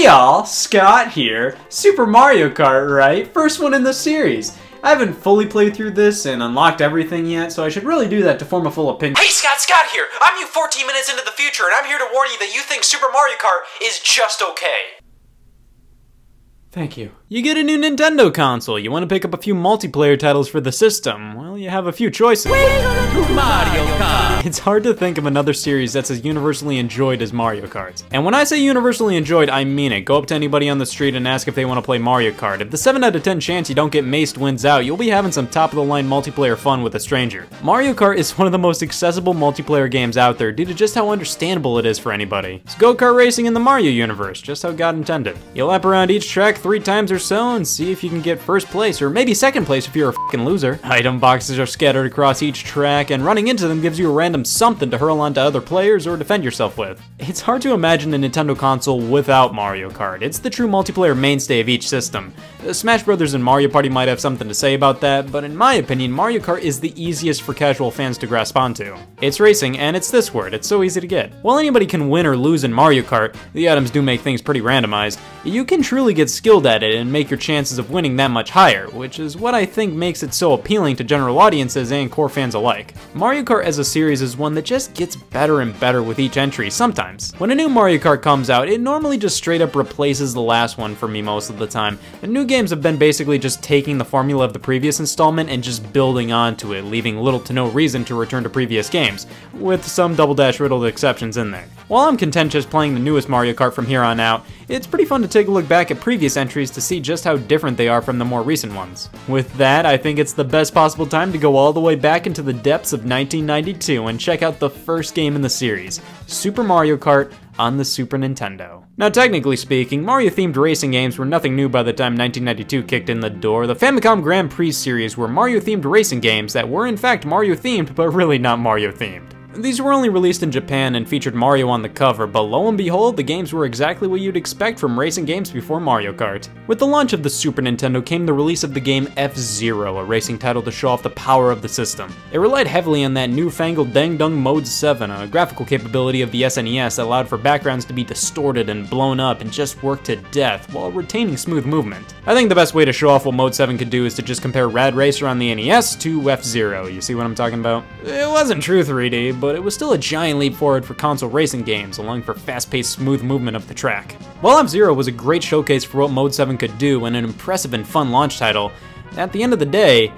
Hey y'all, Scott here. Super Mario Kart, right? First one in the series. I haven't fully played through this and unlocked everything yet, so I should really do that to form a full opinion. Hey Scott here! I'm you 14 minutes into the future, and I'm here to warn you that you think Super Mario Kart is just okay. Thank you. You get a new Nintendo console. You want to pick up a few multiplayer titles for the system. Well, you have a few choices. Welcome to Mario Kart! It's hard to think of another series that's as universally enjoyed as Mario Kart. And when I say universally enjoyed, I mean it. Go up to anybody on the street and ask if they want to play Mario Kart. If the 7 out of 10 chance you don't get maced wins out, you'll be having some top-of-the-line multiplayer fun with a stranger. Mario Kart is one of the most accessible multiplayer games out there due to just how understandable it is for anybody. It's go-kart racing in the Mario universe, just how God intended. You lap around each track 3 times or so and see if you can get first place, or maybe second place if you're a fucking loser. Item boxes are scattered across each track, and running into them gives you a random something to hurl onto other players or defend yourself with. It's hard to imagine a Nintendo console without Mario Kart. It's the true multiplayer mainstay of each system. Smash Brothers and Mario Party might have something to say about that, but in my opinion, Mario Kart is the easiest for casual fans to grasp onto. It's racing, and it's this word, it's so easy to get. While anybody can win or lose in Mario Kart, the items do make things pretty randomized, you can truly get skilled at it and make your chances of winning that much higher, which is what I think makes it so appealing to general audiences and core fans alike. Mario Kart as a series is one that just gets better and better with each entry sometimes. When a new Mario Kart comes out, it normally just straight up replaces the last one for me most of the time, and new games have been basically just taking the formula of the previous installment and just building onto it, leaving little to no reason to return to previous games, with some Double Dash riddled exceptions in there. While I'm content just playing the newest Mario Kart from here on out, it's pretty fun to take a look back at previous entries to see just how different they are from the more recent ones. With that, I think it's the best possible time to go all the way back into the depths of 1992 and check out the first game in the series, Super Mario Kart on the Super Nintendo. Now, technically speaking, Mario-themed racing games were nothing new by the time 1992 kicked in the door. The Famicom Grand Prix series were Mario-themed racing games that were in fact Mario-themed, but really not Mario-themed. These were only released in Japan and featured Mario on the cover, but lo and behold, the games were exactly what you'd expect from racing games before Mario Kart. With the launch of the Super Nintendo came the release of the game F-Zero, a racing title to show off the power of the system. It relied heavily on that newfangled Dang-Dung Mode 7, a graphical capability of the SNES that allowed for backgrounds to be distorted and blown up and just work to death while retaining smooth movement. I think the best way to show off what Mode 7 could do is to just compare Rad Racer on the NES to F-Zero. You see what I'm talking about? It wasn't true 3D, but it was still a giant leap forward for console racing games, allowing for fast-paced, smooth movement of the track. While F-Zero was a great showcase for what Mode 7 could do and an impressive and fun launch title, at the end of the day,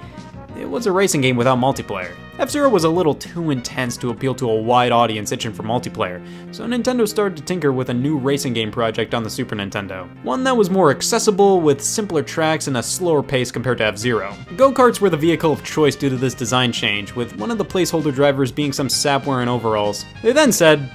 it was a racing game without multiplayer. F-Zero was a little too intense to appeal to a wide audience itching for multiplayer, so Nintendo started to tinker with a new racing game project on the Super Nintendo. One that was more accessible, with simpler tracks and a slower pace compared to F-Zero. Go-karts were the vehicle of choice due to this design change, with one of the placeholder drivers being some sap wearing overalls. They then said,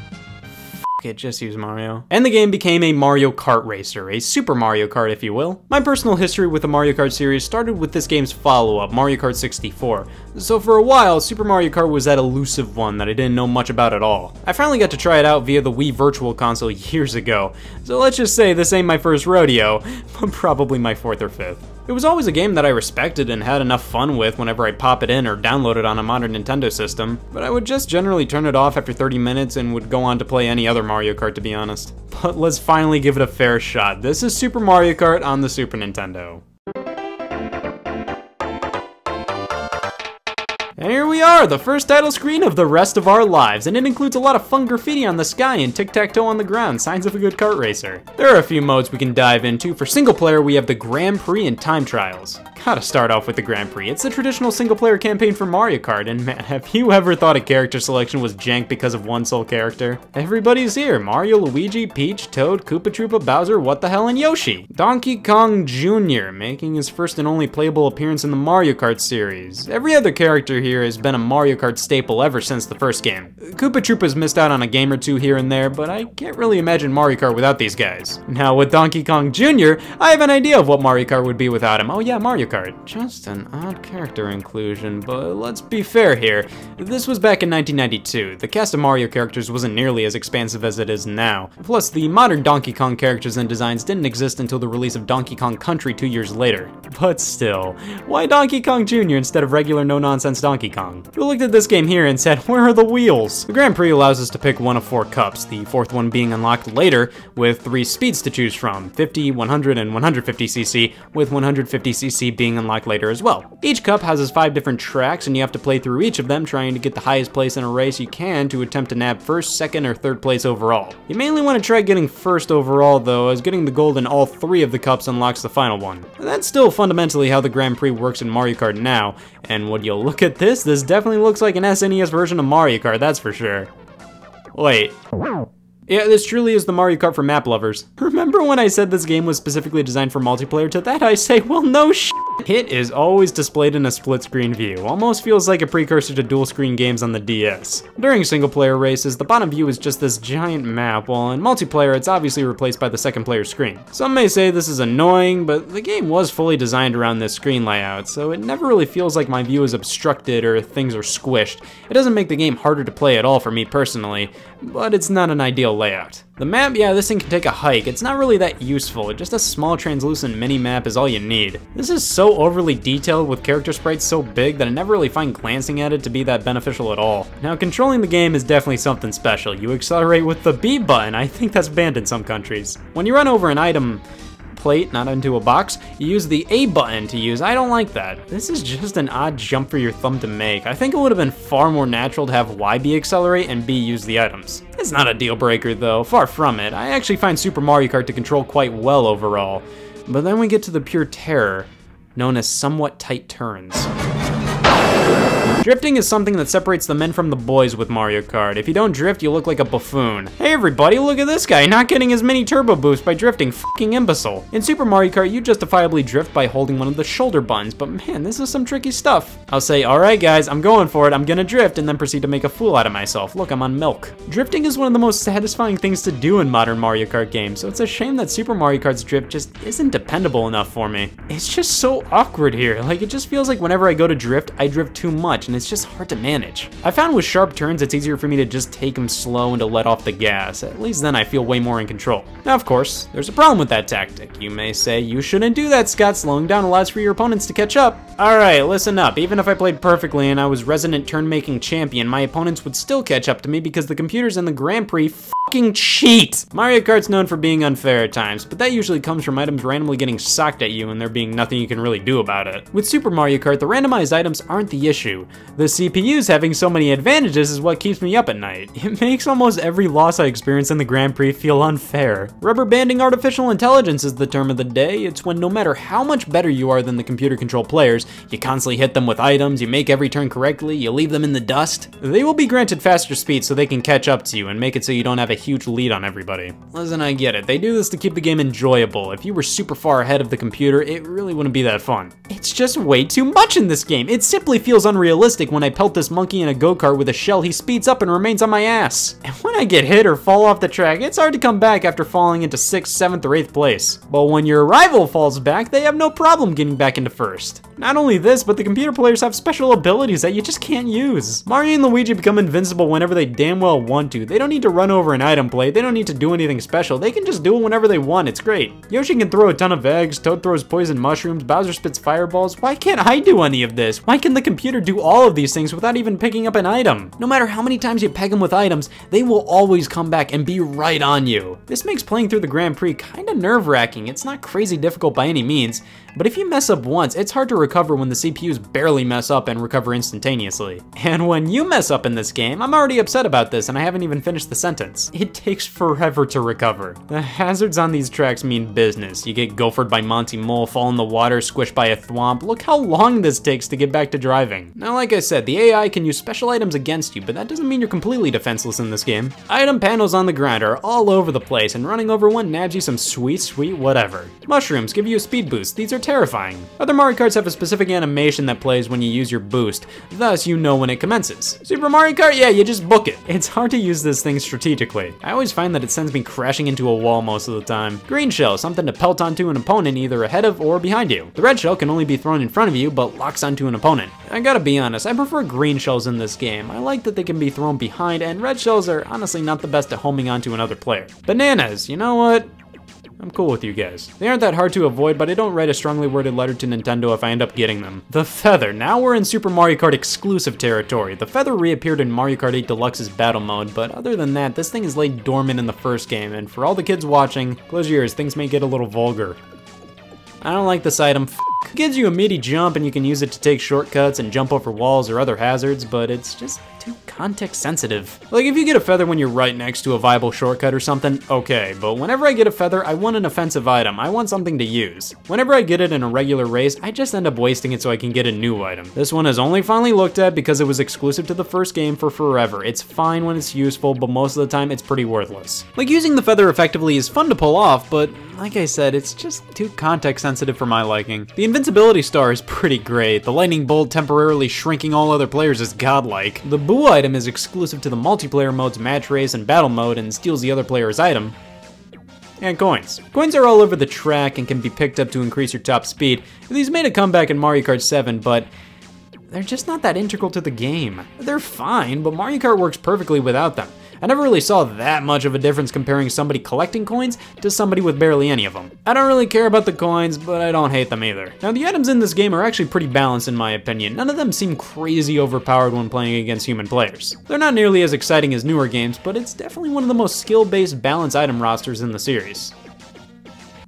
it, just use Mario. And the game became a Mario Kart racer, a Super Mario Kart if you will. My personal history with the Mario Kart series started with this game's follow-up, Mario Kart 64. So for a while, Super Mario Kart was that elusive one that I didn't know much about at all. I finally got to try it out via the Wii Virtual Console years ago, so let's just say this ain't my first rodeo, but probably my 4th or 5th. It was always a game that I respected and had enough fun with whenever I pop it in or download it on a modern Nintendo system, but I would just generally turn it off after 30 minutes and would go on to play any other Mario Kart, to be honest. But let's finally give it a fair shot. This is Super Mario Kart on the Super Nintendo. And here we are, the first title screen of the rest of our lives, and it includes a lot of fun graffiti on the sky and tic-tac-toe on the ground, signs of a good kart racer. There are a few modes we can dive into. For single player, we have the Grand Prix and Time Trials. Gotta start off with the Grand Prix. It's the traditional single-player campaign for Mario Kart, and man, have you ever thought a character selection was jank because of one sole character? Everybody's here. Mario, Luigi, Peach, Toad, Koopa Troopa, Bowser, what the hell, and Yoshi. Donkey Kong Jr., making his first and only playable appearance in the Mario Kart series. Every other character here has been a Mario Kart staple ever since the first game. Koopa Troopa's missed out on a game or two here and there, but I can't really imagine Mario Kart without these guys. Now with Donkey Kong Jr., I have an idea of what Mario Kart would be without him. Oh yeah, Mario Kart. Just an odd character inclusion, but let's be fair here. This was back in 1992. The cast of Mario characters wasn't nearly as expansive as it is now. Plus, the modern Donkey Kong characters and designs didn't exist until the release of Donkey Kong Country 2 years later. But still, why Donkey Kong Jr. instead of regular no-nonsense Donkey Donkey Kong. We looked at this game here and said, where are the wheels? The Grand Prix allows us to pick one of 4 cups, the 4th one being unlocked later with 3 speeds to choose from, 50, 100, and 150cc, with 150cc being unlocked later as well. Each cup houses 5 different tracks, and you have to play through each of them trying to get the highest place in a race you can to attempt to nab 1st, 2nd, or 3rd place overall. You mainly want to try getting 1st overall though, as getting the gold in all 3 of the cups unlocks the final one. That's still fundamentally how the Grand Prix works in Mario Kart now, and when you look at this definitely looks like an SNES version of Mario Kart, that's for sure. Wait. Yeah, this truly is the Mario Kart for map lovers. Remember when I said this game was specifically designed for multiplayer? To that I say, well, no shit. It is always displayed in a split screen view, almost feels like a precursor to dual screen games on the DS. During single player races, the bottom view is just this giant map, while in multiplayer it's obviously replaced by the second player screen. Some may say this is annoying, but the game was fully designed around this screen layout, so it never really feels like my view is obstructed or things are squished. It doesn't make the game harder to play at all for me personally, but it's not an ideal layout. The map, yeah, this thing can take a hike. It's not really that useful. Just a small translucent mini map is all you need. This is so overly detailed with character sprites so big that I never really find glancing at it to be that beneficial at all. Now, controlling the game is definitely something special. You accelerate with the B button. I think that's banned in some countries. When you run over an item plate, not into a box, you use the A button to use. I don't like that. This is just an odd jump for your thumb to make. I think it would have been far more natural to have YB accelerate and B use the items. It's not a deal breaker though, far from it. I actually find Super Mario Kart to control quite well overall. But then we get to the pure terror, known as somewhat tight turns. Drifting is something that separates the men from the boys with Mario Kart. If you don't drift, you look like a buffoon. Hey everybody, look at this guy, not getting his mini turbo boost by drifting, fucking imbecile. In Super Mario Kart, you justifiably drift by holding one of the shoulder buttons, but man, this is some tricky stuff. I'll say, alright guys, I'm going for it, I'm gonna drift, and then proceed to make a fool out of myself. Look, I'm on milk. Drifting is one of the most satisfying things to do in modern Mario Kart games, so it's a shame that Super Mario Kart's drift just isn't dependable enough for me. It's just so awkward here, like it just feels like whenever I go to drift, I drift too much, and it's just hard to manage. I found with sharp turns, it's easier for me to just take them slow and to let off the gas. At least then I feel way more in control. Now, of course, there's a problem with that tactic. You may say, you shouldn't do that, Scott. Slowing down allows for your opponents to catch up. Alright, listen up. Even if I played perfectly and I was resident turn-making champion, my opponents would still catch up to me because the computers in the Grand Prix fucking cheat! Mario Kart's known for being unfair at times, but that usually comes from items randomly getting socked at you and there being nothing you can really do about it. With Super Mario Kart, the randomized items aren't the issue. The CPUs having so many advantages is what keeps me up at night. It makes almost every loss I experience in the Grand Prix feel unfair. Rubber banding artificial intelligence is the term of the day. It's when no matter how much better you are than the computer controlled players, you constantly hit them with items, you make every turn correctly, you leave them in the dust, they will be granted faster speed so they can catch up to you and make it so you don't have a huge lead on everybody. Listen, I get it. They do this to keep the game enjoyable. If you were super far ahead of the computer, it really wouldn't be that fun. It's just way too much in this game. It simply feels unrealistic when I pelt this monkey in a go-kart with a shell, he speeds up and remains on my ass. And when I get hit or fall off the track, it's hard to come back after falling into 6th, 7th, or 8th place. But when your rival falls back, they have no problem getting back into 1st. Not only this, but the computer players have special abilities that you just can't use. Mario and Luigi become invincible whenever they damn well want to. They don't need to run over an item plate, they don't need to do anything special, they can just do it whenever they want, it's great. Yoshi can throw a ton of eggs, Toad throws poison mushrooms, Bowser spits fireballs. Why can't I do any of this? Why can the computer do all of these things without even picking up an item? No matter how many times you peg them with items, they will always come back and be right on you. This makes playing through the Grand Prix kinda nerve-wracking. It's not crazy difficult by any means, but if you mess up once, it's hard to recover when the CPUs barely mess up and recover instantaneously. And when you mess up in this game, I'm already upset about this and I haven't even finished the sentence. It takes forever to recover. The hazards on these tracks mean business. You get gophered by Monty Mole, fall in the water, squished by a thwomp. Look how long this takes to get back to driving. Now, like I said, the AI can use special items against you, but that doesn't mean you're completely defenseless in this game. Item panels on the ground are all over the place, and running over one nabs you some sweet whatever. Mushrooms give you a speed boost. These are terrifying. Other Mario Karts have a specific animation that plays when you use your boost, thus you know when it commences. Super Mario Kart, yeah, you just book it. It's hard to use this thing strategically. I always find that it sends me crashing into a wall most of the time. Green shell, something to pelt onto an opponent either ahead of or behind you. The red shell can only be thrown in front of you, but locks onto an opponent. I gotta be honest, I prefer green shells in this game. I like that they can be thrown behind, and red shells are honestly not the best at homing onto another player. Bananas, you know what? I'm cool with you guys. They aren't that hard to avoid, but I don't write a strongly worded letter to Nintendo if I end up getting them. The feather. Now we're in Super Mario Kart exclusive territory. The feather reappeared in Mario Kart 8 Deluxe's battle mode, but other than that, this thing is laid dormant in the first game, and for all the kids watching, close your ears, things may get a little vulgar. I don't like this item. It gives you a meaty jump and you can use it to take shortcuts and jump over walls or other hazards, but it's just too context sensitive. Like, if you get a feather when you're right next to a viable shortcut or something, okay, but whenever I get a feather, I want an offensive item. I want something to use. Whenever I get it in a regular race, I just end up wasting it so I can get a new item. This one is only finally looked at because it was exclusive to the first game for forever. It's fine when it's useful, but most of the time it's pretty worthless. Like, using the feather effectively is fun to pull off, but like I said, it's just too context sensitive for my liking. The invincibility star is pretty great. The lightning bolt temporarily shrinking all other players is godlike. The boo item is exclusive to the multiplayer modes match race and battle mode and steals the other player's item. And coins. Coins are all over the track and can be picked up to increase your top speed. These made a comeback in Mario Kart 7, but they're just not that integral to the game. They're fine, but Mario Kart works perfectly without them. I never really saw that much of a difference comparing somebody collecting coins to somebody with barely any of them. I don't really care about the coins, but I don't hate them either. Now, the items in this game are actually pretty balanced in my opinion. None of them seem crazy overpowered when playing against human players. They're not nearly as exciting as newer games, but it's definitely one of the most skill-based balanced item rosters in the series.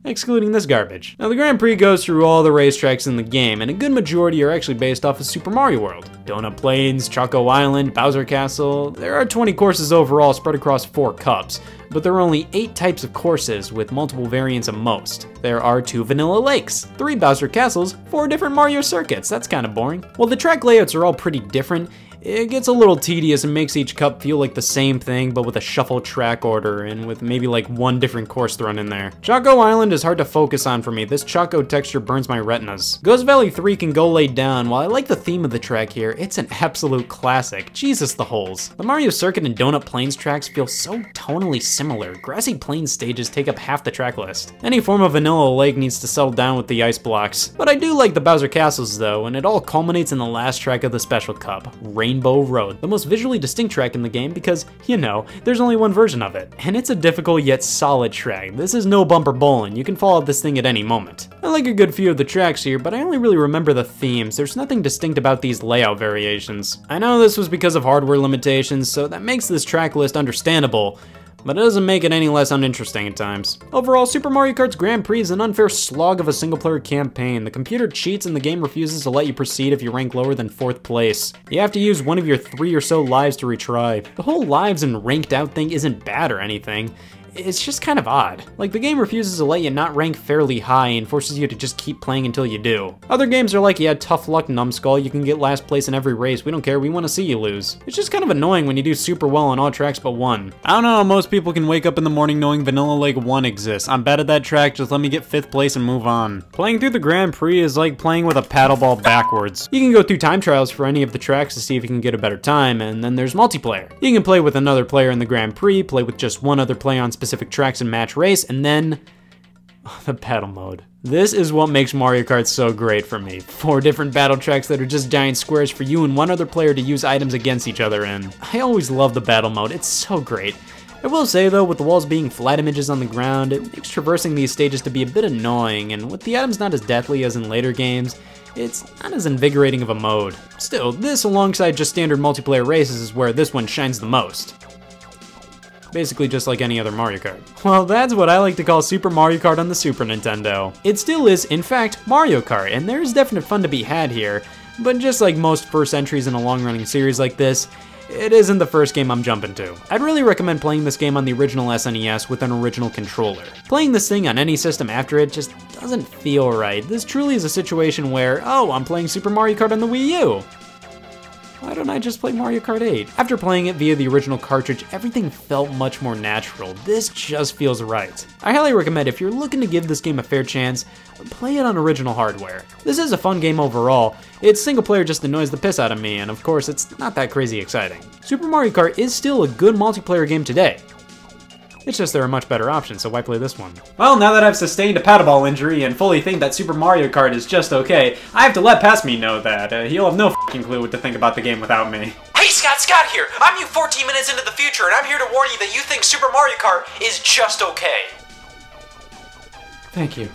Excluding this garbage. Now, the Grand Prix goes through all the racetracks in the game, and a good majority are actually based off of Super Mario World. Donut Plains, Choco Island, Bowser Castle. There are 20 courses overall spread across 4 cups, but there are only 8 types of courses with multiple variants of most. There are 2 vanilla lakes, 3 Bowser Castles, 4 different Mario circuits. That's kind of boring. While the track layouts are all pretty different, it gets a little tedious and makes each cup feel like the same thing, but with a shuffled track order and with maybe like 1 different course thrown in there. Choco Island is hard to focus on for me. This Choco texture burns my retinas. Ghost Valley 3 can go laid down. While I like the theme of the track here, it's an absolute classic. Jesus, the holes. The Mario Circuit and Donut Plains tracks feel so tonally similar. Grassy Plains stages take up half the track list. Any form of vanilla lake needs to settle down with the ice blocks. But I do like the Bowser Castles though, and it all culminates in the last track of the Special Cup, Rainbow Road, the most visually distinct track in the game because, you know, there's only one version of it. And it's a difficult yet solid track. This is no bumper bowling, you can fall off this thing at any moment. I like a good few of the tracks here, but I only really remember the themes. There's nothing distinct about these layout variations. I know this was because of hardware limitations, so that makes this track list understandable, but it doesn't make it any less uninteresting at times. Overall, Super Mario Kart's Grand Prix is an unfair slog of a single-player campaign. The computer cheats and the game refuses to let you proceed if you rank lower than 4th place. You have to use one of your 3 or so lives to retry. The whole lives and ranked out thing isn't bad or anything. It's just kind of odd. Like, the game refuses to let you not rank fairly high and forces you to just keep playing until you do. Other games are like, yeah, tough luck, numbskull, you can get last place in every race, we don't care, we want to see you lose. It's just kind of annoying when you do super well on all tracks but one. I don't know how most people can wake up in the morning knowing Vanilla Lake 1 exists. I'm bad at that track, just let me get 5th place and move on. Playing through the Grand Prix is like playing with a paddleball backwards. You can go through time trials for any of the tracks to see if you can get a better time, and then there's multiplayer. You can play with another player in the Grand Prix, play with just one other player on specific tracks and match race, and then the battle mode. This is what makes Mario Kart so great for me. 4 different battle tracks that are just giant squares for you and one other player to use items against each other in. I always love the battle mode, it's so great. I will say though, with the walls being flat images on the ground, it makes traversing these stages to be a bit annoying, and with the items not as deathly as in later games, it's not as invigorating of a mode. Still, this alongside just standard multiplayer races is where this one shines the most. Basically just like any other Mario Kart. Well, that's what I like to call Super Mario Kart on the Super Nintendo. It still is, in fact, Mario Kart, and there is definite fun to be had here, but just like most first entries in a long-running series like this, it isn't the first game I'm jumping to. I'd really recommend playing this game on the original SNES with an original controller. Playing this thing on any system after it just doesn't feel right. This truly is a situation where, oh, I'm playing Super Mario Kart on the Wii U. Why don't I just play Mario Kart 8? After playing it via the original cartridge, everything felt much more natural. This just feels right. I highly recommend if you're looking to give this game a fair chance, play it on original hardware. This is a fun game overall. Its single player just annoys the piss out of me, and of course it's not that crazy exciting. Super Mario Kart is still a good multiplayer game today. It's just there are much better options, so why play this one? Well, now that I've sustained a paddleball injury and fully think that Super Mario Kart is just okay, I have to let past me know that he'll have no f***ing clue what to think about the game without me. Hey Scott here! I'm you 14 minutes into the future, and I'm here to warn you that you think Super Mario Kart is just okay. Thank you.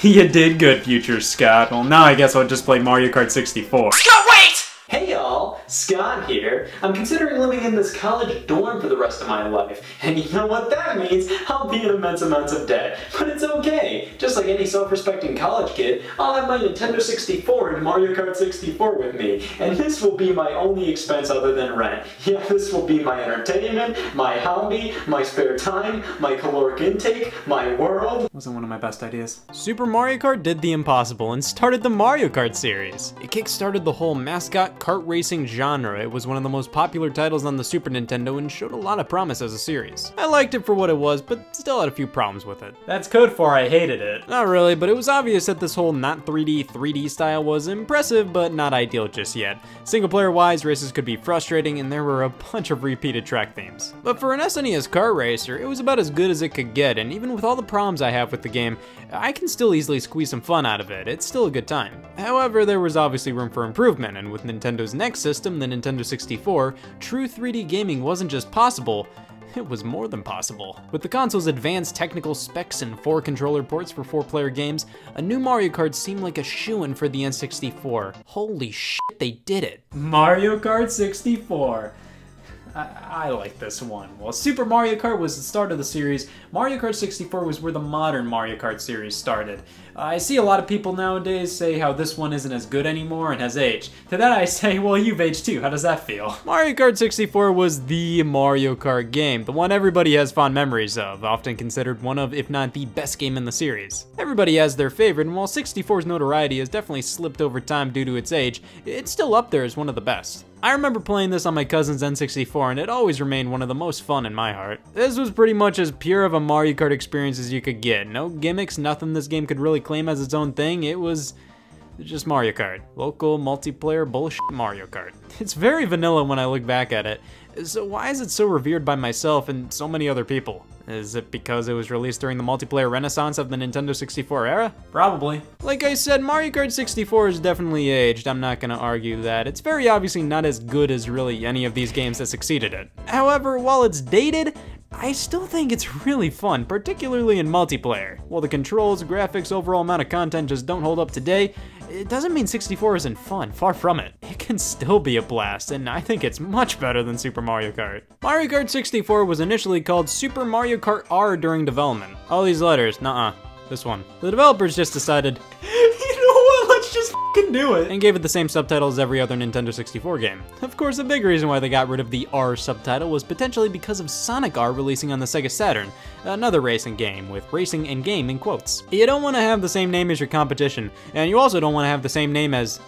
You did good, future Scott. Well, now I guess I'll just play Mario Kart 64. Scott, wait! Hey y'all, Scott here. I'm considering living in this college dorm for the rest of my life. And you know what that means? I'll be in immense amounts of debt. But it's okay. Just like any self-respecting college kid, I'll have my Nintendo 64 and Mario Kart 64 with me. And this will be my only expense other than rent. Yeah, this will be my entertainment, my hobby, my spare time, my caloric intake, my world. Wasn't one of my best ideas. Super Mario Kart did the impossible and started the Mario Kart series. It kickstarted the whole mascot kart racing genre. It was one of the most popular titles on the Super Nintendo and showed a lot of promise as a series. I liked it for what it was, but still had a few problems with it. That's code for I hated it. Not really, but it was obvious that this whole not 3D style was impressive, but not ideal just yet. Single player wise, races could be frustrating and there were a bunch of repeated track themes. But for an SNES kart racer, it was about as good as it could get, and even with all the problems I have with the game, I can still easily squeeze some fun out of it. It's still a good time. However, there was obviously room for improvement, and with Nintendo's next system, the Nintendo 64, true 3D gaming wasn't just possible, it was more than possible. With the console's advanced technical specs and 4 controller ports for 4-player games, a new Mario Kart seemed like a shoo-in for the N64. Holy shit, they did it. Mario Kart 64. I like this one. While Super Mario Kart was the start of the series, Mario Kart 64 was where the modern Mario Kart series started. I see a lot of people nowadays say how this one isn't as good anymore and has aged. To that I say, well, you've aged too. How does that feel? Mario Kart 64 was the Mario Kart game, the one everybody has fond memories of, often considered one of, if not the best game in the series. Everybody has their favorite, and while 64's notoriety has definitely slipped over time due to its age, it's still up there as one of the best. I remember playing this on my cousin's N64 and it always remained one of the most fun in my heart. This was pretty much as pure of a Mario Kart experience as you could get. No gimmicks, nothing this game could really claim as its own thing. It was just Mario Kart. Local, multiplayer, bullshit Mario Kart. It's very vanilla when I look back at it. So why is it so revered by myself and so many other people? Is it because it was released during the multiplayer renaissance of the Nintendo 64 era? Probably. Like I said, Mario Kart 64 is definitely aged. I'm not gonna argue that. It's very obviously not as good as really any of these games that succeeded it. However, while it's dated, I still think it's really fun, particularly in multiplayer. While the controls, graphics, overall amount of content just don't hold up today, it doesn't mean 64 isn't fun, far from it. It can still be a blast, and I think it's much better than Super Mario Kart. Mario Kart 64 was initially called Super Mario Kart R during development. All these letters, nuh-uh. This one. The developers just decided, you know what, let's just f***ing do it, and gave it the same subtitle as every other Nintendo 64 game. Of course, the big reason why they got rid of the R subtitle was potentially because of Sonic R releasing on the Sega Saturn, another racing game, with racing and game in quotes. You don't want to have the same name as your competition, and you also don't want to have the same name as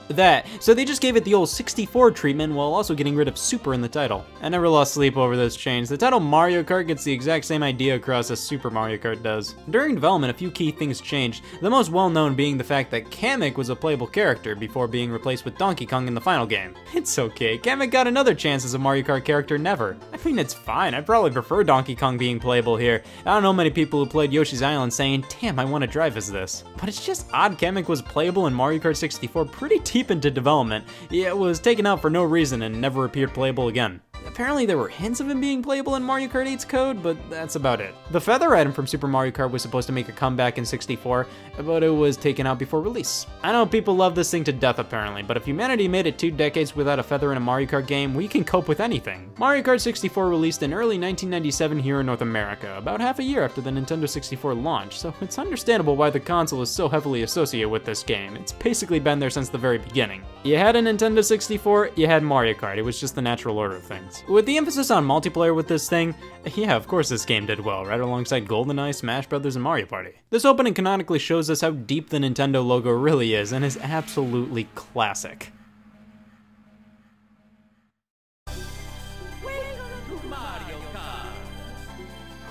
that, so they just gave it the old 64 treatment while also getting rid of Super in the title. I never lost sleep over those changes. The title Mario Kart gets the exact same idea across as Super Mario Kart does. During development, a few key things changed, the most well-known being the fact that Kamek was a playable character before being replaced with Donkey Kong in the final game. It's okay, Kamek got another chance as a Mario Kart character never. I mean, it's fine, I probably prefer Donkey Kong being playable here. I don't know many people who played Yoshi's Island saying, damn, I want to drive as this. But it's just odd Kamek was playable in Mario Kart 64 pretty deep into development. It was taken out for no reason and never appeared playable again. Apparently there were hints of him being playable in Mario Kart 8's code, but that's about it. The feather item from Super Mario Kart was supposed to make a comeback in 64, but it was taken out before release. I know people love this thing to death apparently, but if humanity made it 2 decades without a feather in a Mario Kart game, we can cope with anything. Mario Kart 64 released in early 1997 here in North America, about half a year after the Nintendo 64 launch, so it's understandable why the console is so heavily associated with this game. It's basically been there since the very beginning. You had a Nintendo 64, you had Mario Kart, it was just the natural order of things. With the emphasis on multiplayer with this thing, yeah, of course this game did well, right alongside GoldenEye, Smash Brothers, and Mario Party. This opening canonically shows us how deep the Nintendo logo really is, and is absolutely classic.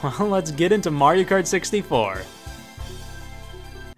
Well, let's get into Mario Kart 64.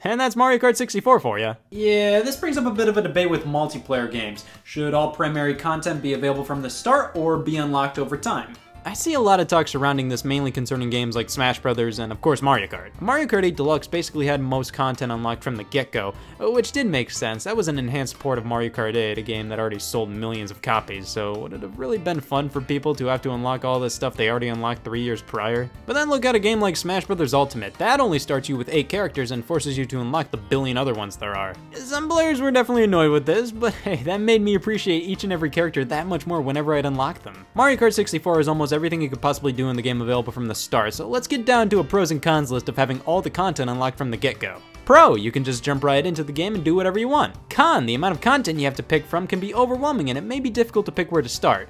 And that's Mario Kart 64 for you. Yeah, this brings up a bit of a debate with multiplayer games. Should all primary content be available from the start or be unlocked over time? I see a lot of talk surrounding this mainly concerning games like Smash Brothers and of course Mario Kart. Mario Kart 8 Deluxe basically had most content unlocked from the get-go, which did make sense. That was an enhanced port of Mario Kart 8, a game that already sold millions of copies, so would it have really been fun for people to have to unlock all this stuff they already unlocked 3 years prior? But then look at a game like Smash Brothers Ultimate. That only starts you with 8 characters and forces you to unlock the billion other ones there are. Some players were definitely annoyed with this, but hey, that made me appreciate each and every character that much more whenever I'd unlock them. Mario Kart 64 is almost everything you could possibly do in the game available from the start, so let's get down to a pros and cons list of having all the content unlocked from the get-go. Pro, you can just jump right into the game and do whatever you want. Con, the amount of content you have to pick from can be overwhelming and it may be difficult to pick where to start.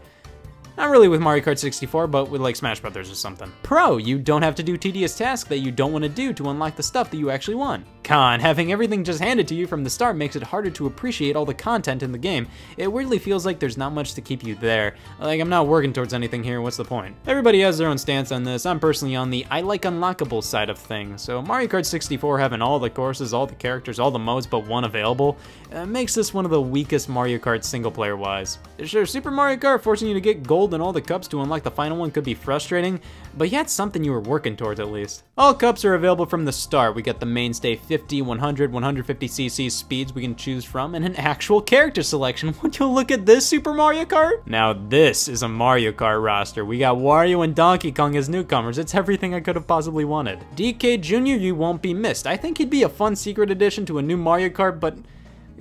Not really with Mario Kart 64, but with like Smash Brothers or something. Pro, you don't have to do tedious tasks that you don't want to do to unlock the stuff that you actually want. Con, having everything just handed to you from the start makes it harder to appreciate all the content in the game. It weirdly feels like there's not much to keep you there. Like, I'm not working towards anything here, what's the point? Everybody has their own stance on this. I'm personally on the I like unlockable side of things. So Mario Kart 64 having all the courses, all the characters, all the modes but one available, makes this one of the weakest Mario Kart single player wise. Sure, Super Mario Kart forcing you to get gold and all the cups to unlock the final one could be frustrating, but you had something you were working towards at least. All cups are available from the start. We got the mainstay 50, 100, 150cc speeds we can choose from, and an actual character selection. Would you look at this, Super Mario Kart? Now this is a Mario Kart roster. We got Wario and Donkey Kong as newcomers. It's everything I could have possibly wanted. DK Jr., you won't be missed. I think he'd be a fun secret addition to a new Mario Kart, but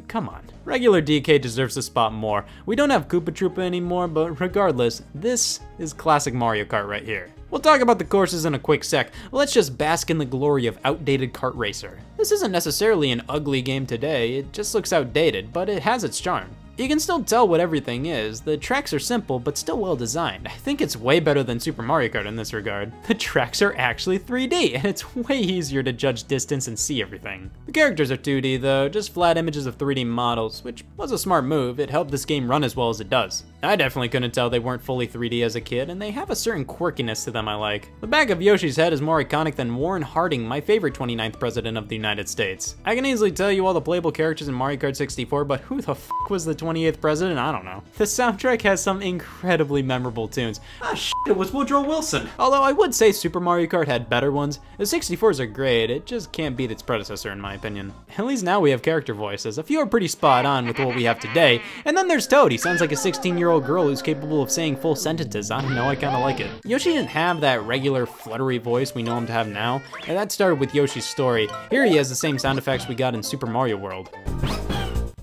come on. Regular DK deserves a spot more. We don't have Koopa Troopa anymore, but regardless, this is classic Mario Kart right here. We'll talk about the courses in a quick sec. Let's just bask in the glory of outdated kart racer. This isn't necessarily an ugly game today, it just looks outdated, but it has its charm. You can still tell what everything is. The tracks are simple, but still well designed. I think it's way better than Super Mario Kart in this regard. The tracks are actually 3D, and it's way easier to judge distance and see everything. The characters are 2D though, just flat images of 3D models, which was a smart move. It helped this game run as well as it does. I definitely couldn't tell they weren't fully 3D as a kid, and they have a certain quirkiness to them I like. The back of Yoshi's head is more iconic than Warren Harding, my favorite 29th president of the United States. I can easily tell you all the playable characters in Mario Kart 64, but who the f was the 28th president? I don't know. The soundtrack has some incredibly memorable tunes. Ah shit, it was Woodrow Wilson. Although I would say Super Mario Kart had better ones. The 64s are great, it just can't beat its predecessor in my opinion. At least now we have character voices. A few are pretty spot on with what we have today, and then there's Toad. He sounds like a 16-year-old girl who's capable of saying full sentences. I don't know, I kinda like it. Yoshi didn't have that regular fluttery voice we know him to have now, and that started with Yoshi's Story. Here he has the same sound effects we got in Super Mario World.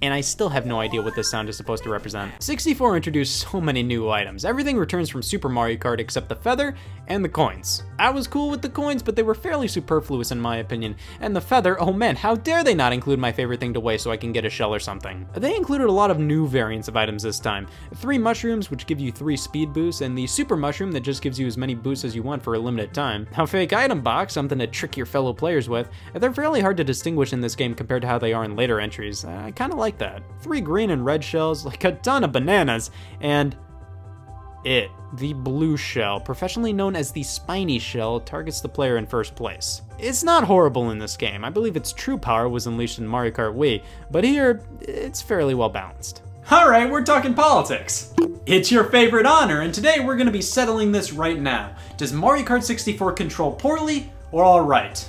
And I still have no idea what this sound is supposed to represent. 64 introduced so many new items. Everything returns from Super Mario Kart except the feather and the coins. I was cool with the coins, but they were fairly superfluous in my opinion. And the feather, oh man, how dare they not include my favorite thing to waste so I can get a shell or something. They included a lot of new variants of items this time. 3 mushrooms, which give you 3 speed boosts, and the super mushroom that just gives you as many boosts as you want for a limited time. Now fake item box, something to trick your fellow players with. They're fairly hard to distinguish in this game compared to how they are in later entries. I kinda like that. 3 green and red shells, like a ton of bananas, and the blue shell, professionally known as the spiny shell, targets the player in first place. It's not horrible in this game. I believe its true power was unleashed in Mario Kart Wii, but here, it's fairly well balanced. Alright, we're talking politics. It's your favorite honor, and today we're gonna be settling this right now. Does Mario Kart 64 control poorly or alright?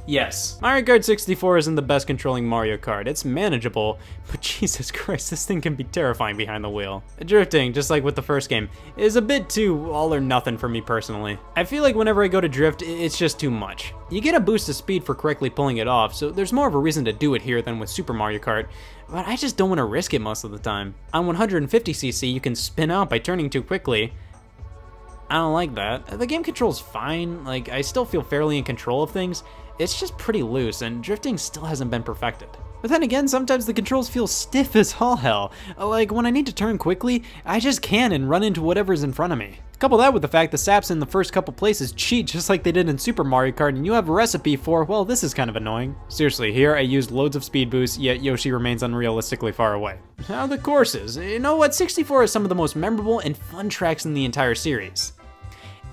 Yes, Mario Kart 64 isn't the best controlling Mario Kart. It's manageable, but Jesus Christ, this thing can be terrifying behind the wheel. Drifting, just like with the first game, is a bit too all or nothing for me personally. I feel like whenever I go to drift, it's just too much. You get a boost of speed for correctly pulling it off, so there's more of a reason to do it here than with Super Mario Kart, but I just don't want to risk it most of the time. On 150cc, you can spin out by turning too quickly. I don't like that. The game controls fine, like I still feel fairly in control of things. It's just pretty loose, and drifting still hasn't been perfected. But then again, sometimes the controls feel stiff as all hell. Like when I need to turn quickly, I just can and run into whatever's in front of me. Couple that with the fact the saps in the first couple places cheat just like they did in Super Mario Kart, and you have a recipe for, well, this is kind of annoying. Seriously, here I used loads of speed boosts, yet Yoshi remains unrealistically far away. Now the courses. You know what, 64 is some of the most memorable and fun tracks in the entire series.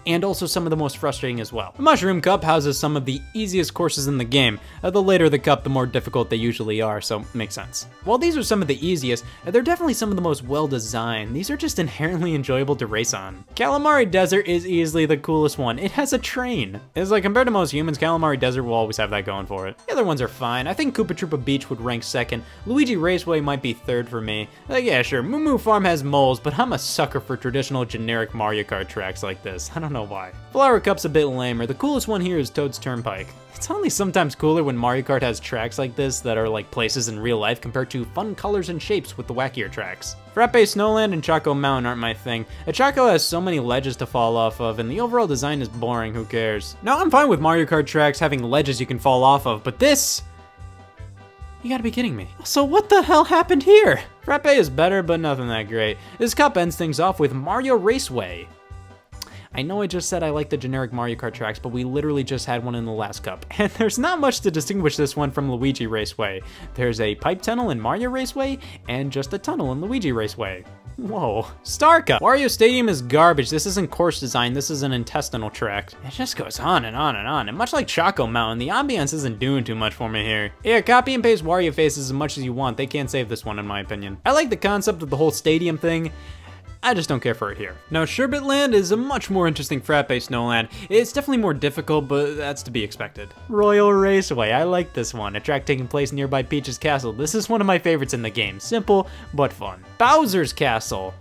and also some of the most frustrating as well. The Mushroom Cup houses some of the easiest courses in the game. The later the cup, the more difficult they usually are, so makes sense. While these are some of the easiest, they're definitely some of the most well-designed. These are just inherently enjoyable to race on. Calamari Desert is easily the coolest one. It has a train. It's like, compared to most humans, Calamari Desert will always have that going for it. The other ones are fine. I think Koopa Troopa Beach would rank second. Luigi Raceway might be third for me. Yeah, sure, Moo Moo Farm has moles, but I'm a sucker for traditional generic Mario Kart tracks like this. I don't know why. Flower Cup's a bit lamer. The coolest one here is Toad's Turnpike. It's only sometimes cooler when Mario Kart has tracks like this that are like places in real life compared to fun colors and shapes with the wackier tracks. Frappe Snowland and Choco Mountain aren't my thing. A Choco has so many ledges to fall off of, and the overall design is boring, who cares? Now, I'm fine with Mario Kart tracks having ledges you can fall off of, but this? You gotta be kidding me. So what the hell happened here? Frappe is better, but nothing that great. This cup ends things off with Mario Raceway. I know I just said I like the generic Mario Kart tracks, but we literally just had one in the last cup. And there's not much to distinguish this one from Luigi Raceway. There's a pipe tunnel in Mario Raceway, and just a tunnel in Luigi Raceway. Whoa. Star Cup. Wario Stadium is garbage. This isn't course design, this is an intestinal track. It just goes on and on and on. And much like Choco Mountain, the ambience isn't doing too much for me here. Yeah, copy and paste Wario faces as much as you want. They can't save this one in my opinion. I like the concept of the whole stadium thing. I just don't care for it here. Now, Sherbet Land is a much more interesting Frappe Snowland. It's definitely more difficult, but that's to be expected. Royal Raceway, I like this one. A track taking place nearby Peach's Castle. This is one of my favorites in the game. Simple, but fun. Bowser's Castle.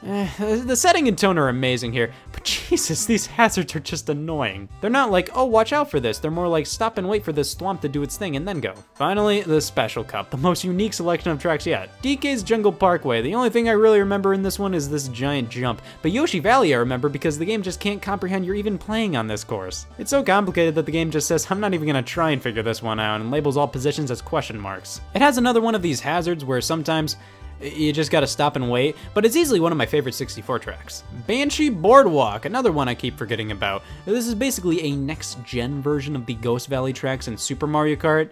The setting and tone are amazing here, but Jesus, these hazards are just annoying. They're not like, oh, watch out for this. They're more like, stop and wait for this swamp to do its thing and then go. Finally, the Special Cup, the most unique selection of tracks yet. DK's Jungle Parkway. The only thing I really remember in this one is this giant jump, but Yoshi Valley I remember because the game just can't comprehend you're even playing on this course. It's so complicated that the game just says, I'm not even gonna try and figure this one out, and labels all positions as question marks. It has another one of these hazards where sometimes you just gotta stop and wait, but it's easily one of my favorite 64 tracks. Banshee Boardwalk, another one I keep forgetting about. This is basically a next-gen version of the Ghost Valley tracks in Super Mario Kart.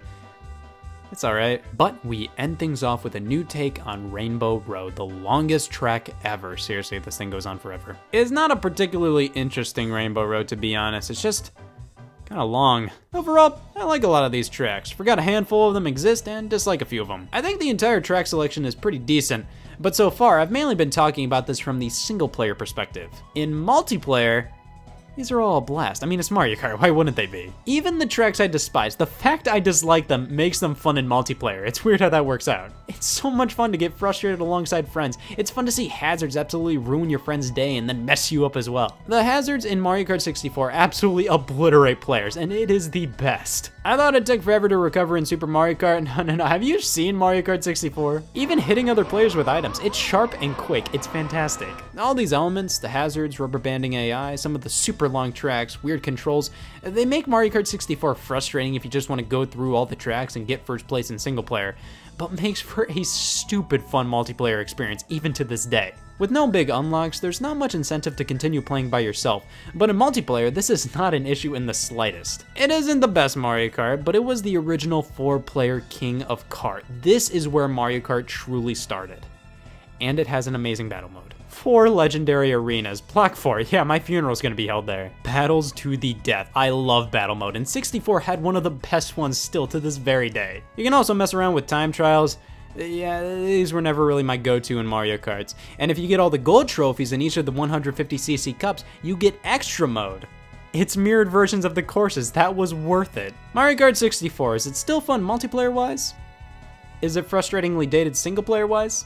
It's alright. But we end things off with a new take on Rainbow Road, the longest track ever. Seriously, this thing goes on forever. It's not a particularly interesting Rainbow Road, to be honest. It's just kinda long. Overall, I like a lot of these tracks. Forgot a handful of them exist and dislike a few of them. I think the entire track selection is pretty decent, but so far I've mainly been talking about this from the single player perspective. In multiplayer, these are all a blast. I mean, it's Mario Kart, why wouldn't they be? Even the tracks I despise, the fact I dislike them makes them fun in multiplayer. It's weird how that works out. It's so much fun to get frustrated alongside friends. It's fun to see hazards absolutely ruin your friend's day and then mess you up as well. The hazards in Mario Kart 64 absolutely obliterate players, and it is the best. I thought it took forever to recover in Super Mario Kart. No, have you seen Mario Kart 64? Even hitting other players with items, it's sharp and quick. It's fantastic. All these elements, the hazards, rubber banding AI, some of the super long tracks, weird controls, they make Mario Kart 64 frustrating if you just want to go through all the tracks and get first place in single player, but makes for a stupid fun multiplayer experience even to this day. With no big unlocks, there's not much incentive to continue playing by yourself, but in multiplayer, this is not an issue in the slightest. It isn't the best Mario Kart, but it was the original 4-player king of Kart. This is where Mario Kart truly started. And it has an amazing battle mode. 4 legendary arenas. Block 4, yeah, my funeral's gonna be held there. Battles to the death. I love battle mode, and 64 had one of the best ones still to this very day. You can also mess around with time trials. Yeah, these were never really my go-to in Mario Karts. And if you get all the gold trophies in each of the 150cc cups, you get extra mode. It's mirrored versions of the courses. That was worth it. Mario Kart 64, is it still fun multiplayer-wise? Is it frustratingly dated single-player-wise?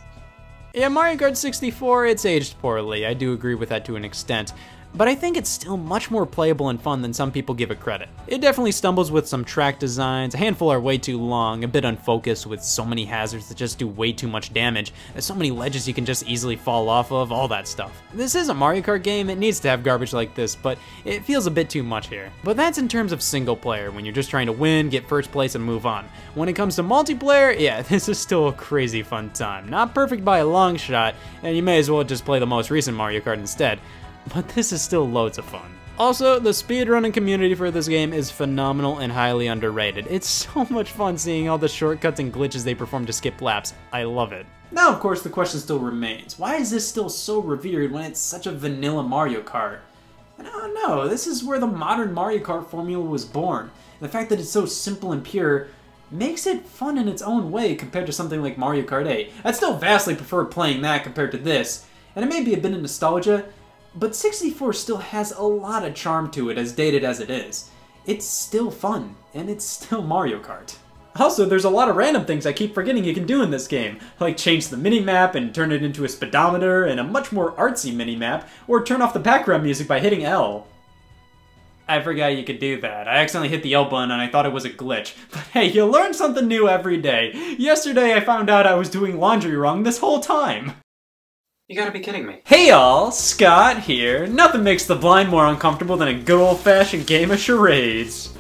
Yeah, Mario Kart 64, it's aged poorly. I do agree with that to an extent. But I think it's still much more playable and fun than some people give it credit. It definitely stumbles with some track designs, a handful are way too long, a bit unfocused with so many hazards that just do way too much damage, there's so many ledges you can just easily fall off of, all that stuff. This is a Mario Kart game, it needs to have garbage like this, but it feels a bit too much here. But that's in terms of single player, when you're just trying to win, get first place, and move on. When it comes to multiplayer, yeah, this is still a crazy fun time. Not perfect by a long shot, and you may as well just play the most recent Mario Kart instead. But this is still loads of fun. Also, the speedrunning community for this game is phenomenal and highly underrated. It's so much fun seeing all the shortcuts and glitches they perform to skip laps. I love it. Now, of course, the question still remains. Why is this still so revered when it's such a vanilla Mario Kart? And I don't know, this is where the modern Mario Kart formula was born. The fact that it's so simple and pure makes it fun in its own way compared to something like Mario Kart 8. I'd still vastly prefer playing that compared to this, and it may be a bit of nostalgia, but 64 still has a lot of charm to it, as dated as it is. It's still fun, and it's still Mario Kart. Also, there's a lot of random things I keep forgetting you can do in this game, like change the minimap and turn it into a speedometer and a much more artsy minimap, or turn off the background music by hitting L. I forgot you could do that. I accidentally hit the L button and I thought it was a glitch. But hey, you learn something new every day. Yesterday I found out I was doing laundry wrong this whole time. You gotta be kidding me. Hey y'all, Scott here. Nothing makes the blind more uncomfortable than a good old-fashioned game of charades.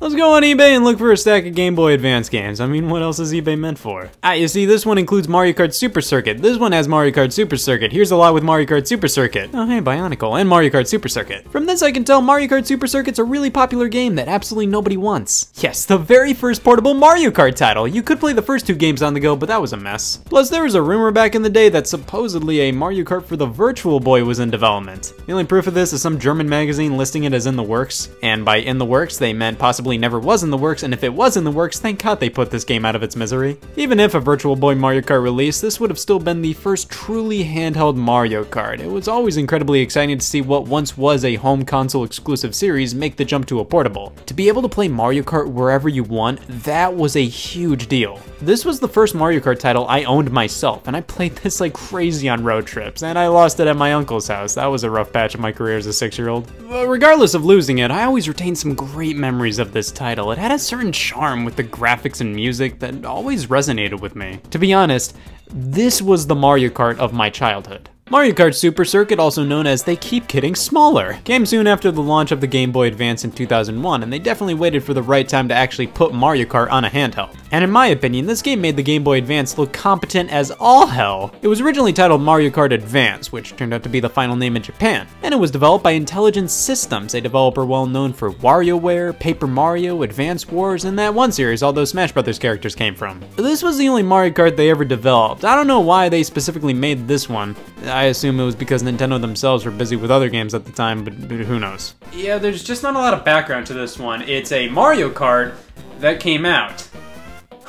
Let's go on eBay and look for a stack of Game Boy Advance games. I mean, what else is eBay meant for? You see, this one includes Mario Kart Super Circuit. This one has Mario Kart Super Circuit. Here's a lot with Mario Kart Super Circuit. Oh, hey, Bionicle, and Mario Kart Super Circuit. From this, I can tell Mario Kart Super Circuit's a really popular game that absolutely nobody wants. Yes, the very first portable Mario Kart title. You could play the first 2 games on the go, but that was a mess. Plus, there was a rumor back in the day that supposedly a Mario Kart for the Virtual Boy was in development. The only proof of this is some German magazine listing it as in the works. And by in the works, they meant possibly never was in the works, and if it was in the works, thank God they put this game out of its misery. Even if a Virtual Boy Mario Kart released, this would have still been the first truly handheld Mario Kart. It was always incredibly exciting to see what once was a home console exclusive series make the jump to a portable. To be able to play Mario Kart wherever you want, that was a huge deal. This was the first Mario Kart title I owned myself, and I played this like crazy on road trips, and I lost it at my uncle's house. That was a rough patch of my career as a 6-year-old. But regardless of losing it, I always retained some great memories of this title. It had a certain charm with the graphics and music that always resonated with me. To be honest, this was the Mario Kart of my childhood. Mario Kart Super Circuit, also known as They Keep Getting Smaller, came soon after the launch of the Game Boy Advance in 2001, and they definitely waited for the right time to actually put Mario Kart on a handheld. And in my opinion, this game made the Game Boy Advance look competent as all hell. It was originally titled Mario Kart Advance, which turned out to be the final name in Japan, and it was developed by Intelligent Systems, a developer well known for WarioWare, Paper Mario, Advance Wars, and that one series all those Smash Brothers characters came from. This was the only Mario Kart they ever developed. I don't know why they specifically made this one. I assume it was because Nintendo themselves were busy with other games at the time, but who knows. Yeah, there's just not a lot of background to this one. It's a Mario Kart that came out.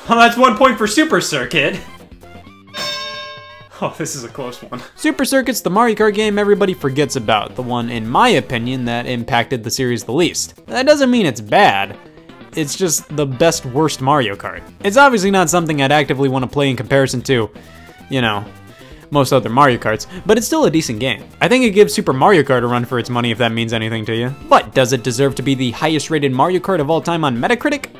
Well, that's 1 point for Super Circuit. Oh, this is a close one. Super Circuit's the Mario Kart game everybody forgets about, the one, in my opinion, that impacted the series the least. That doesn't mean it's bad. It's just the best worst Mario Kart. It's obviously not something I'd actively want to play in comparison to, you know, most other Mario Karts, but it's still a decent game. I think it gives Super Mario Kart a run for its money if that means anything to you. But does it deserve to be the highest rated Mario Kart of all time on Metacritic?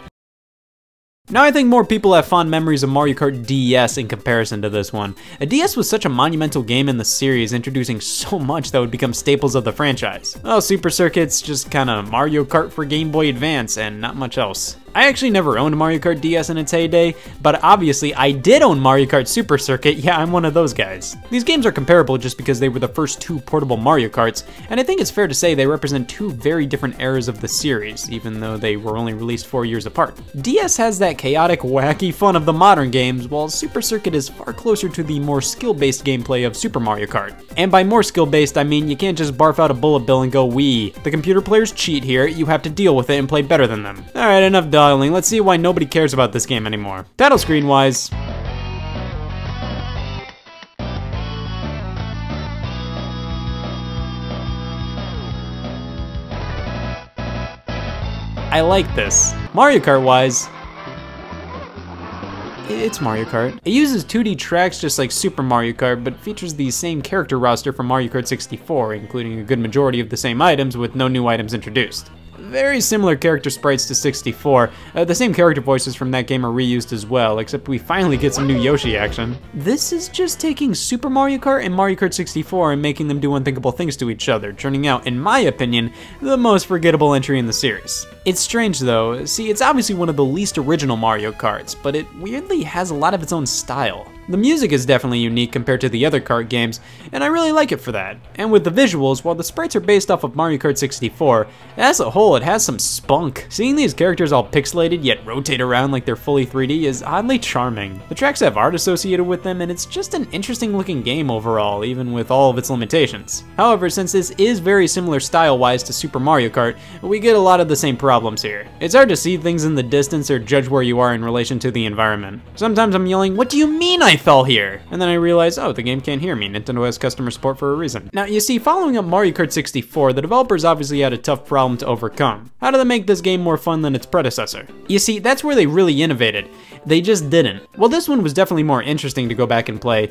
Now I think more people have fond memories of Mario Kart DS in comparison to this one. A DS was such a monumental game in the series, introducing so much that would become staples of the franchise. Well, Super Circuit's just kinda Mario Kart for Game Boy Advance and not much else. I actually never owned Mario Kart DS in its heyday, but obviously I did own Mario Kart Super Circuit. Yeah, I'm one of those guys. These games are comparable just because they were the first 2 portable Mario Karts, and I think it's fair to say they represent 2 very different eras of the series, even though they were only released 4 years apart. DS has that chaotic, wacky fun of the modern games, while Super Circuit is far closer to the more skill-based gameplay of Super Mario Kart. And by more skill-based, I mean you can't just barf out a bullet bill and go, "Wee." The computer players cheat here, you have to deal with it and play better than them. Alright, enough dialogue. Let's see why nobody cares about this game anymore. Title screen wise, I like this. Mario Kart wise, it's Mario Kart. It uses 2D tracks just like Super Mario Kart, but features the same character roster from Mario Kart 64, including a good majority of the same items with no new items introduced. Very similar character sprites to 64. The same character voices from that game are reused as well, except we finally get some new Yoshi action. This is just taking Super Mario Kart and Mario Kart 64 and making them do unthinkable things to each other, turning out, in my opinion, the most forgettable entry in the series. It's strange though. See, it's obviously one of the least original Mario Karts, but it weirdly has a lot of its own style. The music is definitely unique compared to the other kart games, and I really like it for that. And with the visuals, while the sprites are based off of Mario Kart 64, as a whole it has some spunk. Seeing these characters all pixelated yet rotate around like they're fully 3D is oddly charming. The tracks have art associated with them, and it's just an interesting looking game overall, even with all of its limitations. However, since this is very similar style-wise to Super Mario Kart, we get a lot of the same problems here. It's hard to see things in the distance or judge where you are in relation to the environment. Sometimes I'm yelling, "What do you mean I fell here?" And then I realize, oh, the game can't hear me. Nintendo has customer support for a reason. Now, you see, following up Mario Kart 64, the developers obviously had a tough problem to overcome. How do they make this game more fun than its predecessor? You see, that's where they really innovated. They just didn't. Well, this one was definitely more interesting to go back and play.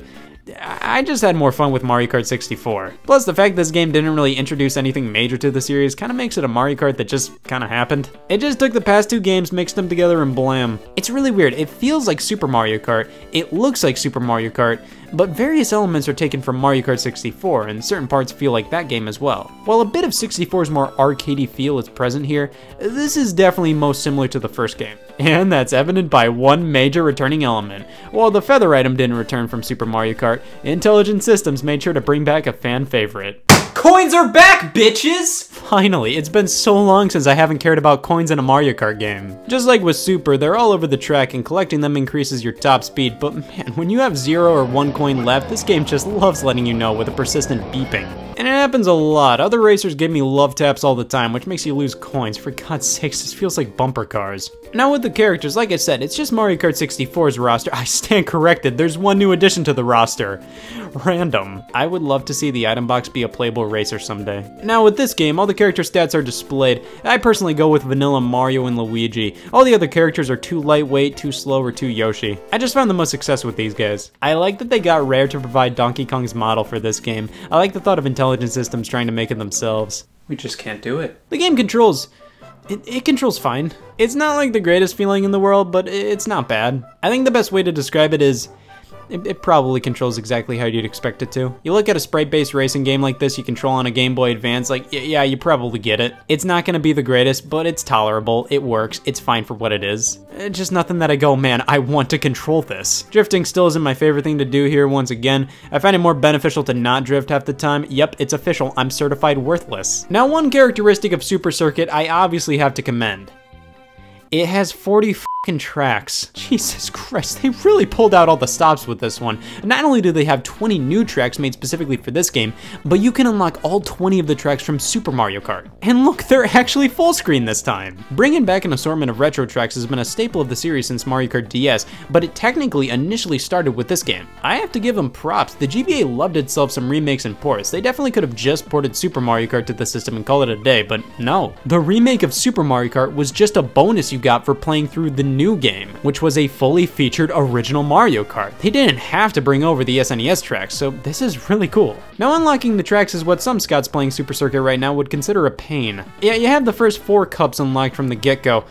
I just had more fun with Mario Kart 64. Plus, the fact this game didn't really introduce anything major to the series kind of makes it a Mario Kart that just kind of happened. It just took the past two games, mixed them together, and blam. It's really weird. It feels like Super Mario Kart, it looks like Super Mario Kart, but various elements are taken from Mario Kart 64, and certain parts feel like that game as well. While a bit of 64's more arcadey feel is present here, this is definitely most similar to the first game. And that's evident by one major returning element. While the feather item didn't return from Super Mario Kart, Intelligent Systems made sure to bring back a fan favorite. Coins are back, bitches! Finally, it's been so long since I haven't cared about coins in a Mario Kart game. Just like with Super, they're all over the track and collecting them increases your top speed, but man, when you have 0 or 1 coin left, this game just loves letting you know with a persistent beeping. And it happens a lot. Other racers give me love taps all the time, which makes you lose coins. For God's sakes, this feels like bumper cars. Now with the characters, like I said, it's just Mario Kart 64's roster. I stand corrected, there's one new addition to the roster. Random. I would love to see the item box be a playable racer someday. Now with this game, all the character stats are displayed. I personally go with vanilla Mario and Luigi. All the other characters are too lightweight, too slow, or too Yoshi. I just found the most success with these guys. I like that they got Rare to provide Donkey Kong's model for this game. I like the thought of Intelligent Systems trying to make it themselves. We just can't do it. The game controls. It controls fine. It's not like the greatest feeling in the world, but it's not bad. I think the best way to describe it is it probably controls exactly how you'd expect it to. You look at a sprite-based racing game like this you control on a Game Boy Advance, like, yeah, you probably get it. It's not gonna be the greatest, but it's tolerable, it works, it's fine for what it is. Just nothing that I go, man, I want to control this. Drifting still isn't my favorite thing to do here once again. I find it more beneficial to not drift half the time. Yep, it's official, I'm certified worthless. Now, one characteristic of Super Circuit I obviously have to commend. It has 40 f***ing tracks. Jesus Christ, they really pulled out all the stops with this one. Not only do they have 20 new tracks made specifically for this game, but you can unlock all 20 of the tracks from Super Mario Kart. And look, they're actually full screen this time. Bringing back an assortment of retro tracks has been a staple of the series since Mario Kart DS, but it technically initially started with this game. I have to give them props. The GBA loved itself some remakes and ports. They definitely could have just ported Super Mario Kart to the system and called it a day, but no. The remake of Super Mario Kart was just a bonus you got for playing through the new game, which was a fully featured original Mario Kart. They didn't have to bring over the SNES tracks, so this is really cool. Now, unlocking the tracks is what some Scots playing Super Circuit right now would consider a pain. Yeah, you have the first 4 cups unlocked from the get-go.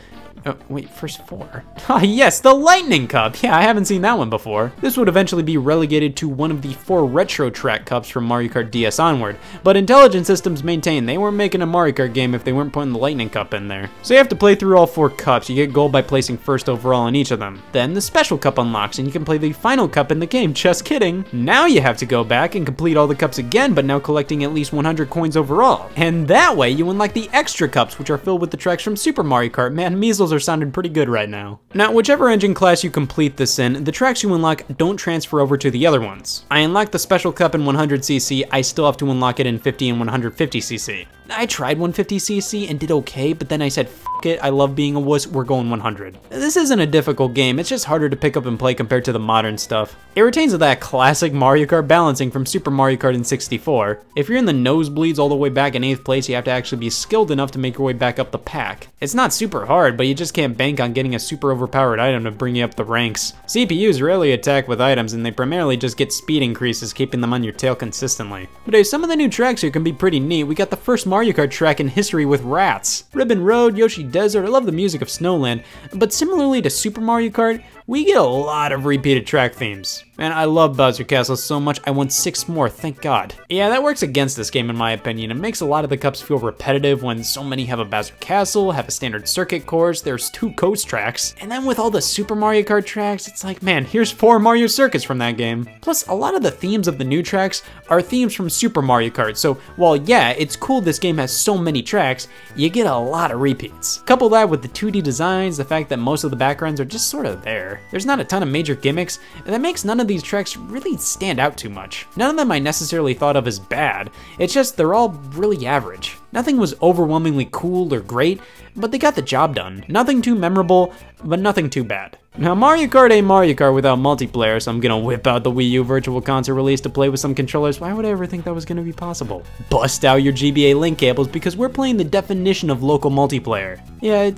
Oh, wait, first 4. Ah, yes, the Lightning Cup! Yeah, I haven't seen that one before. This would eventually be relegated to one of the 4 Retro Track Cups from Mario Kart DS onward, but Intelligent Systems maintained they weren't making a Mario Kart game if they weren't putting the Lightning Cup in there. So you have to play through all 4 cups. You get gold by placing first overall in each of them. Then the Special Cup unlocks, and you can play the final cup in the game. Just kidding. Now you have to go back and complete all the cups again, but now collecting at least 100 coins overall. And that way, you unlock the Extra Cups, which are filled with the tracks from Super Mario Kart. Man, measles are sounding pretty good right now. Now, whichever engine class you complete this in, the tracks you unlock don't transfer over to the other ones. I unlocked the Special Cup in 100cc, I still have to unlock it in 50 and 150cc. I tried 150cc and did okay, but then I said, f it, I love being a wuss, we're going 100. This isn't a difficult game, it's just harder to pick up and play compared to the modern stuff. It retains that classic Mario Kart balancing from Super Mario Kart in 64. If you're in the nosebleeds all the way back in 8th place, you have to actually be skilled enough to make your way back up the pack. It's not super hard, but you just can't bank on getting a super overpowered item to bring you up the ranks. CPUs rarely attack with items, and they primarily just get speed increases, keeping them on your tail consistently. But hey, some of the new tracks here can be pretty neat. We got the first Mario Kart track in history with rats. Ribbon Road, Yoshi Desert, I love the music of Snowland, but similarly to Super Mario Kart, we get a lot of repeated track themes. Man, I love Bowser Castle so much, I want 6 more, thank God. Yeah, that works against this game in my opinion. It makes a lot of the cups feel repetitive when so many have a Bowser Castle, have a standard circuit course, there's 2 coast tracks, and then with all the Super Mario Kart tracks, it's like, man, here's 4 Mario Circuits from that game. Plus, a lot of the themes of the new tracks are themes from Super Mario Kart, so while yeah, it's cool this game has so many tracks, you get a lot of repeats. Couple that with the 2D designs, the fact that most of the backgrounds are just sort of there. There's not a ton of major gimmicks, and that makes none of these tracks really stand out too much. None of them I necessarily thought of as bad, it's just they're all really average. Nothing was overwhelmingly cool or great, but they got the job done. Nothing too memorable, but nothing too bad. Now Mario Kart ain't Mario Kart without multiplayer, so I'm gonna whip out the Wii U Virtual Console release to play with some controllers. Why would I ever think that was gonna be possible? Bust out your GBA link cables because we're playing the definition of local multiplayer. Yeah,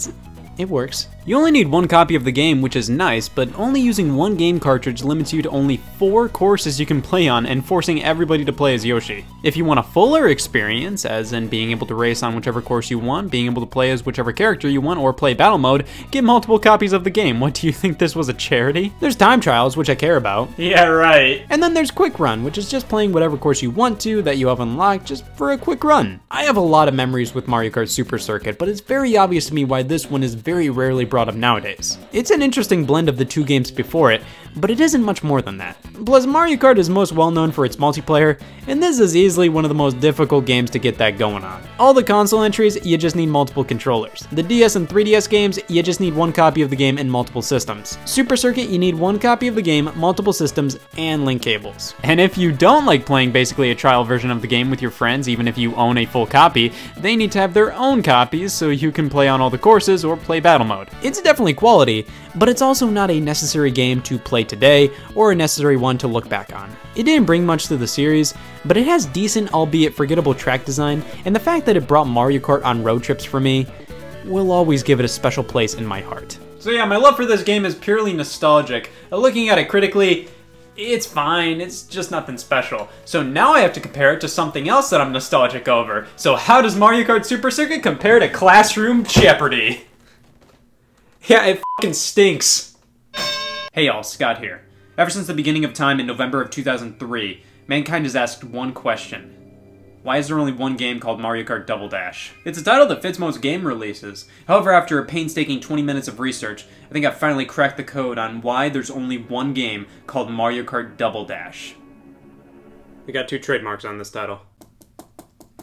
it works. You only need 1 copy of the game, which is nice, but only using 1 game cartridge limits you to only 4 courses you can play on and forcing everybody to play as Yoshi. If you want a fuller experience, as in being able to race on whichever course you want, being able to play as whichever character you want, or play battle mode, get multiple copies of the game. What, do you think this was a charity? There's time trials, which I care about. Yeah, right. And then there's quick run, which is just playing whatever course you want to that you have unlocked just for a quick run. I have a lot of memories with Mario Kart Super Circuit, but it's very obvious to me why this one is very rarely brought up nowadays. It's an interesting blend of the 2 games before it, but it isn't much more than that. Plus, Mario Kart is most well known for its multiplayer, and this is easily one of the most difficult games to get that going on. All the console entries, you just need multiple controllers. The DS and 3DS games, you just need 1 copy of the game and multiple systems. Super Circuit, you need 1 copy of the game, multiple systems, and link cables. And if you don't like playing basically a trial version of the game with your friends, even if you own a full copy, they need to have their own copies so you can play on all the courses or play battle mode. It's definitely quality, but it's also not a necessary game to play today or a necessary one to look back on. It didn't bring much to the series, but it has decent, albeit forgettable track design, and the fact that it brought Mario Kart on road trips for me will always give it a special place in my heart. So yeah, my love for this game is purely nostalgic. Looking at it critically, it's fine, it's just nothing special. So now I have to compare it to something else that I'm nostalgic over. So how does Mario Kart Super Circuit compare to Classroom Jeopardy? Yeah, it fucking stinks. Hey y'all, Scott here. Ever since the beginning of time in November of 2003, mankind has asked one question. Why is there only 1 game called Mario Kart Double Dash? It's a title that fits most game releases. However, after a painstaking 20 minutes of research, I think I've finally cracked the code on why there's only 1 game called Mario Kart Double Dash. We got 2 trademarks on this title.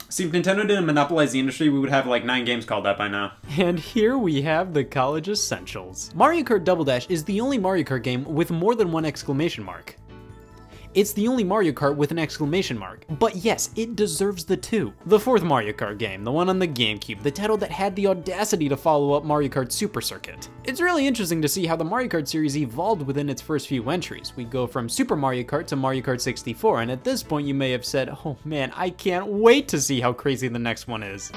See, if Nintendo didn't monopolize the industry, we would have like 9 games called that by now. And here we have the college essentials. Mario Kart Double Dash is the only Mario Kart game with more than 1 exclamation mark. It's the only Mario Kart with an exclamation mark. But yes, it deserves the 2. The 4th Mario Kart game, the one on the GameCube, the title that had the audacity to follow up Mario Kart Super Circuit. It's really interesting to see how the Mario Kart series evolved within its first few entries. We go from Super Mario Kart to Mario Kart 64, and at this point you may have said, oh man, I can't wait to see how crazy the next one is.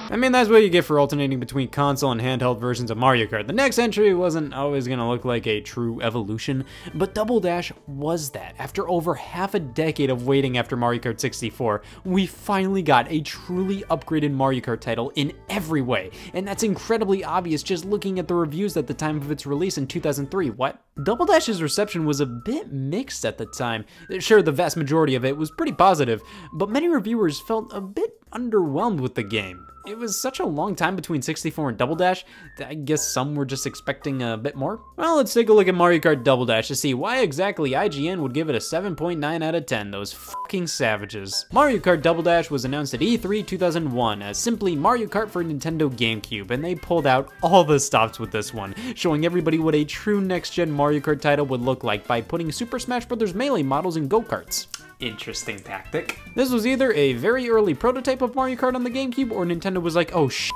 I mean, that's what you get for alternating between console and handheld versions of Mario Kart. The next entry wasn't always gonna look like a true evolution, but Double Dash was that. After over half a decade of waiting after Mario Kart 64, we finally got a truly upgraded Mario Kart title in every way, and that's incredibly obvious just looking at the reviews at the time of its release in 2003. What? Double Dash's reception was a bit mixed at the time. Sure, the vast majority of it was pretty positive, but many reviewers felt a bit underwhelmed with the game. It was such a long time between 64 and Double Dash that I guess some were just expecting a bit more. Well, let's take a look at Mario Kart Double Dash to see why exactly IGN would give it a 7.9 out of 10, those fucking savages. Mario Kart Double Dash was announced at E3 2001 as simply Mario Kart for Nintendo GameCube, and they pulled out all the stops with this one, showing everybody what a true next-gen Mario Kart title would look like by putting Super Smash Bros. Melee models in go-karts. Interesting tactic. This was either a very early prototype of Mario Kart on the GameCube, or Nintendo was like, oh shit,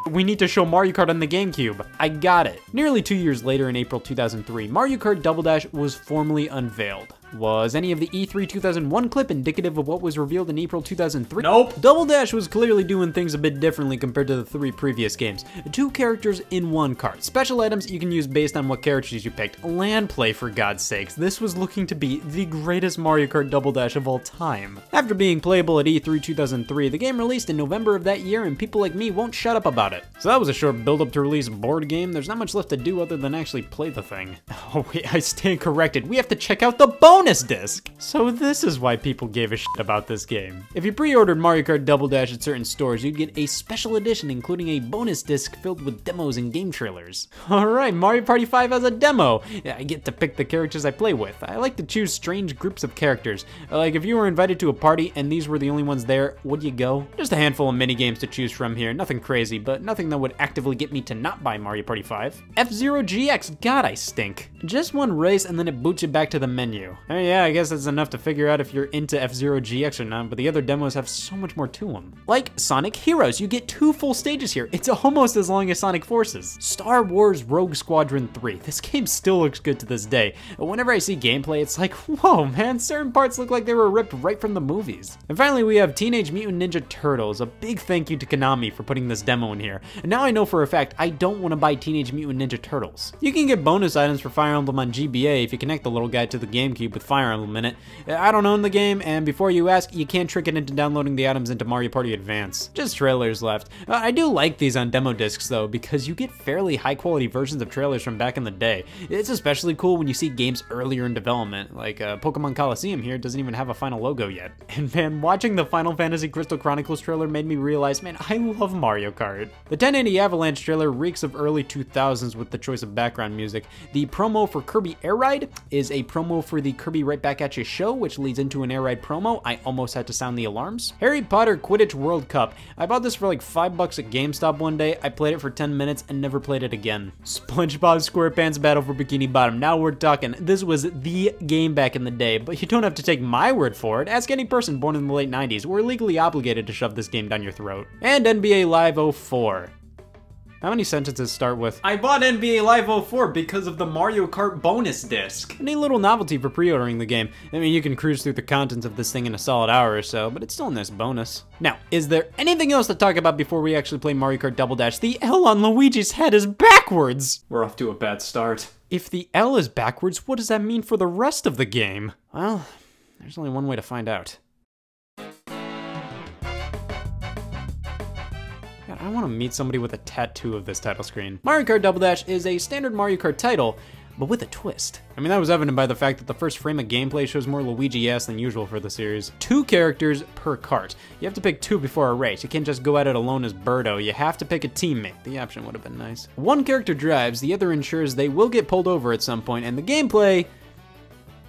we need to show Mario Kart on the GameCube. I got it. Nearly 2 years later in April 2003, Mario Kart Double Dash was formally unveiled. Was any of the E3 2001 clip indicative of what was revealed in April 2003? Nope. Double Dash was clearly doing things a bit differently compared to the 3 previous games. 2 characters in 1 cart. Special items you can use based on what characters you picked. Land play, for God's sakes. This was looking to be the greatest Mario Kart Double Dash of all time. After being playable at E3 2003, the game released in November of that year, and people like me won't shut up about it. So that was a short build-up to release board game. There's not much left to do other than actually play the thing. Oh wait, I stand corrected. We have to check out the bonus disc! So this is why people gave a shit about this game. If you pre-ordered Mario Kart Double Dash at certain stores, you'd get a special edition including a bonus disc filled with demos and game trailers. Alright, Mario Party 5 has a demo! I get to pick the characters I play with. I like to choose strange groups of characters. Like if you were invited to a party and these were the only ones there, would you go? Just a handful of mini games to choose from here. Nothing crazy, but nothing that would actively get me to not buy Mario Party 5. F-Zero GX, God I stink. Just one race and then it boots you back to the menu. Yeah, I guess that's enough to figure out if you're into F-Zero GX or not, but the other demos have so much more to them. Like Sonic Heroes, you get 2 full stages here. It's almost as long as Sonic Forces. Star Wars Rogue Squadron 3. This game still looks good to this day. Whenever I see gameplay, it's like, whoa man, certain parts look like they were ripped right from the movies. And finally, we have Teenage Mutant Ninja Turtles. A big thank you to Konami for putting this demo in here. And now I know for a fact I don't want to buy Teenage Mutant Ninja Turtles. You can get bonus items for Fire Emblem on GBA if you connect the little guy to the GameCube with Fire Emblem in it. I don't own the game, and before you ask, you can't trick it into downloading the items into Mario Party Advance. Just trailers left. I do like these on demo discs though, because you get fairly high quality versions of trailers from back in the day. It's especially cool when you see games earlier in development, like Pokemon Coliseum here doesn't even have a final logo yet. And man, watching the Final Fantasy Crystal Chronicles trailer made me realize, man, I love Mario Kart. The 1080 Avalanche trailer reeks of early 2000s with the choice of background music. The promo for Kirby Air Ride is a promo for the Kirby Right Back At You show, which leads into an Air Ride promo. I almost had to sound the alarms. Harry Potter Quidditch World Cup. I bought this for like $5 at GameStop one day. I played it for 10 minutes and never played it again. SpongeBob SquarePants Battle for Bikini Bottom. Now we're talking. This was the game back in the day, but you don't have to take my word for it. Ask any person born in the late 90s. We're legally obligated to shove this game down your throat. And NBA Live 04. How many sentences start with, I bought NBA Live 04 because of the Mario Kart bonus disc? A neat little novelty for pre-ordering the game. I mean, you can cruise through the contents of this thing in a solid hour or so, but it's still a nice bonus. Now, is there anything else to talk about before we actually play Mario Kart Double Dash? The L on Luigi's head is backwards! We're off to a bad start. If the L is backwards, what does that mean for the rest of the game? Well, there's only one way to find out. God, I want to meet somebody with a tattoo of this title screen. Mario Kart Double Dash is a standard Mario Kart title, but with a twist. I mean, that was evident by the fact that the first frame of gameplay shows more Luigi ass than usual for the series. 2 characters per kart. You have to pick 2 before a race. You can't just go at it alone as Birdo. You have to pick a teammate. The option would have been nice. 1 character drives, the other ensures they will get pulled over at some point, and the gameplay,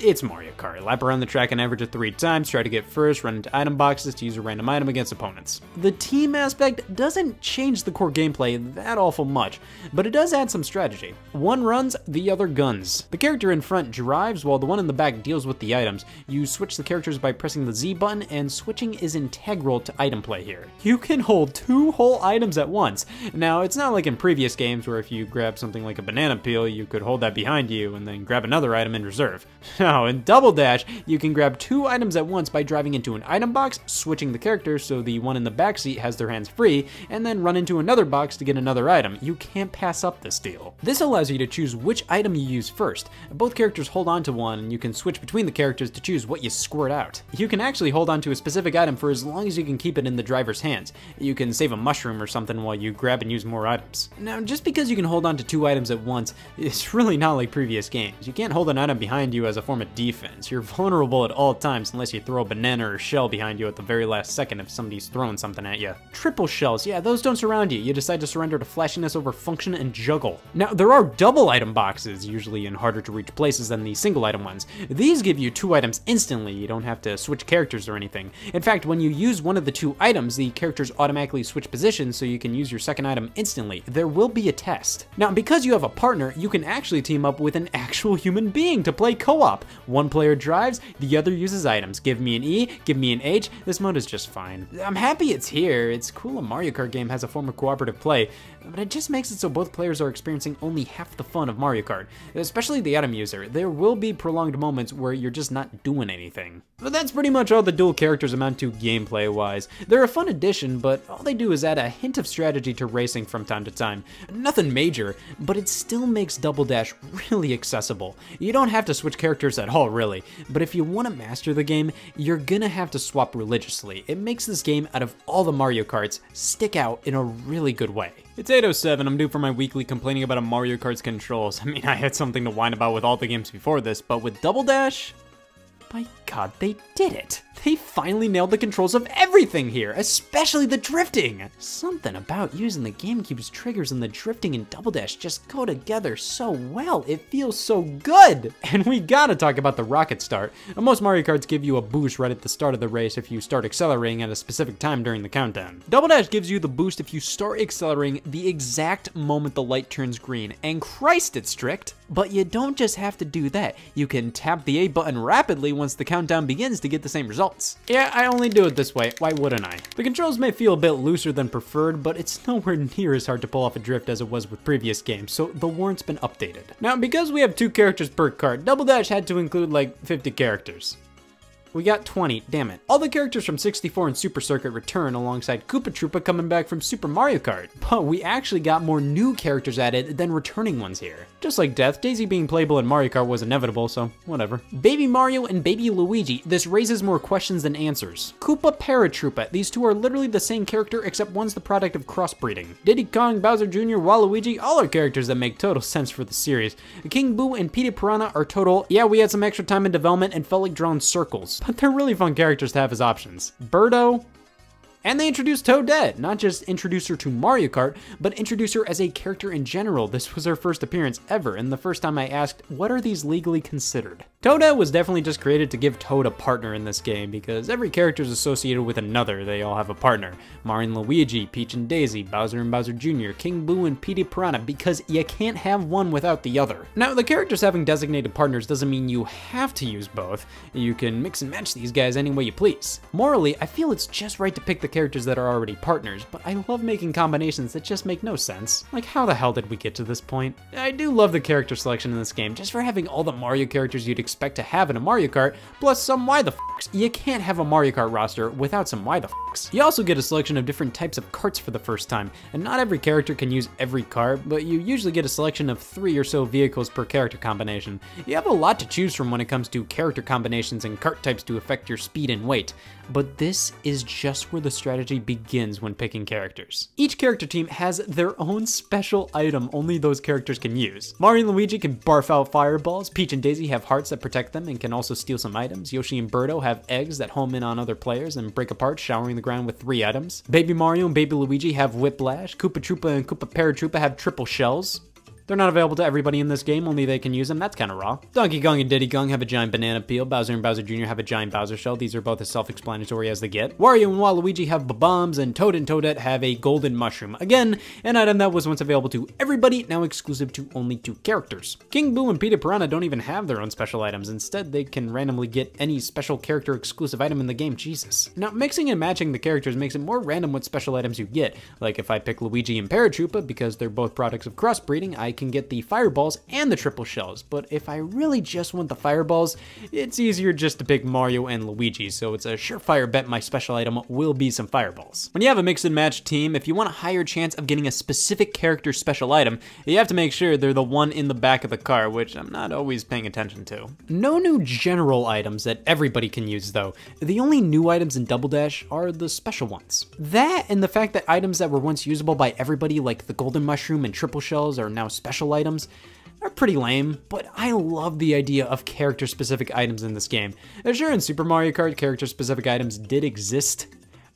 it's Mario Kart. Lap around the track an average of 3 times, try to get first, run into item boxes to use a random item against opponents. The team aspect doesn't change the core gameplay that awful much, but it does add some strategy. One runs, the other guns. The character in front drives while the one in the back deals with the items. You switch the characters by pressing the Z button, and switching is integral to item play here. You can hold 2 whole items at once. Now, it's not like in previous games where if you grab something like a banana peel, you could hold that behind you and then grab another item in reserve. Now, in Double Dash, you can grab 2 items at once by driving into an item box, switching the characters so the one in the back seat has their hands free, and then run into another box to get another item. You can't pass up this deal. This allows you to choose which item you use first. Both characters hold on to one, and you can switch between the characters to choose what you squirt out. You can actually hold on to a specific item for as long as you can keep it in the driver's hands. You can save a mushroom or something while you grab and use more items. Now, just because you can hold on to 2 items at once, it's really not like previous games. You can't hold an item behind you as a form of defense. You're vulnerable at all times unless you throw a banana or shell behind you at the very last second if somebody's throwing something at you. Triple shells, yeah, those don't surround you. You decide to surrender to flashiness over function and juggle. Now, there are double item boxes, usually in harder to reach places than the single item ones. These give you 2 items instantly. You don't have to switch characters or anything. In fact, when you use one of the 2 items, the characters automatically switch positions so you can use your second item instantly. There will be a test. Now, because you have a partner, you can actually team up with an actual human being to play co-op. One player drives, the other uses items. Give me an E, give me an H, this mode is just fine. I'm happy it's here. It's cool a Mario Kart game has a form of cooperative play, but it just makes it so both players are experiencing only half the fun of Mario Kart, especially the item user. There will be prolonged moments where you're just not doing anything. But that's pretty much all the dual characters amount to gameplay-wise. They're a fun addition, but all they do is add a hint of strategy to racing from time to time. Nothing major, but it still makes Double Dash really accessible. You don't have to switch characters at all, really, but if you want to master the game, you're gonna have to swap religiously. It makes this game, out of all the Mario Karts, stick out in a really good way. It's 8:07, I'm due for my weekly complaining about a Mario Kart's controls. I mean, I had something to whine about with all the games before this, but with Double Dash, my god, they did it. They finally nailed the controls of everything here, especially the drifting. Something about using the GameCube's triggers and the drifting in Double Dash just go together so well. It feels so good. And we gotta talk about the rocket start. Most Mario Karts give you a boost right at the start of the race if you start accelerating at a specific time during the countdown. Double Dash gives you the boost if you start accelerating the exact moment the light turns green. And Christ, it's strict. But you don't just have to do that. You can tap the A button rapidly once the countdown begins to get the same results. Yeah, I only do it this way, why wouldn't I? The controls may feel a bit looser than preferred, but it's nowhere near as hard to pull off a drift as it was with previous games, so the warrant's been updated. Now, because we have 2 characters per kart, Double Dash had to include like 50 characters. We got 20, damn it. All the characters from 64 and Super Circuit return alongside Koopa Troopa coming back from Super Mario Kart. But we actually got more new characters added than returning ones here. Just like Death, Daisy being playable in Mario Kart was inevitable, so whatever. Baby Mario and Baby Luigi, this raises more questions than answers. Koopa Paratroopa, these two are literally the same character except one's the product of crossbreeding. Diddy Kong, Bowser Jr., Waluigi, all are characters that make total sense for the series. King Boo and Petey Piranha are total, yeah, we had some extra time in development and felt like drawing circles. But they're really fun characters to have as options. Birdo, and they introduced Toadette, not just introduce her to Mario Kart, but introduce her as a character in general. This was her first appearance ever, and the first time I asked, what are these legally considered? Toadette was definitely just created to give Toad a partner in this game, because every character is associated with another. They all have a partner. Mario and Luigi, Peach and Daisy, Bowser and Bowser Jr., King Boo and Petey Piranha, because you can't have one without the other. Now, the characters having designated partners doesn't mean you have to use both. You can mix and match these guys any way you please. Morally, I feel it's just right to pick the characters that are already partners, but I love making combinations that just make no sense. Like, how the hell did we get to this point? I do love the character selection in this game, just for having all the Mario characters you'd expect to have in a Mario Kart, plus some why the f***s. You can't have a Mario Kart roster without some why the f***s. You also get a selection of different types of karts for the first time, and not every character can use every kart, but you usually get a selection of 3 or so vehicles per character combination. You have a lot to choose from when it comes to character combinations and kart types to affect your speed and weight, but this is just where the strategy begins when picking characters. Each character team has their own special item only those characters can use. Mario and Luigi can barf out fireballs, Peach and Daisy have hearts that protect them and can also steal some items, Yoshi and Birdo have eggs that home in on other players and break apart, showering the ground with 3 items. Baby Mario and Baby Luigi have whiplash, Koopa Troopa and Koopa Paratroopa have triple shells. They're not available to everybody in this game, only they can use them, that's kinda raw. Donkey Kong and Diddy Kong have a giant banana peel, Bowser and Bowser Jr. have a giant Bowser shell, these are both as self-explanatory as they get. Wario and Waluigi have bombs, and Toad and Toadette have a golden mushroom. Again, an item that was once available to everybody, now exclusive to only 2 characters. King Boo and Petey Piranha don't even have their own special items, instead they can randomly get any special character exclusive item in the game, Jesus. Now, mixing and matching the characters makes it more random what special items you get, like if I pick Luigi and Paratroopa, because they're both products of crossbreeding, I can get the fireball and the triple shells, but if I really just want the fireballs, it's easier just to pick Mario and Luigi, so it's a surefire bet my special item will be some fireballs. When you have a mix and match team, if you want a higher chance of getting a specific character's special item, you have to make sure they're the one in the back of the car, which I'm not always paying attention to. No new general items that everybody can use though. The only new items in Double Dash are the special ones. That and the fact that items that were once usable by everybody, like the golden mushroom and triple shells, are now special items, are pretty lame, but I love the idea of character-specific items in this game. Sure, in Super Mario Kart, character-specific items did exist,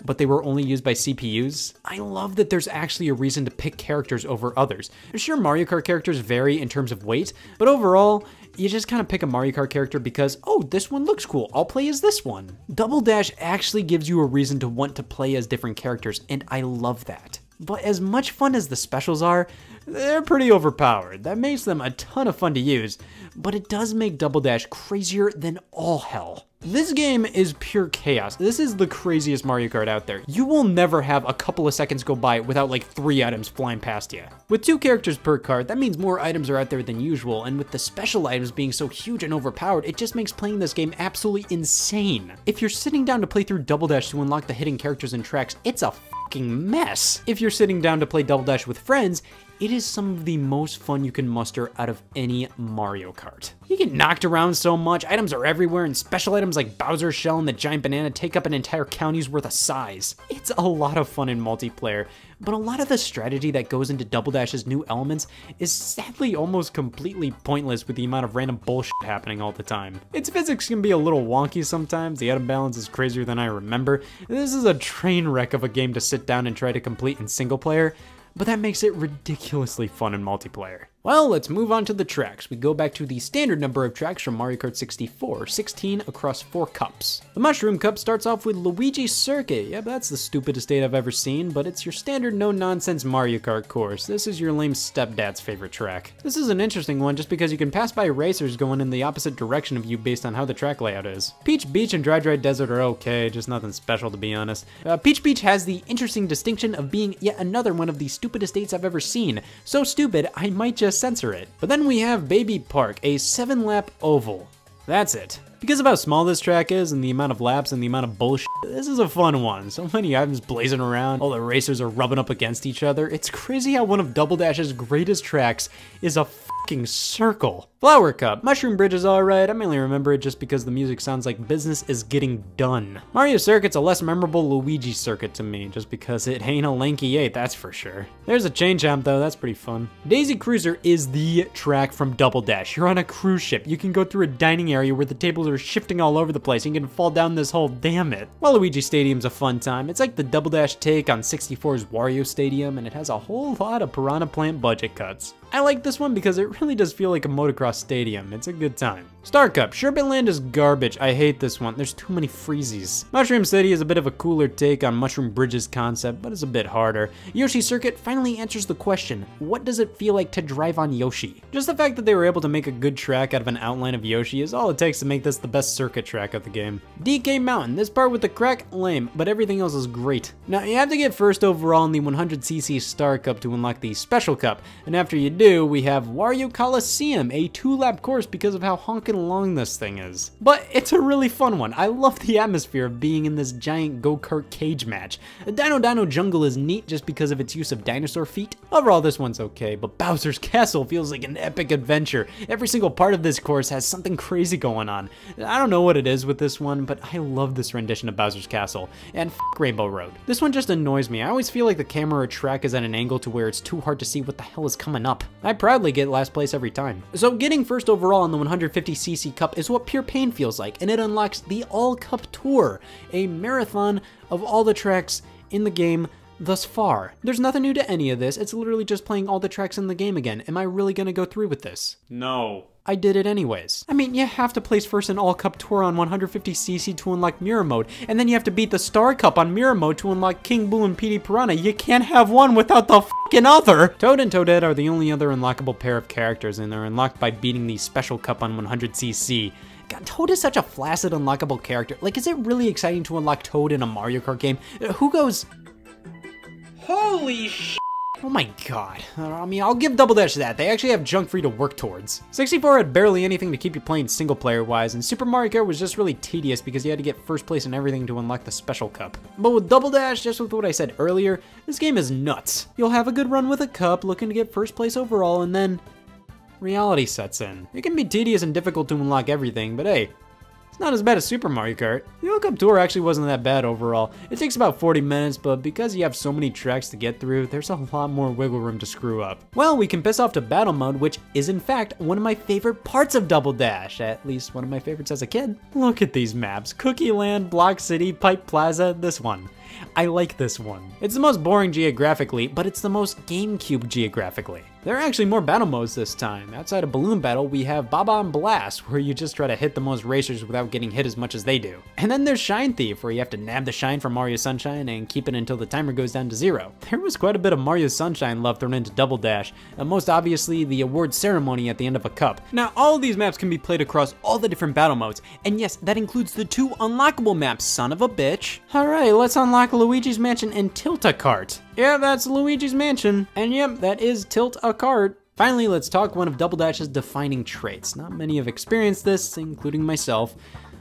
but they were only used by CPUs. I love that there's actually a reason to pick characters over others. Sure, Mario Kart characters vary in terms of weight, but overall, you just kind of pick a Mario Kart character because, oh, this one looks cool, I'll play as this one. Double Dash actually gives you a reason to want to play as different characters, and I love that. but as much fun as the specials are, they're pretty overpowered. That makes them a ton of fun to use, but it does make Double Dash crazier than all hell. This game is pure chaos. This is the craziest Mario Kart out there. You will never have a couple of seconds go by without like 3 items flying past you. With 2 characters per kart, that means more items are out there than usual, and with the special items being so huge and overpowered, it just makes playing this game absolutely insane. If you're sitting down to play through Double Dash to unlock the hidden characters and tracks, it's a fucking mess. If you're sitting down to play Double Dash with friends, it is some of the most fun you can muster out of any Mario Kart. You get knocked around so much, items are everywhere, and special items like Bowser's Shell and the Giant Banana take up an entire county's worth of size. It's a lot of fun in multiplayer, but a lot of the strategy that goes into Double Dash's new elements is sadly almost completely pointless with the amount of random bullshit happening all the time. Its physics can be a little wonky sometimes, the item balance is crazier than I remember. This is a train wreck of a game to sit down and try to complete in single player, but that makes it ridiculously fun in multiplayer. Well, let's move on to the tracks. We go back to the standard number of tracks from Mario Kart 64, 16 across 4 cups. The Mushroom Cup starts off with Luigi's Circuit. Yep, that's the stupidest date I've ever seen, but it's your standard no-nonsense Mario Kart course. This is your lame stepdad's favorite track. This is an interesting one just because you can pass by racers going in the opposite direction of you based on how the track layout is. Peach Beach and Dry Dry Desert are okay, just nothing special to be honest. Peach Beach has the interesting distinction of being yet another one of the stupidest dates I've ever seen. So stupid, I might just censor it. But then we have Baby Park, a 7-lap oval. That's it. Because of how small this track is and the amount of laps and the amount of bullshit, this is a fun one. So many items blazing around, all the racers are rubbing up against each other. It's crazy how one of Double Dash's greatest tracks is a fucking circle. Flower Cup. Mushroom Bridge is alright, I mainly remember it just because the music sounds like business is getting done. Mario Circuit's a less memorable Luigi Circuit to me, just because it ain't a lanky 8, that's for sure. There's a chain jump though, that's pretty fun. Daisy Cruiser is the track from Double Dash. You're on a cruise ship, you can go through a dining area where the tables are shifting all over the place, you can fall down this hole, damn it. Waluigi Stadium's a fun time. It's like the Double Dash take on 64's Wario Stadium, and it has a whole lot of Piranha Plant budget cuts. I like this one because it really does feel like a motocross stadium. It's a good time. Star Cup. Sherbet Land is garbage. I hate this one. There's too many freezies. Mushroom City is a bit of a cooler take on Mushroom Bridge's concept, but it's a bit harder. Yoshi Circuit finally answers the question, what does it feel like to drive on Yoshi? Just the fact that they were able to make a good track out of an outline of Yoshi is all it takes to make this the best circuit track of the game. DK Mountain. This part with the crack, lame, but everything else is great. Now, you have to get first overall in the 100cc Star Cup to unlock the Special Cup, and after you do, we have Wario Coliseum, a 2-lap course because of how honking long this thing is. But it's a really fun one. I love the atmosphere of being in this giant go-kart cage match. The Dino Dino Jungle is neat just because of its use of dinosaur feet. Overall, this one's okay, but Bowser's Castle feels like an epic adventure. Every single part of this course has something crazy going on. I don't know what it is with this one, but I love this rendition of Bowser's Castle. And f*** Rainbow Road. This one just annoys me. I always feel like the camera or track is at an angle to where it's too hard to see what the hell is coming up. I proudly get last place every time. So getting first overall in the 150cc Cup is what pure pain feels like, and it unlocks the All Cup Tour, a marathon of all the tracks in the game thus far. There's nothing new to any of this, it's literally just playing all the tracks in the game again. Am I really gonna go through with this? No. I did it anyways. I mean, you have to place first in All Cup Tour on 150cc to unlock Mirror Mode, and then you have to beat the Star Cup on Mirror Mode to unlock King Boo and Petey Piranha. You can't have one without the fucking other! Toad and Toadette are the only other unlockable pair of characters, and they're unlocked by beating the Special Cup on 100cc. God, Toad is such a flaccid unlockable character. Like, is it really exciting to unlock Toad in a Mario Kart game? Who goes, holy sh**! Oh my god. I mean, I'll give Double Dash that. They actually have junk free to work towards. 64 had barely anything to keep you playing single player wise, and Super Mario Kart was just really tedious because you had to get first place in everything to unlock the Special Cup. But with Double Dash, just with what I said earlier, this game is nuts. You'll have a good run with a cup, looking to get first place overall, and then reality sets in. It can be tedious and difficult to unlock everything, but hey, it's not as bad as Super Mario Kart. The All Cup Tour actually wasn't that bad overall. It takes about 40 minutes, but because you have so many tracks to get through, there's a lot more wiggle room to screw up. Well, we can piss off to Battle Mode, which is in fact one of my favorite parts of Double Dash, at least one of my favorites as a kid. Look at these maps. Cookie Land, Block City, Pipe Plaza, this one. I like this one. It's the most boring geographically, but it's the most GameCube geographically. There are actually more battle modes this time. Outside of Balloon Battle, we have Bob-omb Blast, where you just try to hit the most racers without getting hit as much as they do. And then there's Shine Thief, where you have to nab the shine from Mario Sunshine and keep it until the timer goes down to 0. There was quite a bit of Mario Sunshine love thrown into Double Dash, most obviously the award ceremony at the end of a cup. Now, all of these maps can be played across all the different battle modes, and yes, that includes the 2 unlockable maps, son of a bitch. Alright, let's unlock Luigi's Mansion and Tilt-a-Kart. Yeah, that's Luigi's Mansion. And yep, that is Tilt-a-Kart. Finally, let's talk one of Double Dash's defining traits. Not many have experienced this, including myself,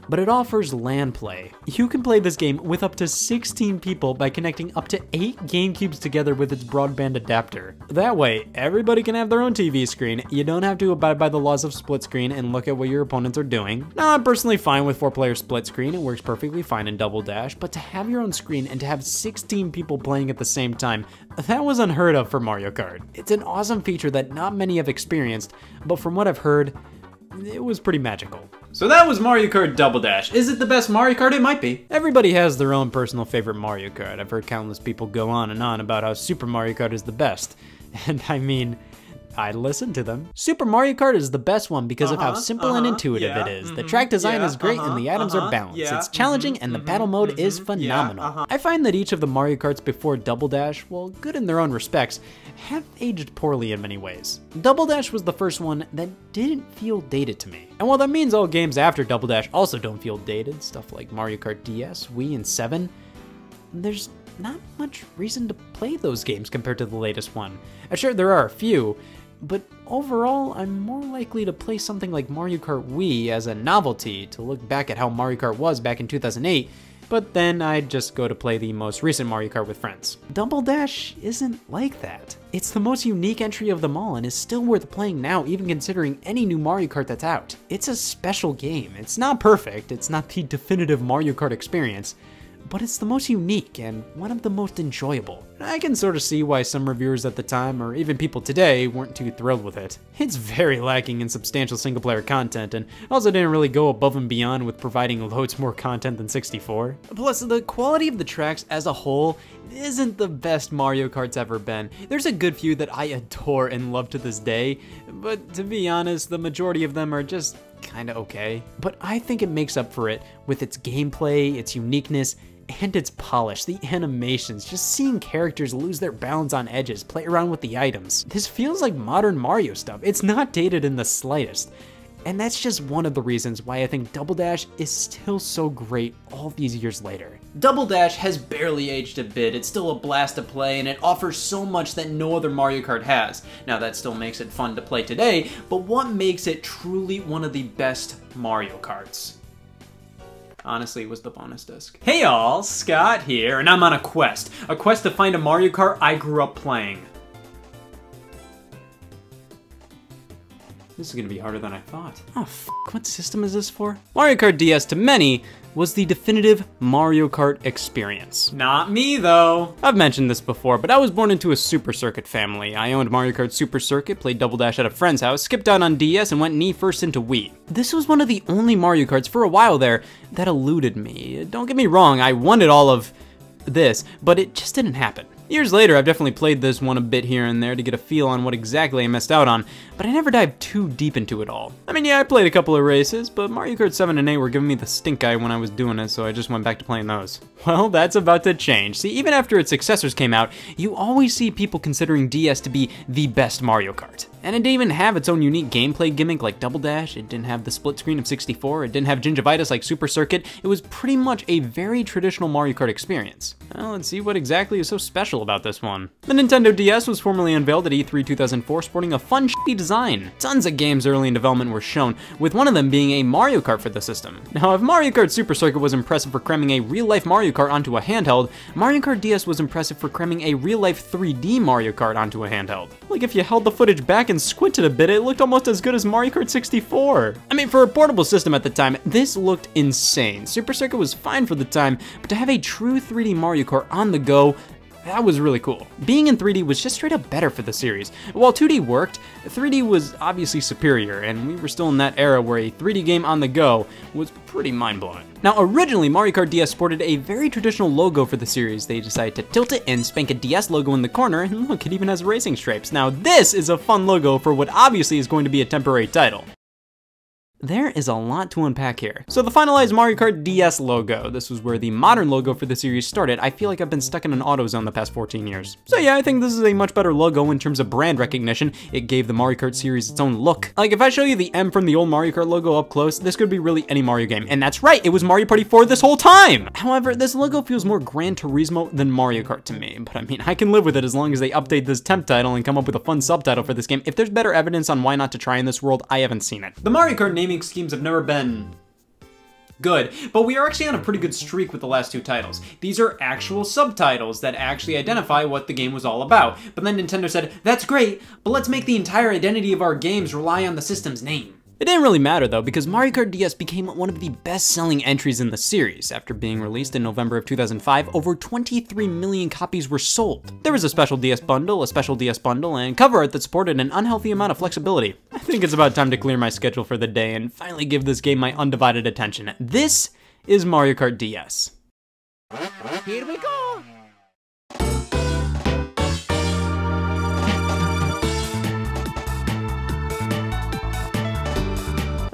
but it offers LAN play. You can play this game with up to 16 people by connecting up to 8 GameCubes together with its broadband adapter. That way, everybody can have their own TV screen. You don't have to abide by the laws of split screen and look at what your opponents are doing. Now, I'm personally fine with 4-player split screen. It works perfectly fine in Double Dash, but to have your own screen and to have 16 people playing at the same time, that was unheard of for Mario Kart. It's an awesome feature that not many have experienced, but from what I've heard, it was pretty magical. So that was Mario Kart Double Dash. Is it the best Mario Kart? It might be. Everybody has their own personal favorite Mario Kart. I've heard countless people go on and on about how Super Mario Kart is the best. And I mean, I listen to them. Super Mario Kart is the best one because of how simple and intuitive it is. The track design is great and the items are balanced. It's challenging and the battle mode is phenomenal. I find that each of the Mario Karts before Double Dash, while good in their own respects, have aged poorly in many ways. Double Dash was the first one that didn't feel dated to me. And while that means all games after Double Dash also don't feel dated, stuff like Mario Kart DS, Wii, and 7, there's not much reason to play those games compared to the latest one. Sure, there are a few, but overall, I'm more likely to play something like Mario Kart Wii as a novelty to look back at how Mario Kart was back in 2008, but then I'd just go to play the most recent Mario Kart with friends. Double Dash isn't like that. It's the most unique entry of them all and is still worth playing now, even considering any new Mario Kart that's out. It's a special game. It's not perfect, it's not the definitive Mario Kart experience, but it's the most unique and one of the most enjoyable. I can sort of see why some reviewers at the time, or even people today, weren't too thrilled with it. It's very lacking in substantial single-player content, and also didn't really go above and beyond with providing loads more content than 64. Plus, the quality of the tracks as a whole isn't the best Mario Kart's ever been. There's a good few that I adore and love to this day, but to be honest, the majority of them are just kinda okay. But I think it makes up for it with its gameplay, its uniqueness, and its polish, the animations, just seeing characters lose their balance on edges, play around with the items. This feels like modern Mario stuff. It's not dated in the slightest. And that's just one of the reasons why I think Double Dash is still so great all these years later. Double Dash has barely aged a bit. It's still a blast to play, and it offers so much that no other Mario Kart has. Now that still makes it fun to play today, but what makes it truly one of the best Mario Karts? Honestly, it was the bonus disc. Hey y'all, Scott here, and I'm on a quest to find a Mario Kart I grew up playing. This is gonna be harder than I thought. Oh, what system is this for? Mario Kart DS to many was the definitive Mario Kart experience. Not me though. I've mentioned this before, but I was born into a Super Circuit family. I owned Mario Kart Super Circuit, played Double Dash at a friend's house, skipped out on DS, and went knee first into Wii. This was one of the only Mario Karts for a while there that eluded me. Don't get me wrong, I wanted all of this, but it just didn't happen. Years later, I've definitely played this one a bit here and there to get a feel on what exactly I missed out on, but I never dived too deep into it all. I mean, yeah, I played a couple of races, but Mario Kart 7 and 8 were giving me the stink eye when I was doing it, so I just went back to playing those. Well, that's about to change. See, even after its successors came out, you always see people considering DS to be the best Mario Kart. And it didn't even have its own unique gameplay gimmick like Double Dash, it didn't have the split screen of 64, it didn't have gingivitis like Super Circuit, it was pretty much a very traditional Mario Kart experience. Well, let's see what exactly is so special about this one. The Nintendo DS was formally unveiled at E3 2004, sporting a fun, shitty design. Tons of games early in development were shown, with one of them being a Mario Kart for the system. Now, if Mario Kart Super Circuit was impressive for cramming a real-life Mario Kart onto a handheld, Mario Kart DS was impressive for cramming a real-life 3D Mario Kart onto a handheld. Like, if you held the footage back and squinted a bit, it looked almost as good as Mario Kart 64. I mean, for a portable system at the time, this looked insane. Super Circuit was fine for the time, but to have a true 3D Mario Kart on the go, That was really cool. Being in 3D was just straight up better for the series. While 2D worked, 3D was obviously superior, and we were still in that era where a 3D game on the go was pretty mind-blowing. Now, originally, Mario Kart DS sported a very traditional logo for the series. They decided to tilt it and spank a DS logo in the corner, and look, it even has racing stripes. Now, this is a fun logo for what obviously is going to be a temporary title. There is a lot to unpack here. So the finalized Mario Kart DS logo, this was where the modern logo for the series started. I feel like I've been stuck in an AutoZone the past 14 years. So yeah, I think this is a much better logo in terms of brand recognition. It gave the Mario Kart series its own look. Like if I show you the M from the old Mario Kart logo up close, this could be really any Mario game. And that's right, it was Mario Party 4 this whole time! However, this logo feels more Gran Turismo than Mario Kart to me. But I mean, I can live with it as long as they update this temp title and come up with a fun subtitle for this game. If there's better evidence on why not to try in this world, I haven't seen it. The Mario Kart naming schemes have never been good, but we are actually on a pretty good streak with the last two titles. These are actual subtitles that actually identify what the game was all about. But then Nintendo said, that's great, but let's make the entire identity of our games rely on the system's name. It didn't really matter though, because Mario Kart DS became one of the best-selling entries in the series. After being released in November of 2005, over 23 million copies were sold. There was a special DS bundle, and cover art that supported an unhealthy amount of flexibility. I think it's about time to clear my schedule for the day and finally give this game my undivided attention. This is Mario Kart DS. Here we go!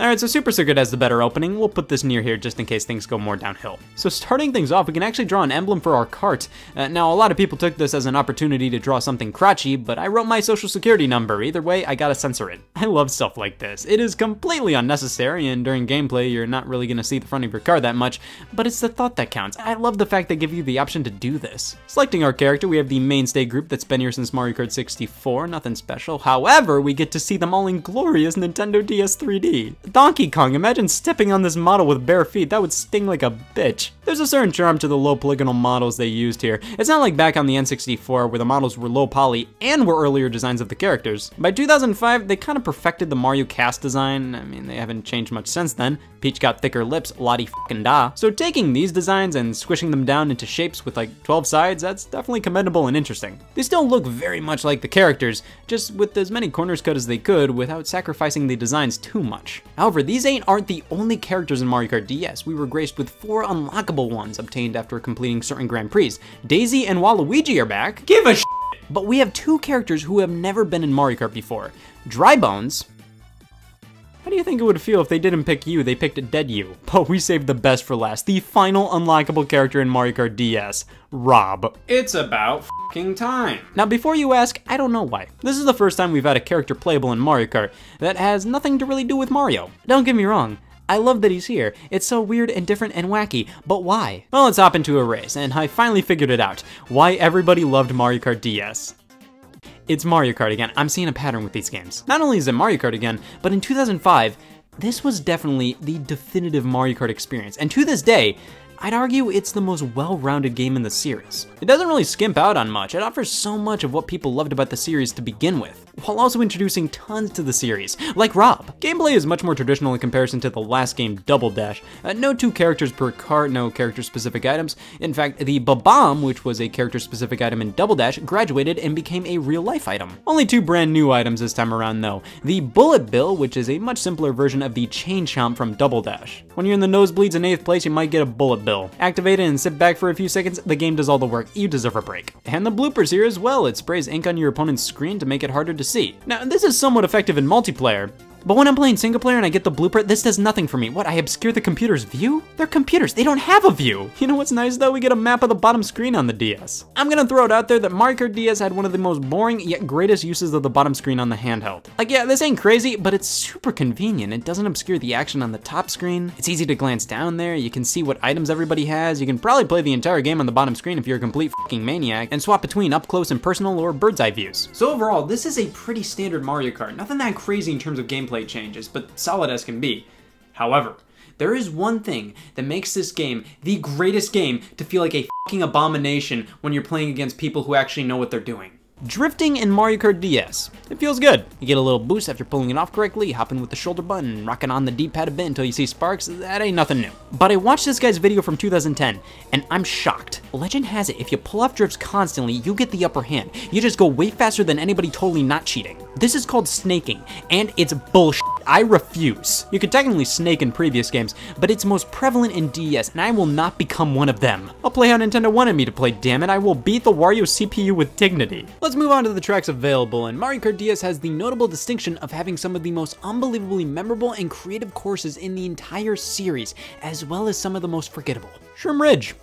Alright, so Super Circuit has the better opening. We'll put this near here just in case things go more downhill. So starting things off, we can actually draw an emblem for our cart. Now, a lot of people took this as an opportunity to draw something crotchy, but I wrote my social security number. Either way, I gotta censor it. I love stuff like this. It is completely unnecessary, and during gameplay, you're not really gonna see the front of your car that much, but it's the thought that counts. I love the fact they give you the option to do this. Selecting our character, we have the mainstay group that's been here since Mario Kart 64, nothing special. However, we get to see them all in glorious Nintendo DS 3D. Donkey Kong, imagine stepping on this model with bare feet, that would sting like a bitch. There's a certain charm to the low polygonal models they used here. It's not like back on the N64 where the models were low poly and were earlier designs of the characters. By 2005, they kind of perfected the Mario cast design. I mean, they haven't changed much since then. Peach got thicker lips, la-di f***ing da. So taking these designs and squishing them down into shapes with like 12 sides, that's definitely commendable and interesting. They still look very much like the characters, just with as many corners cut as they could without sacrificing the designs too much. However, these aren't the only characters in Mario Kart DS. We were graced with 4 unlockable ones obtained after completing certain Grand Prix. Daisy and Waluigi are back. Give a shit! But we have 2 characters who have never been in Mario Kart before. Dry Bones. How do you think it would feel if they didn't pick you, they picked a dead you? But we saved the best for last. The final unlockable character in Mario Kart DS, Rob. It's about f***ing time. Now before you ask, I don't know why. This is the first time we've had a character playable in Mario Kart that has nothing to really do with Mario. Don't get me wrong. I love that he's here. It's so weird and different and wacky, but why? Well, let's hop into a race, and I finally figured it out. Why everybody loved Mario Kart DS. It's Mario Kart again. I'm seeing a pattern with these games. Not only is it Mario Kart again, but in 2005, this was definitely the definitive Mario Kart experience. And to this day, I'd argue it's the most well-rounded game in the series. It doesn't really skimp out on much. It offers so much of what people loved about the series to begin with, while also introducing tons to the series, like Rob. Gameplay is much more traditional in comparison to the last game, Double Dash. No 2 characters per cart, no character-specific items. In fact, the Ba-Bomb, which was a character-specific item in Double Dash, graduated and became a real-life item. Only 2 brand new items this time around though. The Bullet Bill, which is a much simpler version of the Chain Chomp from Double Dash. When you're in the nosebleeds in 8th place, you might get a Bullet Bill. Activate it and sit back for a few seconds, the game does all the work. You deserve a break. And the bloopers here as well. It sprays ink on your opponent's screen to make it harder to see. Now, this is somewhat effective in multiplayer, but when I'm playing single player and I get the blooper, this does nothing for me. What, I obscure the computer's view? They're computers, they don't have a view. You know what's nice though? We get a map of the bottom screen on the DS. I'm gonna throw it out there that Mario Kart DS had one of the most boring yet greatest uses of the bottom screen on the handheld. Like yeah, this ain't crazy, but it's super convenient. It doesn't obscure the action on the top screen. It's easy to glance down there. You can see what items everybody has. You can probably play the entire game on the bottom screen if you're a complete fucking maniac, and swap between up close and personal or bird's eye views. So overall, this is a pretty standard Mario Kart. Nothing that crazy in terms of gameplay changes, but solid as can be. However, there is one thing that makes this game the greatest game to feel like a fucking abomination when you're playing against people who actually know what they're doing. Drifting in Mario Kart DS. It feels good. You get a little boost after pulling it off correctly, hopping with the shoulder button, rocking on the D-pad a bit until you see sparks. That ain't nothing new. But I watched this guy's video from 2010, and I'm shocked. Legend has it, if you pull off drifts constantly, you get the upper hand. You just go way faster than anybody totally not cheating. This is called snaking, and it's bullshit. I refuse. You could technically snake in previous games, but it's most prevalent in DS, and I will not become one of them. I'll play how Nintendo wanted me to play, damn it. I will beat the Wario CPU with dignity. Let's move on to the tracks available, and Mario Kart DS has the notable distinction of having some of the most unbelievably memorable and creative courses in the entire series, as well as some of the most forgettable. Shroom Ridge.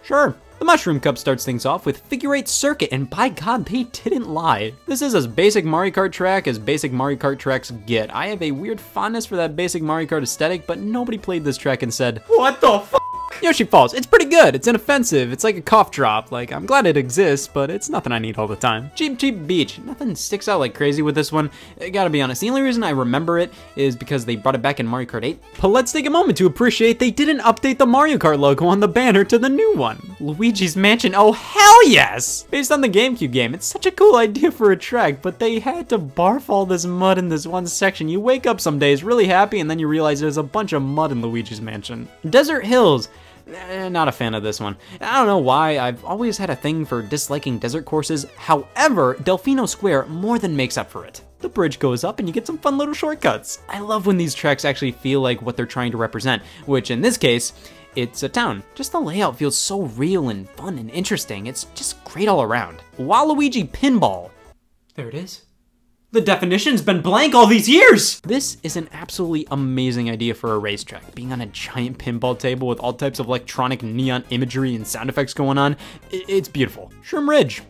Sure. The Mushroom Cup starts things off with Figure 8 Circuit, and by God, they didn't lie. This is as basic Mario Kart track as basic Mario Kart tracks get. I have a weird fondness for that basic Mario Kart aesthetic, but nobody played this track and said, "What the f***?" Yoshi Falls, it's pretty good, it's inoffensive, it's like a cough drop, like I'm glad it exists, but it's nothing I need all the time. Cheap Cheap Beach, nothing sticks out like crazy with this one, I gotta be honest, the only reason I remember it is because they brought it back in Mario Kart 8. But let's take a moment to appreciate they didn't update the Mario Kart logo on the banner to the new one. Luigi's Mansion, oh hell yes! Based on the GameCube game, it's such a cool idea for a track, but they had to barf all this mud in this one section. You wake up some days really happy and then you realize there's a bunch of mud in Luigi's Mansion. Desert Hills. Not a fan of this one. I don't know why, I've always had a thing for disliking desert courses. However, Delfino Square more than makes up for it. The bridge goes up and you get some fun little shortcuts. I love when these tracks actually feel like what they're trying to represent, which in this case, it's a town. Just the layout feels so real and fun and interesting. It's just great all around. Waluigi Pinball. There it is. The definition's been blank all these years! This is an absolutely amazing idea for a racetrack. Being on a giant pinball table with all types of electronic neon imagery and sound effects going on, it's beautiful. Shroom Ridge.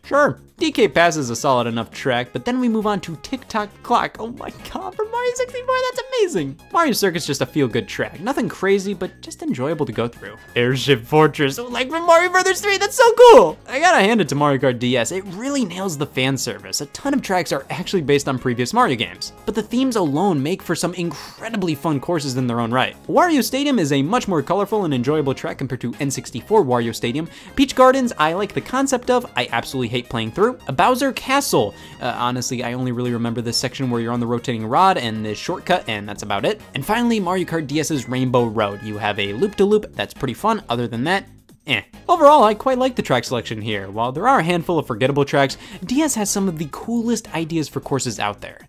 Sure, DK Pass is a solid enough track, but then we move on to Tick Tock Clock. Oh my god, for Mario 64, that's amazing! Mario Circuit's just a feel-good track. Nothing crazy, but just enjoyable to go through. Airship Fortress, like from Mario Bros. 3, that's so cool! I gotta hand it to Mario Kart DS, it really nails the fan service. A ton of tracks are actually based on previous Mario games, but the themes alone make for some incredibly fun courses in their own right. Wario Stadium is a much more colorful and enjoyable track compared to N64 Wario Stadium. Peach Gardens, I like the concept of, I absolutely hate playing through. A Bowser Castle. Honestly, I only really remember this section where you're on the rotating rod and this shortcut, and that's about it. And finally, Mario Kart DS's Rainbow Road. You have a loop-de-loop that's pretty fun. Other than that, eh. Overall, I quite like the track selection here. While there are a handful of forgettable tracks, DS has some of the coolest ideas for courses out there.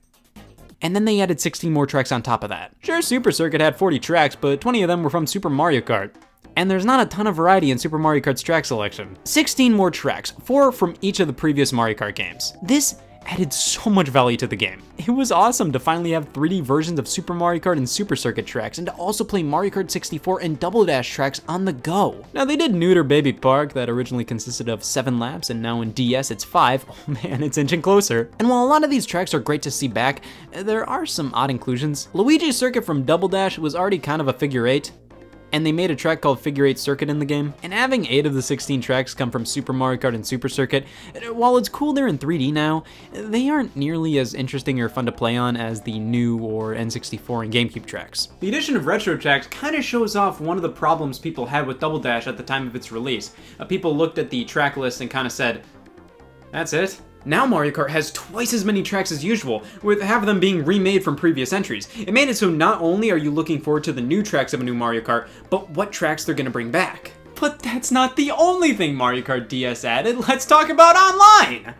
And then they added 16 more tracks on top of that. Sure, Super Circuit had 40 tracks, but 20 of them were from Super Mario Kart. And there's not a ton of variety in Super Mario Kart's track selection. 16 more tracks, 4 from each of the previous Mario Kart games. This added so much value to the game. It was awesome to finally have 3D versions of Super Mario Kart and Super Circuit tracks, and to also play Mario Kart 64 and Double Dash tracks on the go. Now they did neuter Baby Park that originally consisted of 7 laps, and now in DS it's 5. Oh man, it's inching closer. And while a lot of these tracks are great to see back, there are some odd inclusions. Luigi's Circuit from Double Dash was already kind of a figure 8. And they made a track called Figure 8 Circuit in the game. And having 8 of the 16 tracks come from Super Mario Kart and Super Circuit, while it's cool they're in 3D now, they aren't nearly as interesting or fun to play on as the new or N64 and GameCube tracks. The addition of retro tracks kind of shows off one of the problems people had with Double Dash at the time of its release. People looked at the track list and kind of said, that's it? Now Mario Kart has twice as many tracks as usual, with half of them being remade from previous entries. It made it so not only are you looking forward to the new tracks of a new Mario Kart, but what tracks they're gonna bring back. But that's not the only thing Mario Kart DS added. Let's talk about online!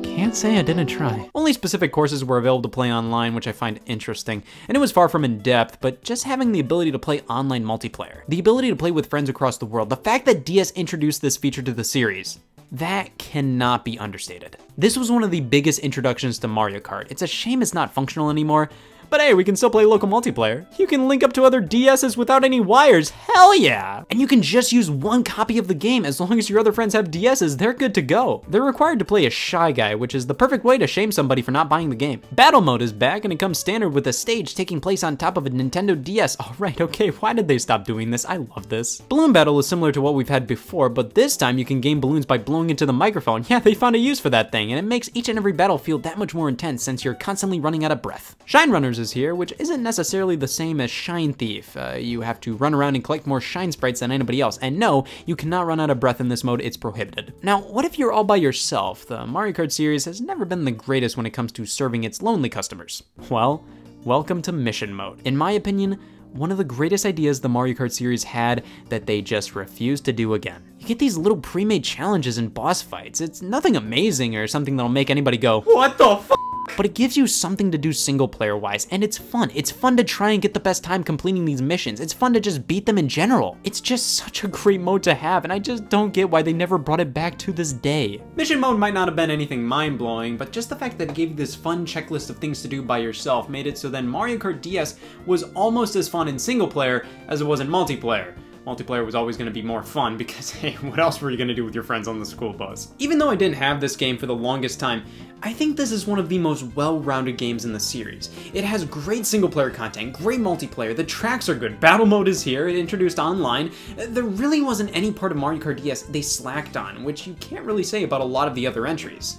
Can't say I didn't try. Only specific courses were available to play online, which I find interesting, and it was far from in-depth, but just having the ability to play online multiplayer, the ability to play with friends across the world, the fact that DS introduced this feature to the series, that cannot be understated. This was one of the biggest introductions to Mario Kart. It's a shame it's not functional anymore, but hey, we can still play local multiplayer. You can link up to other DSs without any wires, hell yeah! And you can just use one copy of the game. As long as your other friends have DSs, they're good to go. They're required to play a Shy Guy, which is the perfect way to shame somebody for not buying the game. Battle mode is back, and it comes standard with a stage taking place on top of a Nintendo DS. All right, okay, why did they stop doing this? I love this. Balloon Battle is similar to what we've had before, but this time you can gain balloons by blowing into the microphone. Yeah, they found a use for that thing. satisfying, and it makes each and every battle feel that much more intense since you're constantly running out of breath. Shine Runners is here, which isn't necessarily the same as Shine Thief. You have to run around and collect more shine sprites than anybody else, and no, you cannot run out of breath in this mode, it's prohibited. Now, what if you're all by yourself? The Mario Kart series has never been the greatest when it comes to serving its lonely customers. Well, welcome to Mission Mode. In my opinion, one of the greatest ideas the Mario Kart series had that they just refused to do again. You get these little pre-made challenges and boss fights. It's nothing amazing or something that'll make anybody go, "What the f?" But it gives you something to do single player wise, and it's fun. It's fun to try and get the best time completing these missions. It's fun to just beat them in general. It's just such a great mode to have, and I just don't get why they never brought it back to this day. Mission mode might not have been anything mind-blowing, but just the fact that it gave you this fun checklist of things to do by yourself made it so then Mario Kart DS was almost as fun in single player as it was in multiplayer. Multiplayer was always going to be more fun because, hey, what else were you going to do with your friends on the school bus? Even though I didn't have this game for the longest time, I think this is one of the most well-rounded games in the series. It has great single-player content, great multiplayer, the tracks are good, battle mode is here, it introduced online. There really wasn't any part of Mario Kart DS they slacked on, which you can't really say about a lot of the other entries.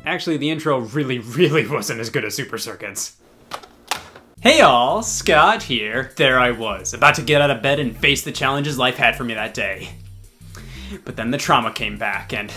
Actually, the intro really wasn't as good as Super Circuits. Hey all, Scott here. There I was, about to get out of bed and face the challenges life had for me that day. But then the trauma came back and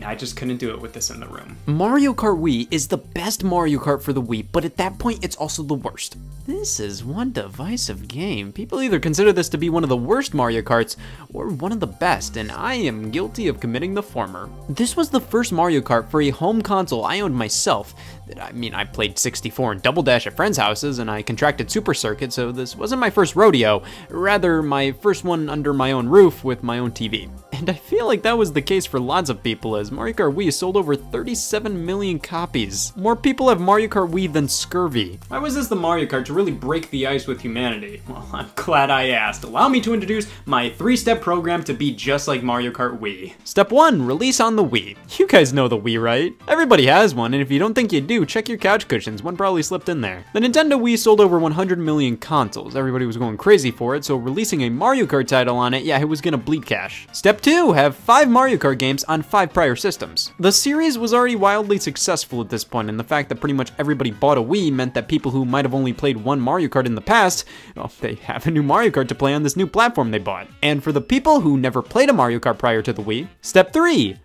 I just couldn't do it with this in the room. Mario Kart Wii is the best Mario Kart for the Wii, but at that point it's also the worst. This is one divisive game. People either consider this to be one of the worst Mario Karts or one of the best, and I am guilty of committing the former. This was the first Mario Kart for a home console I owned myself. I played 64 and Double Dash at friends' houses, and I contracted Super Circuit, so this wasn't my first rodeo, rather my first one under my own roof with my own TV. And I feel like that was the case for lots of people, as Mario Kart Wii sold over 37 million copies. More people have Mario Kart Wii than scurvy. Why was this the Mario Kart to really break the ice with humanity? Well, I'm glad I asked. Allow me to introduce my 3-step program to be just like Mario Kart Wii. Step 1, release on the Wii. You guys know the Wii, right? Everybody has one, and if you don't think you do, check your couch cushions, one probably slipped in there. The Nintendo Wii sold over 100 million consoles. Everybody was going crazy for it, so releasing a Mario Kart title on it, yeah, it was gonna bleed cash. Step 2, have 5 Mario Kart games on 5 prior systems. The series was already wildly successful at this point, and the fact that pretty much everybody bought a Wii meant that people who might have only played one Mario Kart in the past, well, they have a new Mario Kart to play on this new platform they bought. And for the people who never played a Mario Kart prior to the Wii, Step 3,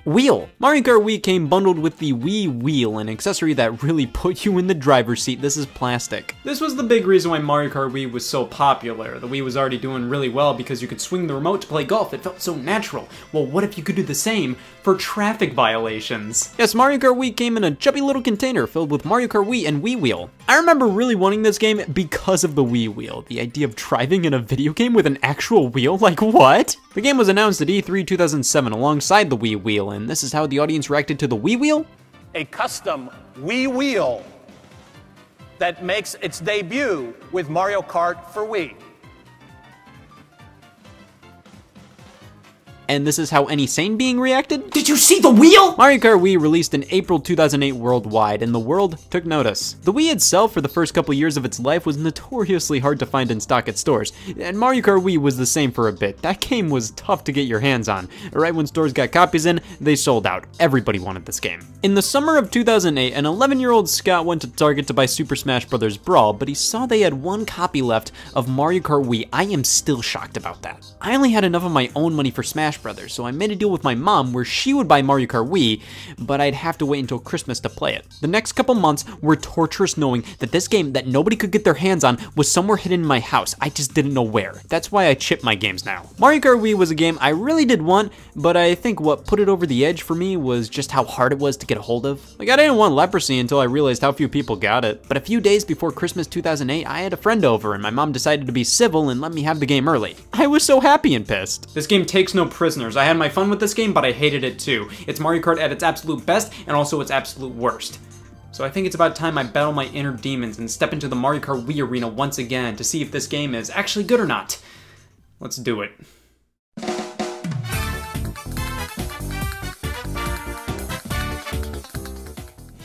wheel. Mario Kart Wii came bundled with the Wii Wheel, an accessory that really put you in the driver's seat. This is plastic. This was the big reason why Mario Kart Wii was so popular. The Wii was already doing really well because you could swing the remote to play golf. It felt so natural. Well, what if you could do the same for traffic violations? Yes, Mario Kart Wii came in a chubby little container filled with Mario Kart Wii and Wii Wheel. I remember really wanting this game because of the Wii Wheel. The idea of driving in a video game with an actual wheel, like what? The game was announced at E3 2007 alongside the Wii Wheel, and this is how the audience reacted to the Wii Wheel. A custom Wii Wheel that makes its debut with Mario Kart for Wii. And this is how any sane being reacted. Did you see the wheel? Mario Kart Wii released in April 2008 worldwide, and the world took notice. The Wii itself, for the first couple years of its life, was notoriously hard to find in stock at stores, and Mario Kart Wii was the same for a bit. That game was tough to get your hands on. Right when stores got copies in, they sold out. Everybody wanted this game. In the summer of 2008, an 11-year-old Scott went to Target to buy Super Smash Bros. Brawl, but he saw they had one copy left of Mario Kart Wii. I am still shocked about that. I only had enough of my own money for Smash Brothers, so I made a deal with my mom where she would buy Mario Kart Wii, but I'd have to wait until Christmas to play it. The next couple months were torturous knowing that this game that nobody could get their hands on was somewhere hidden in my house. I just didn't know where. That's why I chip my games now. Mario Kart Wii was a game I really did want, but I think what put it over the edge for me was just how hard it was to get a hold of. Like, I didn't want leprosy until I realized how few people got it. But a few days before Christmas 2008, I had a friend over and my mom decided to be civil and let me have the game early. I was so happy and pissed. This game takes no prisoners. I had my fun with this game, but I hated it too. It's Mario Kart at its absolute best and also its absolute worst. So I think it's about time I battle my inner demons and step into the Mario Kart Wii arena once again to see if this game is actually good or not. Let's do it.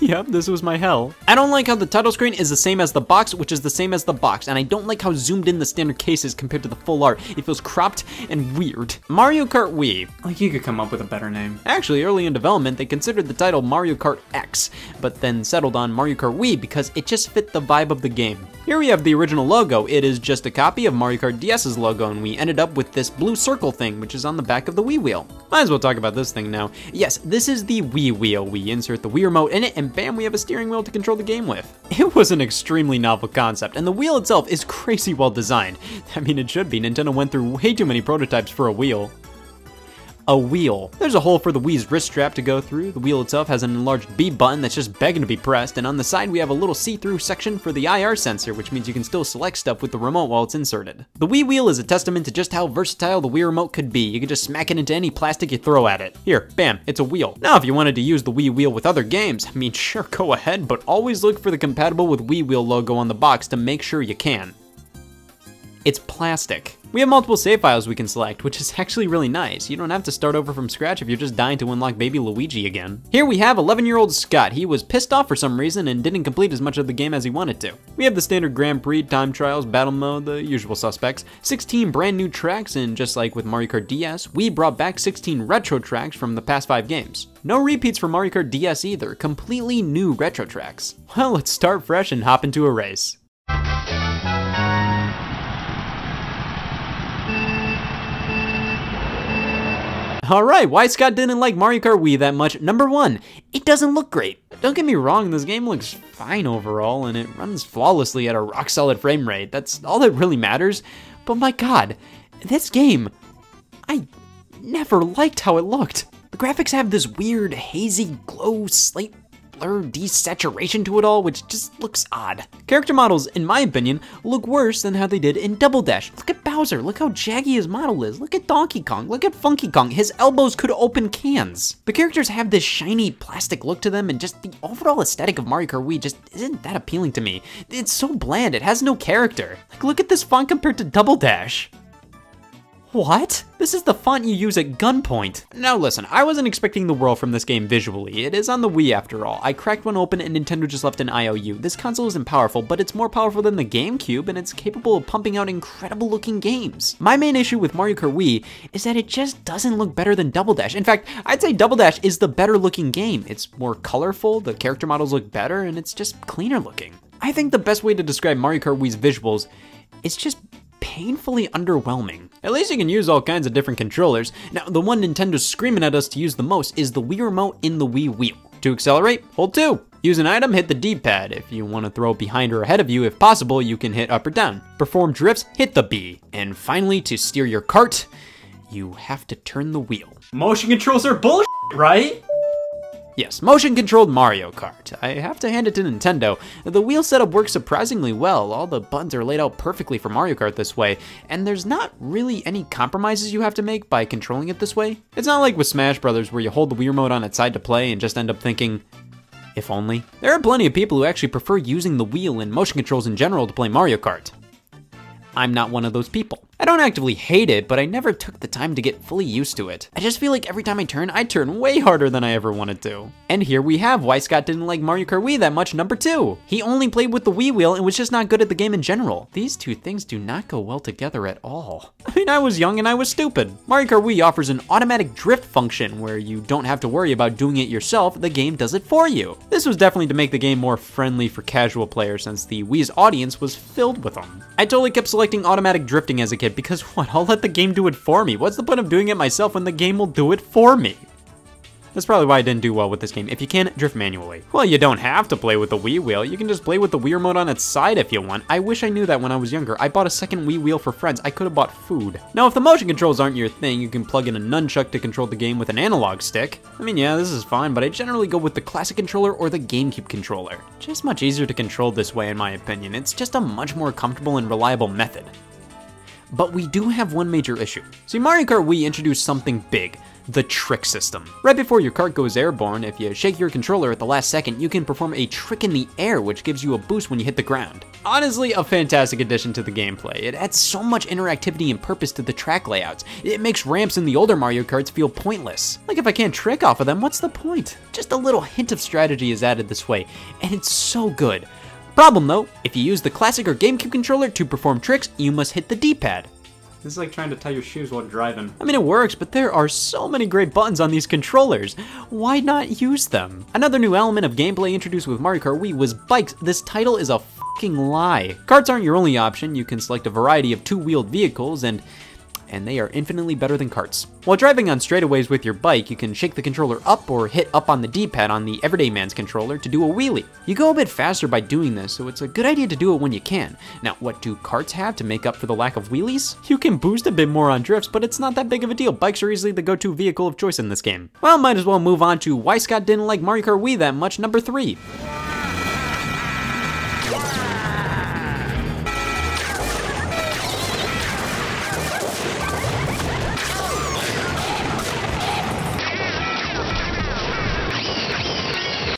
Yep, this was my hell. I don't like how the title screen is the same as the box, which is the same as the box, and I don't like how zoomed in the standard case is compared to the full art. It feels cropped and weird. Mario Kart Wii. Like, you could come up with a better name. Actually, early in development, they considered the title Mario Kart X, but then settled on Mario Kart Wii because it just fit the vibe of the game. Here we have the original logo. It is just a copy of Mario Kart DS's logo, and we ended up with this blue circle thing, which is on the back of the Wii wheel. Might as well talk about this thing now. Yes, this is the Wii wheel. We insert the Wii remote in it, and bam, we have a steering wheel to control the game with. It was an extremely novel concept, and the wheel itself is crazy well designed. I mean, it should be. Nintendo went through way too many prototypes for a wheel. A wheel. There's a hole for the Wii's wrist strap to go through. The wheel itself has an enlarged B button that's just begging to be pressed, and on the side we have a little see-through section for the IR sensor, which means you can still select stuff with the remote while it's inserted. The Wii wheel is a testament to just how versatile the Wii remote could be. You can just smack it into any plastic you throw at it. Here, bam, it's a wheel. Now if you wanted to use the Wii wheel with other games, I mean sure, go ahead, but always look for the compatible with Wii wheel logo on the box to make sure you can. It's plastic. We have multiple save files we can select, which is actually really nice. You don't have to start over from scratch if you're just dying to unlock baby Luigi again. Here we have 11-year-old Scott. He was pissed off for some reason and didn't complete as much of the game as he wanted to. We have the standard Grand Prix, time trials, battle mode, the usual suspects, 16 brand new tracks, and just like with Mario Kart DS, we brought back 16 retro tracks from the past 5 games. No repeats for Mario Kart DS either, completely new retro tracks. Well, let's start fresh and hop into a race. Alright, why Scott didn't like Mario Kart Wii that much? Number 1, it doesn't look great. Don't get me wrong, this game looks fine overall, and it runs flawlessly at a rock-solid frame rate. That's all that really matters. But my god, this game, I never liked how it looked. The graphics have this weird, hazy, glow, slate blur desaturation to it all, which just looks odd. Character models, in my opinion, look worse than how they did in Double Dash. Look at Bowser, look how jaggy his model is. Look at Donkey Kong, look at Funky Kong, his elbows could open cans. The characters have this shiny plastic look to them, and just the overall aesthetic of Mario Kart Wii just isn't that appealing to me. It's so bland, it has no character. Like, look at this font compared to Double Dash. What? This is the font you use at gunpoint. Now listen, I wasn't expecting the world from this game visually. It is on the Wii after all. I cracked one open and Nintendo just left an IOU. This console isn't powerful, but it's more powerful than the GameCube, and it's capable of pumping out incredible looking games. My main issue with Mario Kart Wii is that it just doesn't look better than Double Dash. In fact, I'd say Double Dash is the better looking game. It's more colorful, the character models look better, and it's just cleaner looking. I think the best way to describe Mario Kart Wii's visuals is just painfully underwhelming. At least you can use all kinds of different controllers. Now, the one Nintendo's screaming at us to use the most is the Wii remote in the Wii wheel. To accelerate, hold 2. Use an item, hit the D-pad. If you want to throw it behind or ahead of you, if possible, you can hit up or down. Perform drifts, hit the B. And finally, to steer your cart, you have to turn the wheel. Motion controls are bullshit, right? Yes, motion-controlled Mario Kart. I have to hand it to Nintendo. The wheel setup works surprisingly well. All the buttons are laid out perfectly for Mario Kart this way, and there's not really any compromises you have to make by controlling it this way. It's not like with Smash Brothers where you hold the Wii remote on its side to play and just end up thinking, if only. There are plenty of people who actually prefer using the wheel and motion controls in general to play Mario Kart. I'm not one of those people. I don't actively hate it, but I never took the time to get fully used to it. I just feel like every time I turn way harder than I ever wanted to. And here we have why Scott didn't like Mario Kart Wii that much, number 2. He only played with the Wii wheel and was just not good at the game in general. These two things do not go well together at all. I mean, I was young and I was stupid. Mario Kart Wii offers an automatic drift function where you don't have to worry about doing it yourself, the game does it for you. This was definitely to make the game more friendly for casual players since the Wii's audience was filled with them. I totally kept selecting automatic drifting as a kid because what? I'll let the game do it for me. What's the point of doing it myself when the game will do it for me? That's probably why I didn't do well with this game. If you can, drift manually. Well, you don't have to play with the Wii wheel. You can just play with the Wii remote on its side if you want. I wish I knew that when I was younger. I bought a second Wii wheel for friends. I could have bought food. Now, if the motion controls aren't your thing, you can plug in a nunchuck to control the game with an analog stick. I mean, yeah, this is fine, but I generally go with the classic controller or the GameCube controller. Just much easier to control this way, in my opinion. It's just a much more comfortable and reliable method. But we do have one major issue. See, Mario Kart Wii introduced something big. the trick system. Right before your kart goes airborne, if you shake your controller at the last second, you can perform a trick in the air, which gives you a boost when you hit the ground. Honestly, a fantastic addition to the gameplay. It adds so much interactivity and purpose to the track layouts. It makes ramps in the older Mario Karts feel pointless. Like if I can't trick off of them, what's the point? Just a little hint of strategy is added this way, and it's so good. Problem though, if you use the classic or GameCube controller to perform tricks, you must hit the D-pad. This is like trying to tie your shoes while driving. I mean, it works, but there are so many great buttons on these controllers. Why not use them? Another new element of gameplay introduced with Mario Kart Wii was bikes. This title is a fucking lie. Karts aren't your only option. You can select a variety of two-wheeled vehicles, and they are infinitely better than karts. While driving on straightaways with your bike, you can shake the controller up or hit up on the D-pad on the everyday man's controller to do a wheelie. You go a bit faster by doing this, so it's a good idea to do it when you can. Now, what do karts have to make up for the lack of wheelies? You can boost a bit more on drifts, but it's not that big of a deal. Bikes are easily the go-to vehicle of choice in this game. Well, might as well move on to why Scott didn't like Mario Kart Wii that much, number 3.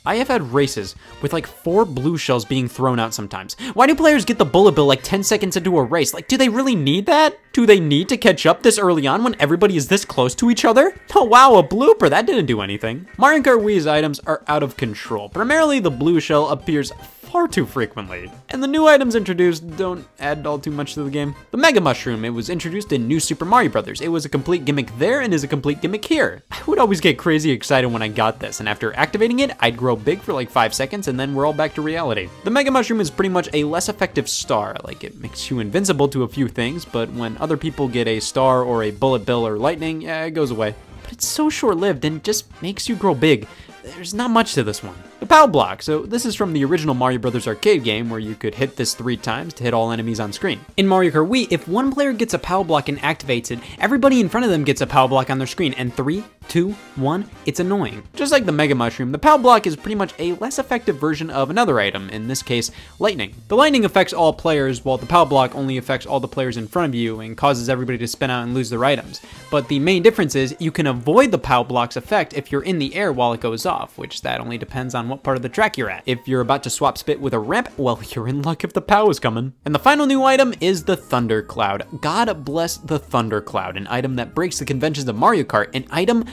I have had races with like 4 blue shells being thrown out sometimes. Why do players get the bullet bill like 10 seconds into a race? Like, do they really need that? Do they need to catch up this early on when everybody is this close to each other? Oh wow, a blooper, that didn't do anything. Mario Kart Wii's items are out of control. Primarily the blue shell appears far too frequently, and the new items introduced don't add all too much to the game. The Mega Mushroom, it was introduced in New Super Mario Bros. It was a complete gimmick there and is a complete gimmick here. I would always get crazy excited when I got this, and after activating it, I'd grow big for like 5 seconds and then we're all back to reality. The Mega Mushroom is pretty much a less effective star, like it makes you invincible to a few things, but when other people get a star or a bullet bill or lightning, yeah, it goes away. But it's so short-lived and just makes you grow big. There's not much to this one. The POW block. So this is from the original Mario Bros. Arcade game where you could hit this 3 times to hit all enemies on screen. In Mario Kart Wii, if one player gets a POW block and activates it, everybody in front of them gets a POW block on their screen, and 3, 2, 1, it's annoying. Just like the Mega Mushroom, the POW block is pretty much a less effective version of another item, in this case, lightning. The lightning affects all players, while the POW block only affects all the players in front of you and causes everybody to spin out and lose their items. But the main difference is you can avoid the POW block's effect if you're in the air while it goes off, which that only depends on what part of the track you're at. If you're about to swap spit with a ramp, well, you're in luck if the POW is coming. And the final new item is the Thunder Cloud. God bless the Thunder Cloud, an item that breaks the conventions of Mario Kart, an item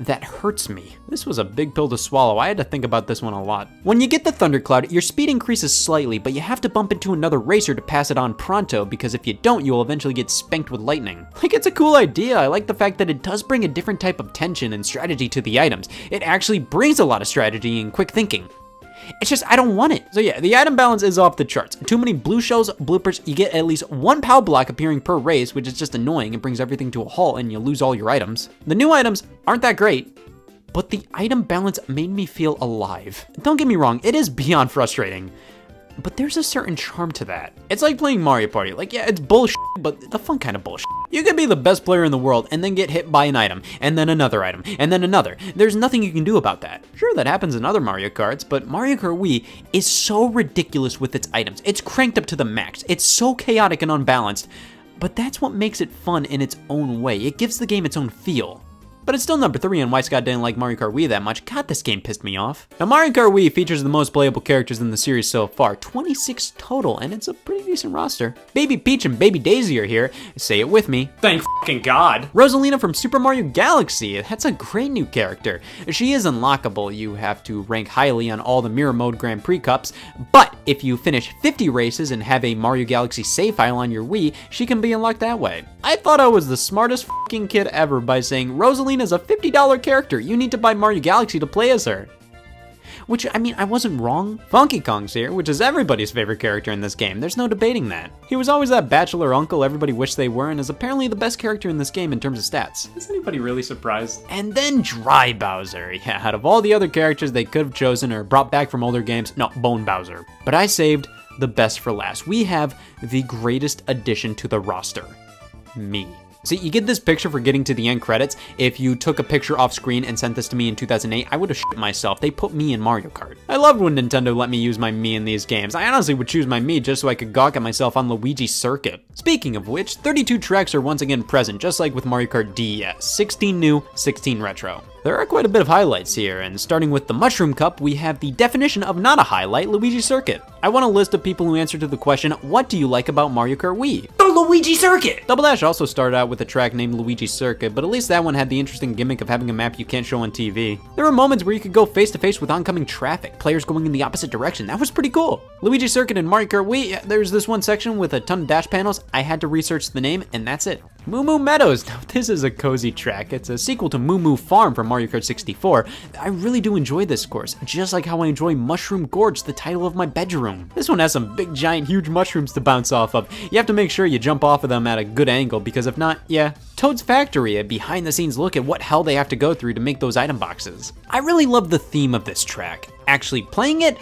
that hurts me. This was a big pill to swallow. I had to think about this one a lot. When you get the Thunder Cloud, your speed increases slightly, but you have to bump into another racer to pass it on pronto, because if you don't, you'll eventually get spanked with lightning. Like, it's a cool idea. I like the fact that it does bring a different type of tension and strategy to the items. It actually brings a lot of strategy and quick thinking. It's just, I don't want it. So yeah, the item balance is off the charts. Too many blue shells, bloopers, you get at least 1 POW block appearing per race, which is just annoying. It brings everything to a halt and you lose all your items. The new items aren't that great, but the item balance made me feel alive. Don't get me wrong, it is beyond frustrating, but there's a certain charm to that. It's like playing Mario Party. Like, yeah, it's bullshit, but the fun kind of bullshit. You could be the best player in the world and then get hit by an item, and then another item, and then another. There's nothing you can do about that. Sure, that happens in other Mario Karts, but Mario Kart Wii is so ridiculous with its items. It's cranked up to the max. It's so chaotic and unbalanced, but that's what makes it fun in its own way. It gives the game its own feel. But it's still number 3 on why Scott didn't like Mario Kart Wii that much. God, this game pissed me off. Now, Mario Kart Wii features the most playable characters in the series so far, 26 total, and it's a pretty decent roster. Baby Peach and Baby Daisy are here. Say it with me. Thank fucking God. Rosalina from Super Mario Galaxy. That's a great new character. She is unlockable. You have to rank highly on all the Mirror Mode Grand Prix Cups, but if you finish 50 races and have a Mario Galaxy save file on your Wii, she can be unlocked that way. I thought I was the smartest fucking kid ever by saying Rosalina is a $50 character. You need to buy Mario Galaxy to play as her. Which, I mean, I wasn't wrong. Funky Kong's here, which is everybody's favorite character in this game. There's no debating that. He was always that bachelor uncle everybody wished they were and is apparently the best character in this game in terms of stats. Is anybody really surprised? And then Dry Bowser. Yeah, out of all the other characters they could have chosen or brought back from older games, no, Bone Bowser. But I saved the best for last. We have the greatest addition to the roster. Me. See, you get this picture for getting to the end credits. If you took a picture off screen and sent this to me in 2008, I would have shit myself. They put me in Mario Kart. I loved when Nintendo let me use my Mii in these games. I honestly would choose my Mii just so I could gawk at myself on Luigi's Circuit. Speaking of which, 32 tracks are once again present, just like with Mario Kart DS. 16 new, 16 retro. There are quite a bit of highlights here, and starting with the Mushroom Cup, we have the definition of not a highlight, Luigi's Circuit. I want a list of people who answer to the question, what do you like about Mario Kart Wii? The Luigi Circuit! Double Dash also started out with a track named Luigi's Circuit, but at least that one had the interesting gimmick of having a map you can't show on TV. There were moments where you could go face to face with oncoming traffic, players going in the opposite direction. That was pretty cool. Luigi's Circuit and Mario Kart Wii, there's this one section with a ton of dash panels. I had to research the name, and that's it. Moo Moo Meadows. Now, this is a cozy track. It's a sequel to Moo Moo Farm from Mario Kart 64. I really do enjoy this course, just like how I enjoy Mushroom Gorge, the title of my bedroom. This one has some big, giant, huge mushrooms to bounce off of. You have to make sure you jump off of them at a good angle, because if not, yeah. Toad's Factory, a behind-the-scenes look at what hell they have to go through to make those item boxes. I really love the theme of this track. Actually playing it,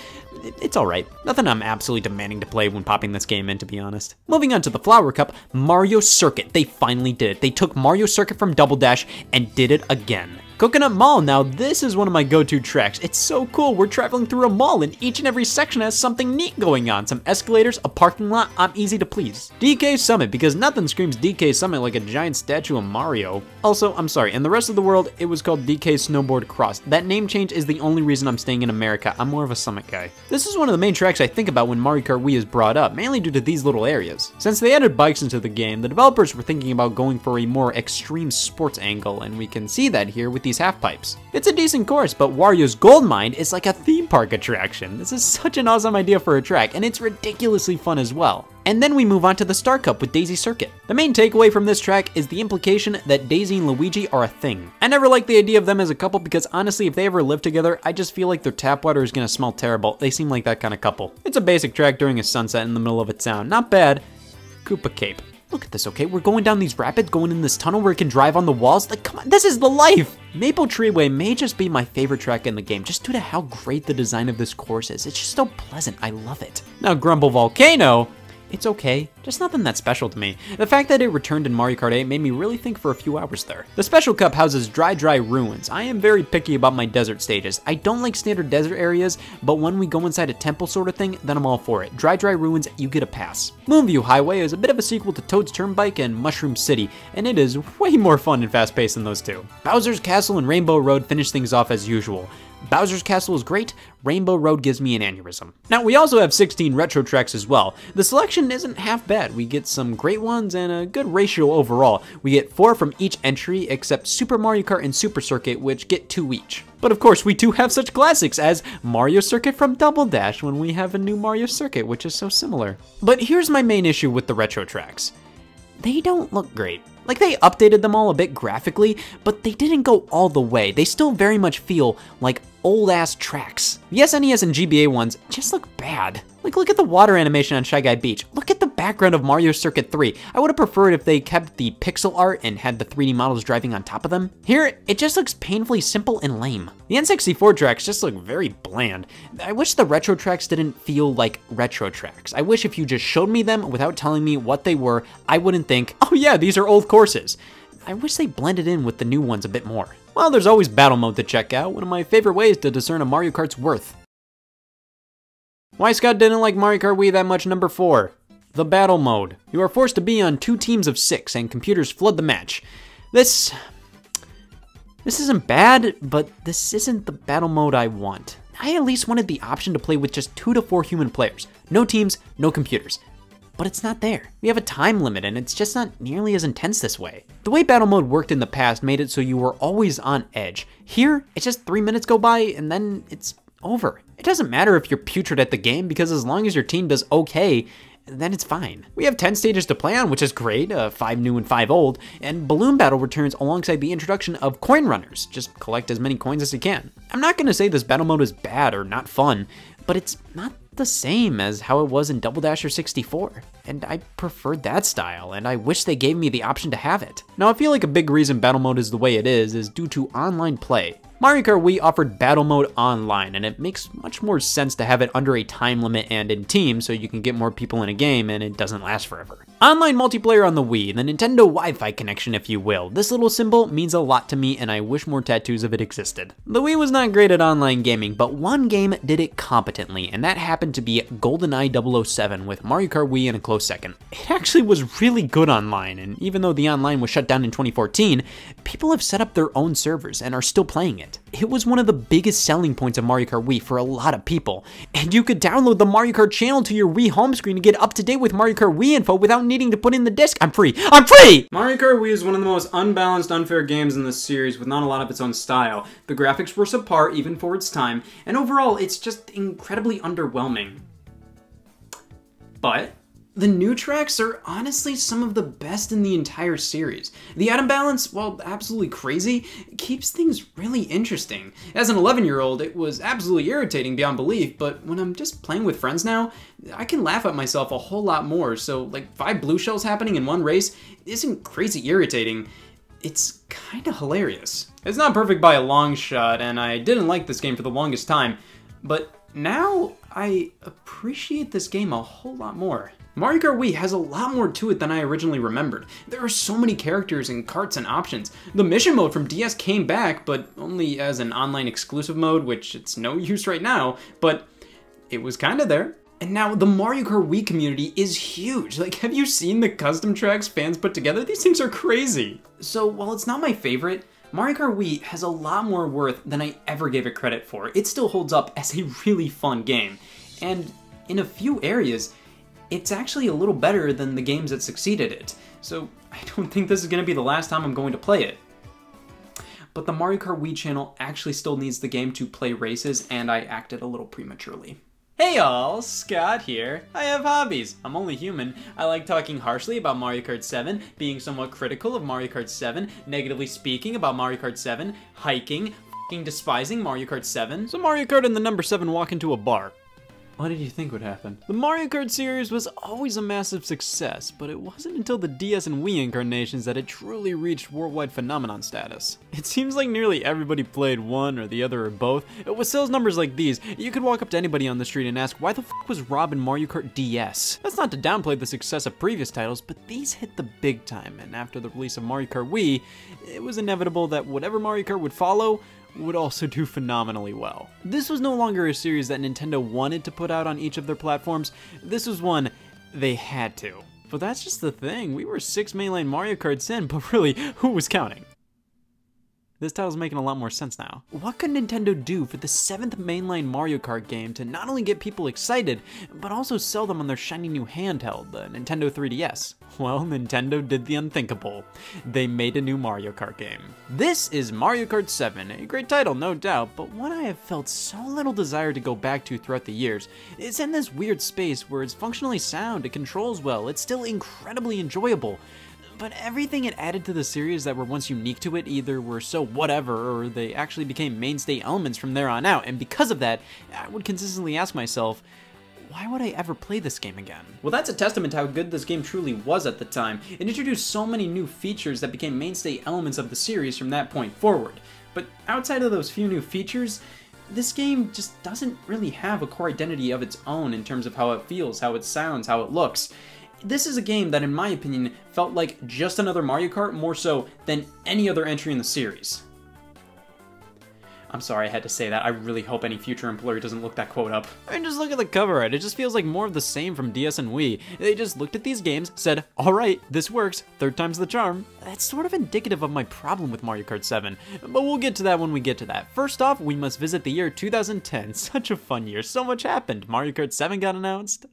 it's alright. Nothing I'm absolutely demanding to play when popping this game in, to be honest. Moving on to the Flower Cup, Mario Circuit. They finally did it. They took Mario Circuit from Double Dash and did it again. Coconut Mall, now this is one of my go-to tracks. It's so cool, we're traveling through a mall and each and every section has something neat going on. Some escalators, a parking lot, I'm easy to please. DK Summit, because nothing screams DK Summit like a giant statue of Mario. Also, I'm sorry, in the rest of the world, it was called DK Snowboard Cross. That name change is the only reason I'm staying in America. I'm more of a Summit guy. This is one of the main tracks I think about when Mario Kart Wii is brought up, mainly due to these little areas. Since they added bikes into the game, the developers were thinking about going for a more extreme sports angle, and we can see that here with these half pipes. It's a decent course, but Wario's Gold Mine is like a theme park attraction. This is such an awesome idea for a track, and it's ridiculously fun as well. And then we move on to the Star Cup with Daisy Circuit. The main takeaway from this track is the implication that Daisy and Luigi are a thing. I never liked the idea of them as a couple because honestly, if they ever live together, I just feel like their tap water is gonna smell terrible. They seem like that kind of couple. It's a basic track during a sunset in the middle of a town. Not bad. Koopa Cape. Look at this, okay? We're going down these rapids, going in this tunnel where it can drive on the walls. Like, come on, this is the life! Maple Treeway may just be my favorite track in the game, just due to how great the design of this course is. It's just so pleasant, I love it. Now, Grumble Volcano, it's okay, just nothing that special to me. The fact that it returned in Mario Kart 8 made me really think for a few hours there. The Special Cup houses Dry Ruins. I am very picky about my desert stages. I don't like standard desert areas, but when we go inside a temple sort of thing, then I'm all for it. Dry Ruins, you get a pass. Moonview Highway is a bit of a sequel to Toad's Turnpike and Mushroom City, and it is way more fun and fast-paced than those two. Bowser's Castle and Rainbow Road finish things off as usual. Bowser's Castle is great, Rainbow Road gives me an aneurysm. Now, we also have 16 retro tracks as well. The selection isn't half bad. We get some great ones and a good ratio overall. We get 4 from each entry, except Super Mario Kart and Super Circuit, which get 2 each. But of course, we do have such classics as Mario Circuit from Double Dash when we have a new Mario Circuit, which is so similar. But here's my main issue with the retro tracks. They don't look great. Like, they updated them all a bit graphically, but they didn't go all the way. They still very much feel like old-ass tracks. The SNES and GBA ones just look bad. Like, look at the water animation on Shy Guy Beach. Look at the background of Mario Circuit 3. I would have preferred if they kept the pixel art and had the 3D models driving on top of them. Here, it just looks painfully simple and lame. The N64 tracks just look very bland. I wish the retro tracks didn't feel like retro tracks. I wish if you just showed me them without telling me what they were, I wouldn't think, oh yeah, these are old courses. I wish they blended in with the new ones a bit more. Well, there's always battle mode to check out, one of my favorite ways to discern a Mario Kart's worth. Why Scott didn't like Mario Kart Wii that much, number 4. The battle mode. You are forced to be on 2 teams of 6 and computers flood the match. This isn't bad, but this isn't the battle mode I want. I at least wanted the option to play with just 2 to 4 human players. No teams, no computers. But it's not there. We have a time limit and it's just not nearly as intense this way. The way battle mode worked in the past made it so you were always on edge. Here, it's just 3 minutes go by and then it's over. It doesn't matter if you're putrid at the game because as long as your team does okay, then it's fine. We have 10 stages to play on, which is great, 5 new and 5 old, and Balloon Battle returns alongside the introduction of coin runners. Just collect as many coins as you can. I'm not gonna say this battle mode is bad or not fun, but it's not the same as how it was in Double Dash or 64. And I preferred that style, and I wish they gave me the option to have it. Now, I feel like a big reason battle mode is the way it is due to online play. Mario Kart Wii offered battle mode online, and it makes much more sense to have it under a time limit and in teams so you can get more people in a game and it doesn't last forever. Online multiplayer on the Wii, the Nintendo Wi-Fi connection if you will. This little symbol means a lot to me and I wish more tattoos of it existed. The Wii was not great at online gaming, but one game did it competently, and that happened to be GoldenEye 007 with Mario Kart Wii in a close second. It actually was really good online, and even though the online was shut down in 2014, people have set up their own servers and are still playing it. It was one of the biggest selling points of Mario Kart Wii for a lot of people, and you could download the Mario Kart channel to your Wii home screen to get up to date with Mario Kart Wii info without needing to put in the disc. I'm free! I'm free! Mario Kart Wii is one of the most unbalanced, unfair games in this series with not a lot of its own style. The graphics were subpar even for its time, and overall it's just incredibly underwhelming. But the new tracks are honestly some of the best in the entire series. The atom balance, while absolutely crazy, keeps things really interesting. As an 11-year-old, it was absolutely irritating beyond belief, but when I'm just playing with friends now, I can laugh at myself a whole lot more, so like 5 blue shells happening in one race isn't crazy irritating. It's kinda hilarious. It's not perfect by a long shot, and I didn't like this game for the longest time, but now I appreciate this game a whole lot more. Mario Kart Wii has a lot more to it than I originally remembered. There are so many characters and karts and options. The mission mode from DS came back, but only as an online exclusive mode, which it's no use right now, but it was kinda there. And now the Mario Kart Wii community is huge. Like, have you seen the custom tracks fans put together? These things are crazy. So while it's not my favorite, Mario Kart Wii has a lot more worth than I ever gave it credit for. It still holds up as a really fun game. And in a few areas, it's actually a little better than the games that succeeded it. So I don't think this is going to be the last time I'm going to play it. But the Mario Kart Wii channel actually still needs the game to play races, and I acted a little prematurely. Hey y'all, Scott here. I have hobbies. I'm only human. I like talking harshly about Mario Kart 7, being somewhat critical of Mario Kart 7, negatively speaking about Mario Kart 7, hiking, f***ing despising Mario Kart 7. So Mario Kart and the number 7 walk into a bar. What did you think would happen? The Mario Kart series was always a massive success, but it wasn't until the DS and Wii incarnations that it truly reached worldwide phenomenon status. It seems like nearly everybody played one or the other or both. With sales numbers like these, you could walk up to anybody on the street and ask, why the f*** was Rob in Mario Kart DS? That's not to downplay the success of previous titles, but these hit the big time, and after the release of Mario Kart Wii, it was inevitable that whatever Mario Kart would follow would also do phenomenally well. This was no longer a series that Nintendo wanted to put out on each of their platforms. This was one they had to. But that's just the thing, we were 6 mainline Mario Karts in, but really, who was counting? This title's making a lot more sense now. What could Nintendo do for the 7th mainline Mario Kart game to not only get people excited, but also sell them on their shiny new handheld, the Nintendo 3DS? Well, Nintendo did the unthinkable. They made a new Mario Kart game. This is Mario Kart 7, a great title, no doubt, but one I have felt so little desire to go back to throughout the years. It's in this weird space where it's functionally sound, it controls well, it's still incredibly enjoyable. But everything it added to the series that were once unique to it either were so whatever, or they actually became mainstay elements from there on out, and because of that, I would consistently ask myself, why would I ever play this game again? Well, that's a testament to how good this game truly was at the time. It introduced so many new features that became mainstay elements of the series from that point forward. But outside of those few new features, this game just doesn't really have a core identity of its own in terms of how it feels, how it sounds, how it looks. This is a game that, in my opinion, felt like just another Mario Kart more so than any other entry in the series. I'm sorry I had to say that. I really hope any future employer doesn't look that quote up. I mean, just look at the cover art. It just feels like more of the same from DS and Wii. They just looked at these games, said, alright, this works, 3rd time's the charm. That's sort of indicative of my problem with Mario Kart 7, but we'll get to that when we get to that. First off, we must visit the year 2010. Such a fun year, so much happened. Mario Kart 7 got announced.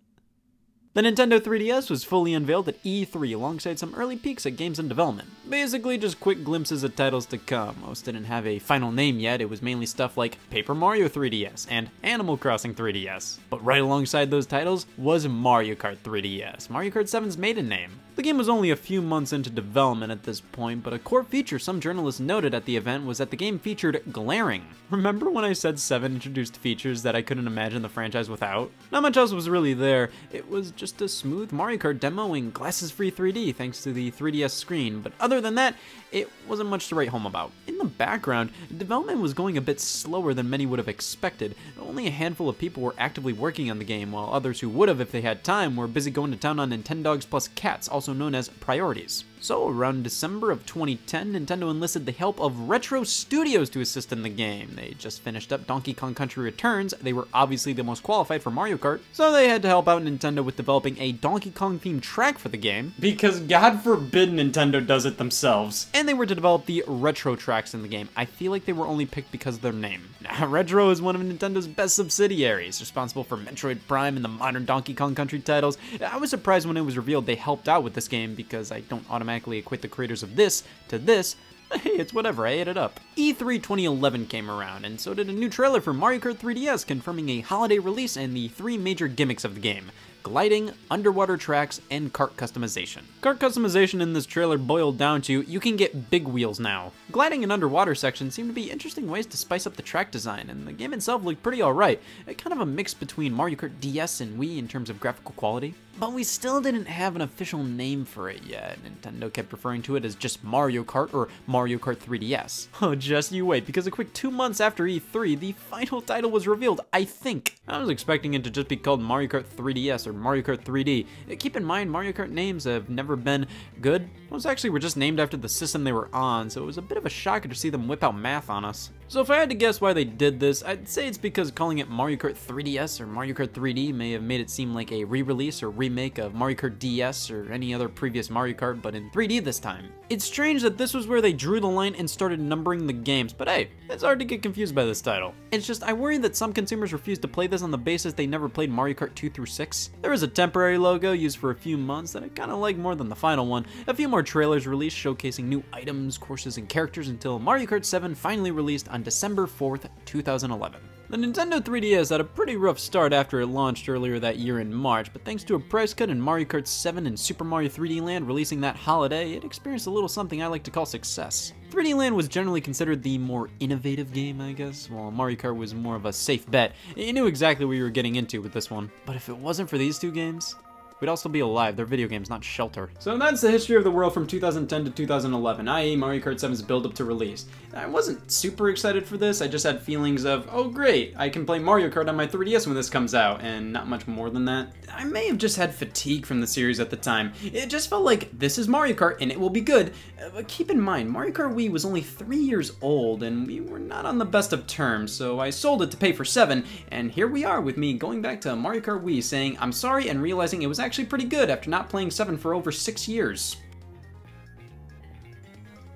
The Nintendo 3DS was fully unveiled at E3 alongside some early peeks at games in development. Basically just quick glimpses of titles to come. Most didn't have a final name yet, it was mainly stuff like Paper Mario 3DS and Animal Crossing 3DS. But right alongside those titles was Mario Kart 3DS, Mario Kart 7's maiden name. The game was only a few months into development at this point, but a core feature some journalists noted at the event was that the game featured glaring. Remember when I said 7 introduced features that I couldn't imagine the franchise without? Not much else was really there. It was just a smooth Mario Kart demo in glasses-free 3D thanks to the 3DS screen, but other than that, it wasn't much to write home about. In the background, development was going a bit slower than many would have expected. Only a handful of people were actively working on the game, while others who would have if they had time were busy going to town on Nintendogs plus Cats, also known as priorities. So, around December of 2010, Nintendo enlisted the help of Retro Studios to assist in the game. They just finished up Donkey Kong Country Returns, they were obviously the most qualified for Mario Kart, so they had to help out Nintendo with developing a Donkey Kong themed track for the game. Because God forbid Nintendo does it themselves. And they were to develop the retro tracks in the game. I feel like they were only picked because of their name. Now, Retro is one of Nintendo's best subsidiaries, responsible for Metroid Prime and the modern Donkey Kong Country titles. I was surprised when it was revealed they helped out with this game because I don't automatically equate the creators of this to this. Hey, it's whatever, I ate it up. E3 2011 came around, and so did a new trailer for Mario Kart 3DS confirming a holiday release and the 3 major gimmicks of the game: gliding, underwater tracks, and kart customization. Kart customization in this trailer boiled down to, you can get big wheels now. Gliding and underwater sections seem to be interesting ways to spice up the track design, and the game itself looked pretty alright, kind of a mix between Mario Kart DS and Wii in terms of graphical quality. But we still didn't have an official name for it yet. Nintendo kept referring to it as just Mario Kart or Mario Kart 3DS. Oh, just you wait, because a quick 2 months after E3, the final title was revealed, I think. I was expecting it to just be called Mario Kart 3DS or Mario Kart 3D. Keep in mind, Mario Kart names have never been good. Most actually were just named after the system they were on, so it was a bit of a shocker to see them whip out math on us. So if I had to guess why they did this, I'd say it's because calling it Mario Kart 3DS or Mario Kart 3D may have made it seem like a re-release or remake of Mario Kart DS or any other previous Mario Kart, but in 3D this time. It's strange that this was where they drew the line and started numbering the games, but hey, it's hard to get confused by this title. It's just, I worry that some consumers refuse to play this on the basis they never played Mario Kart 2 through 6. There was a temporary logo used for a few months that I kinda like more than the final one. A few more trailers released showcasing new items, courses, and characters until Mario Kart 7 finally released on December 4th, 2011. The Nintendo 3DS had a pretty rough start after it launched earlier that year in March, but thanks to a price cut in Mario Kart 7 and Super Mario 3D Land releasing that holiday, it experienced a little something I like to call success. 3D Land was generally considered the more innovative game, I guess, while Mario Kart was more of a safe bet. You knew exactly what you were getting into with this one. But if it wasn't for these two games, we'd all still be alive. They're video games, not Shelter. So that's the history of the world from 2010 to 2011, i.e. Mario Kart 7's build-up to release. I wasn't super excited for this, I just had feelings of, oh great, I can play Mario Kart on my 3DS when this comes out, and not much more than that. I may have just had fatigue from the series at the time. It just felt like, this is Mario Kart and it will be good. But keep in mind, Mario Kart Wii was only 3 years old, and we were not on the best of terms, so I sold it to pay for 7, and here we are with me going back to Mario Kart Wii saying, I'm sorry, and realizing it was actually pretty good after not playing 7 for over 6 years.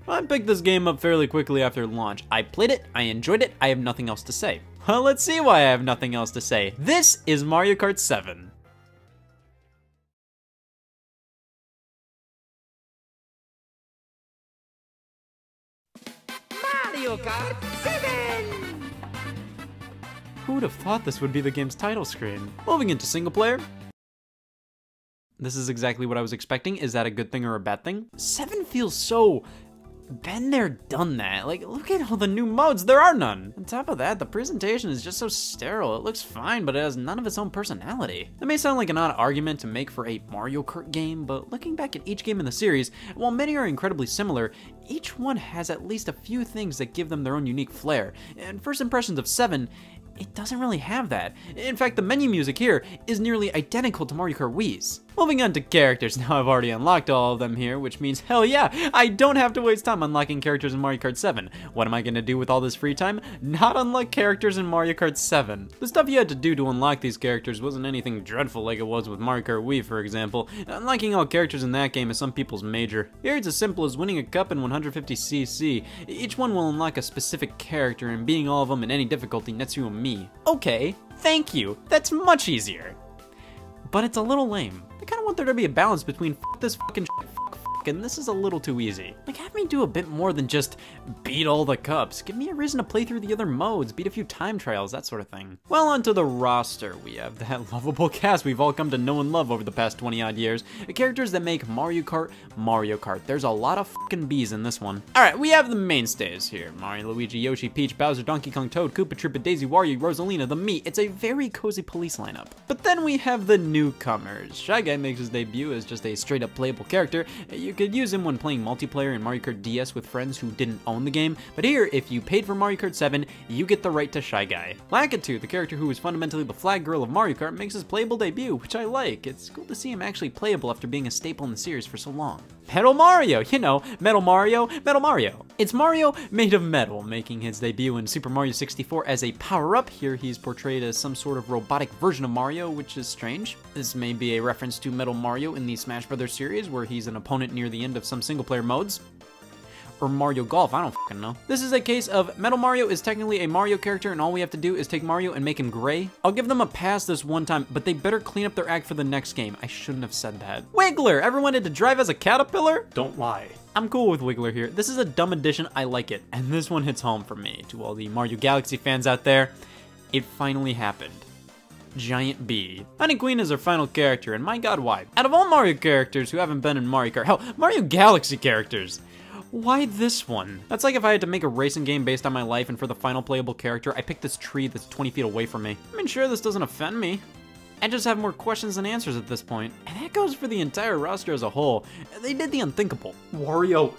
I picked this game up fairly quickly after launch. I played it, I enjoyed it, I have nothing else to say. Well, let's see why I have nothing else to say. This is Mario Kart 7. Mario Kart 7! Who would have thought this would be the game's title screen? Moving into single player. This is exactly what I was expecting. Is that a good thing or a bad thing? 7 feels so been there, done that. Like, look at all the new modes, there are none. On top of that, the presentation is just so sterile. It looks fine, but it has none of its own personality. That may sound like an odd argument to make for a Mario Kart game, but looking back at each game in the series, while many are incredibly similar, each one has at least a few things that give them their own unique flair. And first impressions of 7, it doesn't really have that. In fact, the menu music here is nearly identical to Mario Kart Wii's. Moving on to characters, now I've already unlocked all of them here, which means hell yeah, I don't have to waste time unlocking characters in Mario Kart 7. What am I gonna do with all this free time? Not unlock characters in Mario Kart 7. The stuff you had to do to unlock these characters wasn't anything dreadful like it was with Mario Kart Wii, for example. Unlocking all characters in that game is some people's major. Here it's as simple as winning a cup in 150cc. Each one will unlock a specific character, and beating all of them in any difficulty nets you a me. Okay, thank you, that's much easier. But it's a little lame. I kinda want there to be a balance between f this fucking shit, this is a little too easy. Like, have me do a bit more than just beat all the cups. Give me a reason to play through the other modes, beat a few time trials, that sort of thing. Well, onto the roster. We have that lovable cast we've all come to know and love over the past 20-odd years. The characters that make Mario Kart, Mario Kart. There's a lot of fucking B's in this one. Alright, we have the mainstays here. Mario, Luigi, Yoshi, Peach, Bowser, Donkey Kong, Toad, Koopa Troopa, Daisy, Wario, Rosalina, the Mii. It's a very cozy police lineup. But then we have the newcomers. Shy Guy makes his debut as just a straight-up playable character. You could use him when playing multiplayer in Mario Kart DS with friends who didn't own the game, but here, if you paid for Mario Kart 7, you get the right to Shy Guy. Lakitu, the character who is fundamentally the flag girl of Mario Kart, makes his playable debut, which I like. It's cool to see him actually playable after being a staple in the series for so long. Metal Mario, you know, Metal Mario, Metal Mario. It's Mario made of metal, making his debut in Super Mario 64 as a power-up. Here he's portrayed as some sort of robotic version of Mario, which is strange. This may be a reference to Metal Mario in the Smash Bros. Series, where he's an opponent near the end of some single-player modes. Or Mario Golf, I don't fucking know. This is a case of Metal Mario is technically a Mario character and all we have to do is take Mario and make him gray. I'll give them a pass this one time, but they better clean up their act for the next game. I shouldn't have said that. Wiggler! Ever wanted to drive as a caterpillar? Don't lie. I'm cool with Wiggler here. This is a dumb addition, I like it. And this one hits home for me. To all the Mario Galaxy fans out there, it finally happened. Giant B. Honey Queen is our final character, and my god, why? Out of all Mario characters who haven't been in Mario Kart, hell, Mario Galaxy characters, why this one? That's like if I had to make a racing game based on my life and for the final playable character, I picked this tree that's 20 feet away from me. I mean, sure, this doesn't offend me. I just have more questions than answers at this point. And that goes for the entire roster as a whole. They did the unthinkable. Wario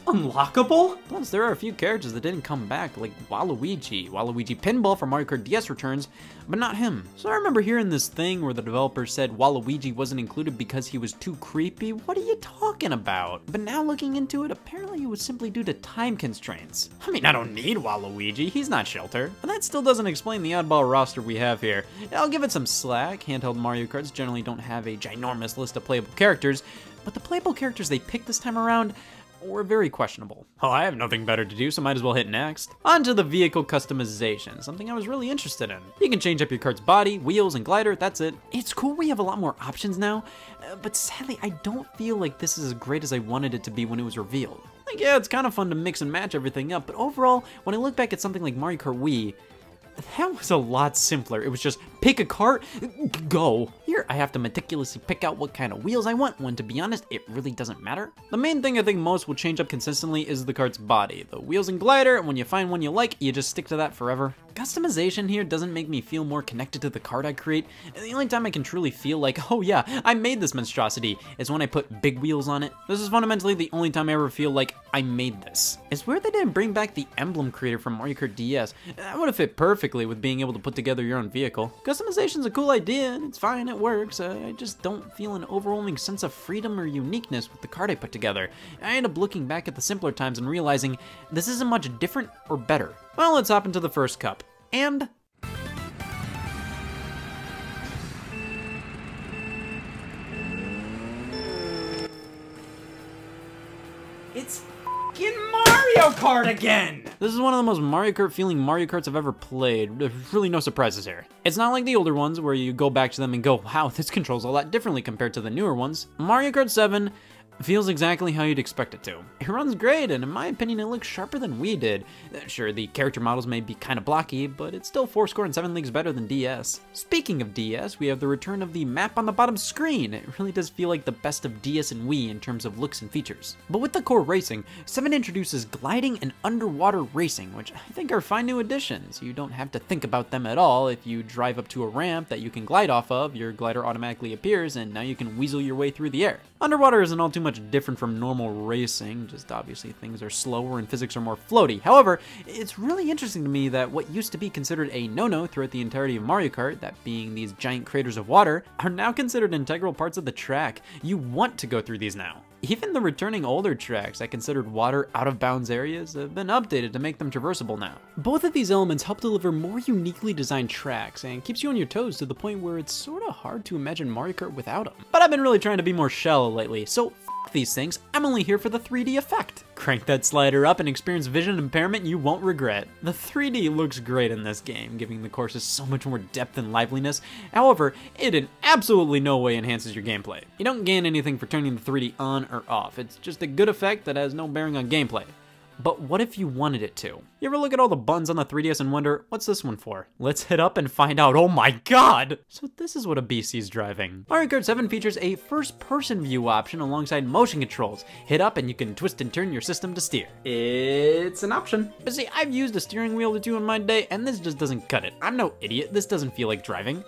unlockable? Plus, there are a few characters that didn't come back, like Waluigi. Waluigi Pinball from Mario Kart DS returns, but not him. So I remember hearing this thing where the developers said Waluigi wasn't included because he was too creepy. What are you talking about? But now looking into it, apparently it was simply due to time constraints. I mean, I don't need Waluigi, he's not Shelter. But that still doesn't explain the oddball roster we have here. I'll give it some slack. Handheld Mario Karts generally don't have a ginormous list of playable characters, but the playable characters they picked this time around were very questionable. Oh, I have nothing better to do, so might as well hit next. On to the vehicle customization, something I was really interested in. You can change up your kart's body, wheels, and glider, that's it. It's cool we have a lot more options now, but sadly, I don't feel like this is as great as I wanted it to be when it was revealed. Like, yeah, it's kind of fun to mix and match everything up, but overall, when I look back at something like Mario Kart Wii, that was a lot simpler. It was just pick a cart, go. Here, I have to meticulously pick out what kind of wheels I want, when to be honest, it really doesn't matter. The main thing I think most will change up consistently is the kart's body. The wheels and glider, and when you find one you like, you just stick to that forever. Customization here doesn't make me feel more connected to the kart I create. The only time I can truly feel like, oh yeah, I made this monstrosity, is when I put big wheels on it. This is fundamentally the only time I ever feel like I made this. It's weird they didn't bring back the emblem creator from Mario Kart DS. That would have fit perfectly with being able to put together your own vehicle. Customization's a cool idea, and it's fine, it works. I just don't feel an overwhelming sense of freedom or uniqueness with the kart I put together. I end up looking back at the simpler times and realizing this isn't much different or better. Well, let's hop into the first cup. And it's fucking Mario Kart again! This is one of the most Mario Kart feeling Mario Karts I've ever played. There's really no surprises here. It's not like the older ones where you go back to them and go, wow, this controls a lot differently compared to the newer ones. Mario Kart 7 feels exactly how you'd expect it to. It runs great, and in my opinion, it looks sharper than we did. Sure, the character models may be kind of blocky, but it's still 4 score and 7 leagues better than DS. Speaking of DS, we have the return of the map on the bottom screen. It really does feel like the best of DS and Wii in terms of looks and features. But with the core racing, 7 introduces gliding and underwater racing, which I think are fine new additions. You don't have to think about them at all. If you drive up to a ramp that you can glide off of, your glider automatically appears, and now you can weasel your way through the air. Underwater isn't all too much different from normal racing, just obviously things are slower and physics are more floaty. However, it's really interesting to me that what used to be considered a no-no throughout the entirety of Mario Kart, that being these giant craters of water, are now considered integral parts of the track. You want to go through these now. Even the returning older tracks that considered water out-of-bounds areas have been updated to make them traversable now. Both of these elements help deliver more uniquely designed tracks and keeps you on your toes to the point where it's sorta hard to imagine Mario Kart without them. But I've been really trying to be more shallow lately, so f these things, I'm only here for the 3D effect. Crank that slider up and experience vision impairment you won't regret. The 3D looks great in this game, giving the courses so much more depth and liveliness. However, it in absolutely no way enhances your gameplay. You don't gain anything for turning the 3D on or off. It's just a good effect that has no bearing on gameplay. But what if you wanted it to? You ever look at all the buttons on the 3DS and wonder, what's this one for? Let's hit up and find out. Oh my god! So this is what a BC's driving. Mario Kart 7 features a first-person view option alongside motion controls. Hit up and you can twist and turn your system to steer. It's an option. But see, I've used a steering wheel or two in my day, and this just doesn't cut it. I'm no idiot. This doesn't feel like driving.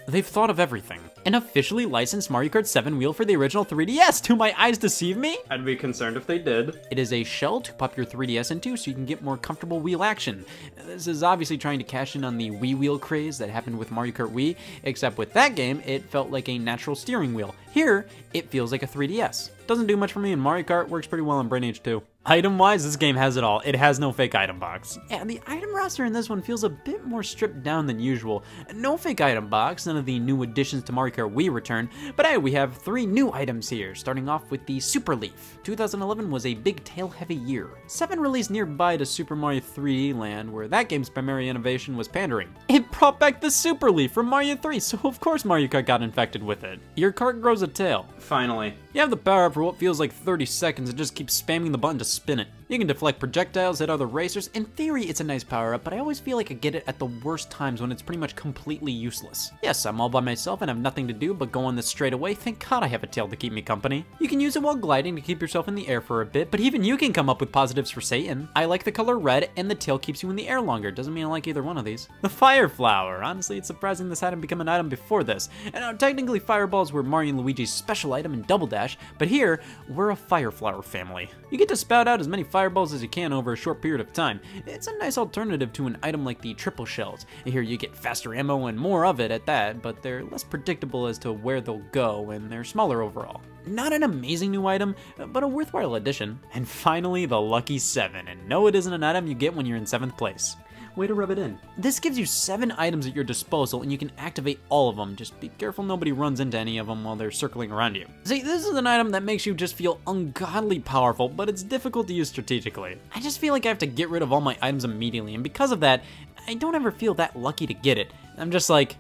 They've thought of everything. An officially licensed Mario Kart 7 wheel for the original 3DS. Do my eyes deceive me? I'd be concerned if they did. It is a shell to pop your 3DS into so you can get more comfortable wheel action. This is obviously trying to cash in on the Wii wheel craze that happened with Mario Kart Wii, except with that game, it felt like a natural steering wheel. Here, it feels like a 3DS. Doesn't do much for me in Mario Kart, works pretty well on Brain Age 2. Item-wise, this game has it all. It has no fake item box. Yeah, the item roster in this one feels a bit more stripped down than usual. No fake item box, none of the new additions to Mario Kart Wii return, but hey, we have 3 new items here, starting off with the Super Leaf. 2011 was a big tail-heavy year. 7 released nearby to Super Mario 3D Land, where that game's primary innovation was pandering. It brought back the Super Leaf from Mario 3, so of course Mario Kart got infected with it. Your cart grows a tail. Finally. You have the power for what feels like 30 seconds and just keep spamming the button to spin it. You can deflect projectiles, hit other racers. In theory, it's a nice power-up, but I always feel like I get it at the worst times when it's pretty much completely useless. Yes, I'm all by myself and have nothing to do but go on this straight away. Thank God I have a tail to keep me company. You can use it while gliding to keep yourself in the air for a bit, but even you can come up with positives for Satan. I like the color red, and the tail keeps you in the air longer. Doesn't mean I like either one of these. The Fire Flower. Honestly, it's surprising this hadn't become an item before this. And now, technically, Fireballs were Mario and Luigi's special item in Double Dash, but here, we're a Fire Flower family. You get to spout out as many fireballs as you can over a short period of time. It's a nice alternative to an item like the triple shells. Here you get faster ammo and more of it at that, but they're less predictable as to where they'll go, and they're smaller overall. Not an amazing new item, but a worthwhile addition. And finally, the Lucky 7, and no, it isn't an item you get when you're in 7th place. Way to rub it in. This gives you 7 items at your disposal and you can activate all of them. Just be careful nobody runs into any of them while they're circling around you. See, this is an item that makes you just feel ungodly powerful, but it's difficult to use strategically. I just feel like I have to get rid of all my items immediately, and because of that, I don't ever feel that lucky to get it. I'm just like,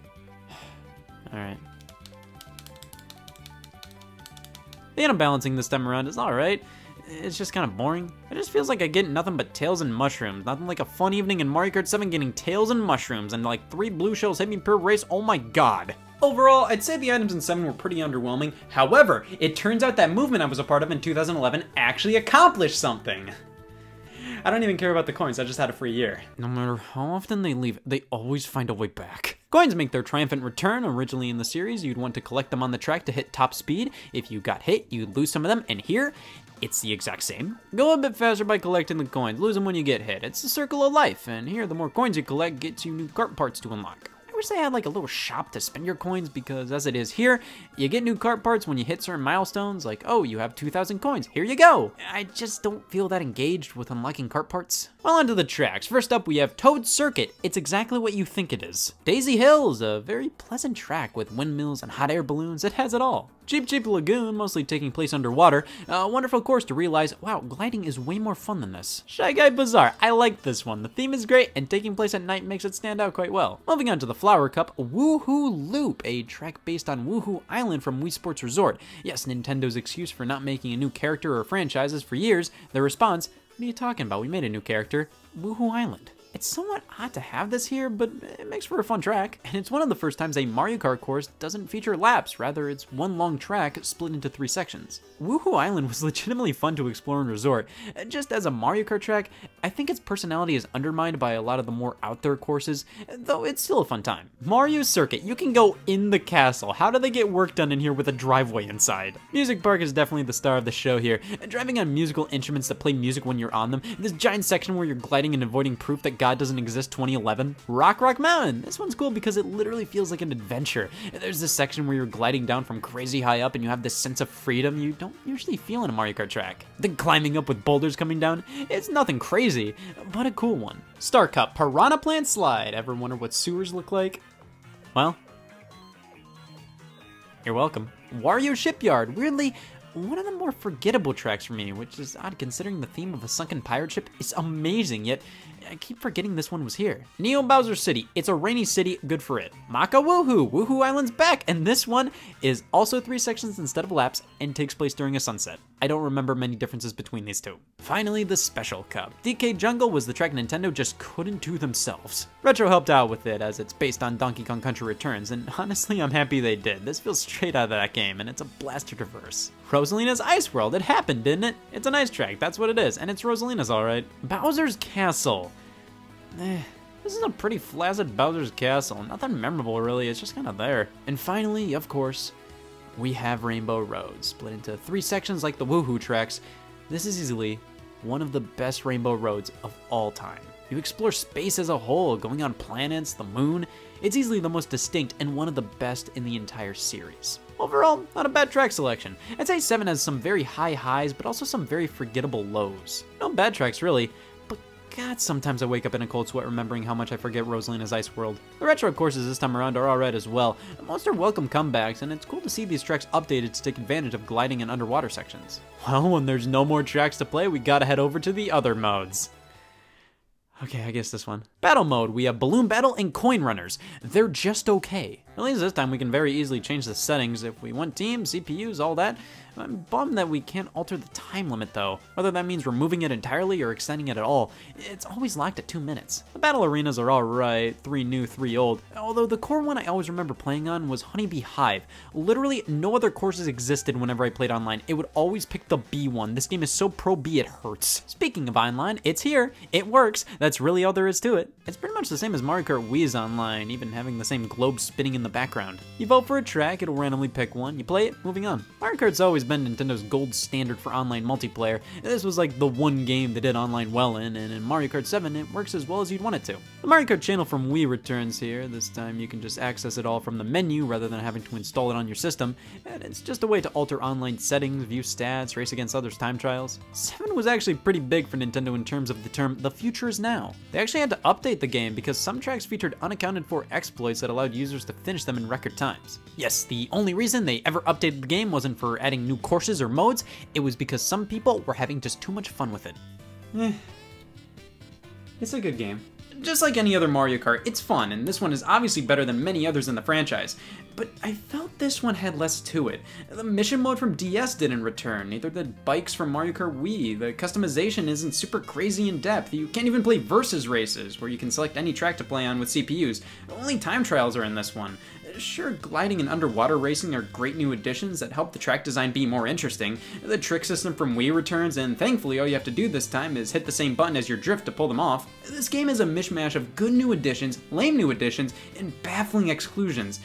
alright. The item balancing this time around is alright. It's just kind of boring. It just feels like I get nothing but tails and mushrooms. Nothing like a fun evening in Mario Kart 7 getting tails and mushrooms, and like 3 blue shells hit me per race. Oh my god. Overall, I'd say the items in 7 were pretty underwhelming. However, it turns out that movement I was a part of in 2011 actually accomplished something. I don't even care about the coins, I just had a free year. No matter how often they leave, they always find a way back. Coins make their triumphant return. Originally in the series, you'd want to collect them on the track to hit top speed. If you got hit, you'd lose some of them, and here, it's the exact same. Go a bit faster by collecting the coins, lose them when you get hit. It's the circle of life, and here, the more coins you collect gets you new kart parts to unlock. I wish they had like a little shop to spend your coins, because as it is here, you get new kart parts when you hit certain milestones, like, oh, you have 2,000 coins, here you go. I just don't feel that engaged with unlocking kart parts. Well, onto the tracks. First up, we have Toad Circuit. It's exactly what you think it is. Daisy Hills, a very pleasant track with windmills and hot air balloons. It has it all. Cheep Cheep Lagoon, mostly taking place underwater. A wonderful course to realize, wow, gliding is way more fun than this. Shy Guy Bazaar, I like this one. The theme is great, and taking place at night makes it stand out quite well. Moving on to the Flower Cup, Woohoo Loop, a track based on Woohoo Island from Wii Sports Resort. Yes, Nintendo's excuse for not making a new character or franchises for years. Their response, what are you talking about? We made a new character, Woohoo Island. It's somewhat odd to have this here, but it makes for a fun track. And it's one of the first times a Mario Kart course doesn't feature laps, rather it's one long track split into 3 sections. Woohoo Island was legitimately fun to explore and resort. Just as a Mario Kart track, I think its personality is undermined by a lot of the more out there courses, though it's still a fun time. Mario Circuit, you can go in the castle. How do they get work done in here with a driveway inside? Music Park is definitely the star of the show here. Driving on musical instruments that play music when you're on them. This giant section where you're gliding and avoiding proof that God doesn't exist 2011. Rock Mountain. This one's cool because it literally feels like an adventure. There's this section where you're gliding down from crazy high up and you have this sense of freedom you don't usually feel in a Mario Kart track. Then climbing up with boulders coming down. It's nothing crazy, but a cool one. Star Cup Piranha Plant Slide. Ever wonder what sewers look like? Well, you're welcome. Wario Shipyard. Weirdly, one of the more forgettable tracks for me, which is odd considering the theme of a sunken pirate ship is amazing, yet I keep forgetting this one was here. Neo Bowser City, it's a rainy city, good for it. Maka Woohoo, Woohoo Island's back, and this one is also 3 sections instead of laps and takes place during a sunset. I don't remember many differences between these two. Finally, the Special Cup. DK Jungle was the track Nintendo just couldn't do themselves. Retro helped out with it as it's based on Donkey Kong Country Returns, and honestly I'm happy they did. This feels straight out of that game, and it's a blast to traverse. Rosalina's Ice World, it happened, didn't it? It's a nice track, that's what it is, and it's Rosalina's alright. Bowser's Castle. This is a pretty flaccid Bowser's Castle. Nothing memorable really, it's just kind of there. And finally, of course, we have Rainbow Road, split into 3 sections like the Woohoo tracks. This is easily one of the best Rainbow Roads of all time. You explore space as a whole, going on planets, the moon. It's easily the most distinct and one of the best in the entire series. Overall, not a bad track selection. I'd say 7 has some very high highs, but also some very forgettable lows. No bad tracks really, but God, sometimes I wake up in a cold sweat remembering how much I forget Rosalina's Ice World. The retro courses this time around are alright as well. Most are welcome comebacks, and it's cool to see these tracks updated to take advantage of gliding and underwater sections. Well, when there's no more tracks to play, we gotta head over to the other modes. Okay, I guess this one. Battle mode, we have Balloon Battle and Coin Runners. They're just okay. At least this time we can very easily change the settings if we want teams, CPUs, all that. I'm bummed that we can't alter the time limit though. Whether that means removing it entirely or extending it at all, it's always locked at 2 minutes. The battle arenas are alright, 3 new, 3 old. Although the core one I always remember playing on was Honeybee Hive. Literally no other courses existed whenever I played online. It would always pick the B one. This game is so pro B it hurts. Speaking of online, it's here, it works. That's really all there is to it. It's pretty much the same as Mario Kart Wii's online, even having the same globe spinning in the background. You vote for a track, it'll randomly pick one, you play it, moving on. Mario Kart's always been Nintendo's gold standard for online multiplayer. This was like the one game they did online well in, and in Mario Kart 7 it works as well as you'd want it to. The Mario Kart channel from Wii returns here. This time you can just access it all from the menu rather than having to install it on your system, and it's just a way to alter online settings, view stats, race against others' time trials. 7 was actually pretty big for Nintendo in terms of the term, the future is now. They actually had to update the game because some tracks featured unaccounted for exploits that allowed users to finish them in record times. Yes, the only reason they ever updated the game wasn't for adding new courses or modes, it was because some people were having just too much fun with it. It's a good game. Just like any other Mario Kart, it's fun, and this one is obviously better than many others in the franchise. But I felt this one had less to it. The mission mode from DS didn't return, neither did bikes from Mario Kart Wii. The customization isn't super crazy in depth. You can't even play versus races, where you can select any track to play on with CPUs. Only time trials are in this one. Sure, gliding and underwater racing are great new additions that help the track design be more interesting. The trick system from Wii returns, and thankfully all you have to do this time is hit the same button as your drift to pull them off. This game is a mishmash of good new additions, lame new additions, and baffling exclusions.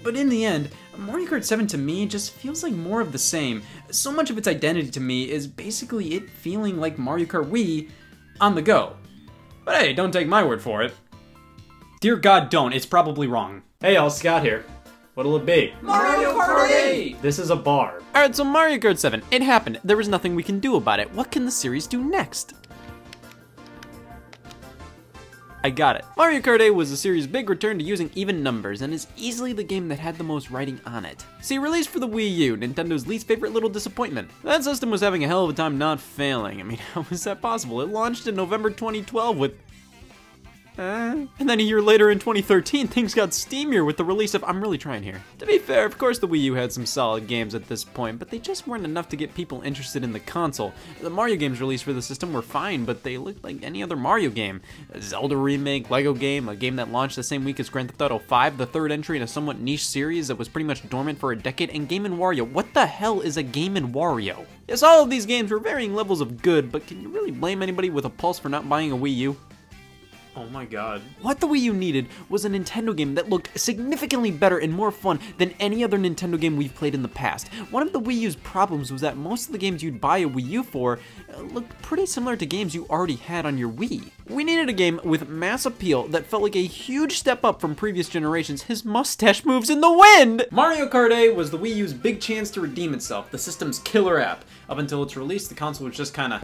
But in the end, Mario Kart 7 to me just feels like more of the same. So much of its identity to me is basically it feeling like Mario Kart Wii on the go. But hey, don't take my word for it. Dear God, don't. It's probably wrong. Hey y'all, Scott here. What'll it be? Mario Kart 8! This is a bar. Alright, so Mario Kart 7, it happened. There was nothing we can do about it. What can the series do next? I got it. Mario Kart 8 was the series' big return to using even numbers, and is easily the game that had the most writing on it. See, released for the Wii U, Nintendo's least favorite little disappointment. That system was having a hell of a time not failing. I mean, how was that possible? It launched in November 2012 with... And then a year later in 2013, things got steamier with the release of I'm Really Trying Here. To be fair, of course the Wii U had some solid games at this point, but they just weren't enough to get people interested in the console. The Mario games released for the system were fine, but they looked like any other Mario game. A Zelda remake, Lego game, a game that launched the same week as Grand Theft Auto 5, the third entry in a somewhat niche series that was pretty much dormant for a decade, and Game & Wario. What the hell is a Game & Wario? Yes, all of these games were varying levels of good, but can you really blame anybody with a pulse for not buying a Wii U? Oh my god. What the Wii U needed was a Nintendo game that looked significantly better and more fun than any other Nintendo game we've played in the past. One of the Wii U's problems was that most of the games you'd buy a Wii U for looked pretty similar to games you already had on your Wii. We needed a game with mass appeal that felt like a huge step up from previous generations. His mustache moves in the wind! Mario Kart 8 was the Wii U's big chance to redeem itself, the system's killer app. Up until its release, the console was just kinda...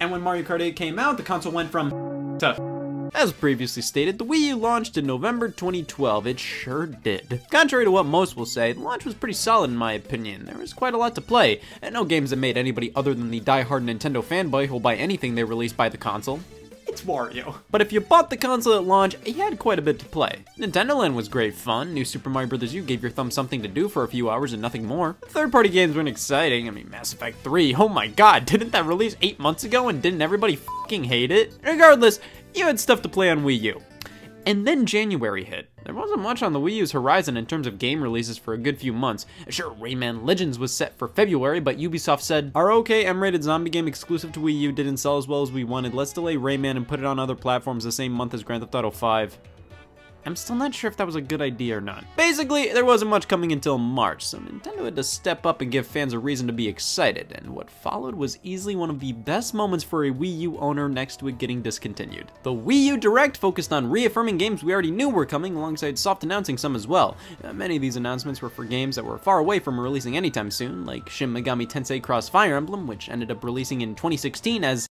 And when Mario Kart 8 came out, the console went from... to... As previously stated, the Wii U launched in November 2012. It sure did. Contrary to what most will say, the launch was pretty solid in my opinion. There was quite a lot to play, and no games that made anybody other than the die-hard Nintendo fanboy who'll buy anything they release by the console. It's Wario. But if you bought the console at launch, you had quite a bit to play. Nintendo Land was great fun. New Super Mario Bros. U gave your thumb something to do for a few hours and nothing more. Third-party games weren't exciting. I mean, Mass Effect 3, oh my god, didn't that release 8 months ago and didn't everybody fucking hate it? Regardless, you had stuff to play on Wii U. And then January hit. There wasn't much on the Wii U's horizon in terms of game releases for a good few months. Sure, Rayman Legends was set for February, but Ubisoft said, our okay M-rated zombie game exclusive to Wii U didn't sell as well as we wanted. Let's delay Rayman and put it on other platforms the same month as Grand Theft Auto 5. I'm still not sure if that was a good idea or not. Basically, there wasn't much coming until March, so Nintendo had to step up and give fans a reason to be excited, and what followed was easily one of the best moments for a Wii U owner next to it getting discontinued. The Wii U Direct focused on reaffirming games we already knew were coming, alongside soft announcing some as well. Many of these announcements were for games that were far away from releasing anytime soon, like Shin Megami Tensei Cross Fire Emblem, which ended up releasing in 2016 as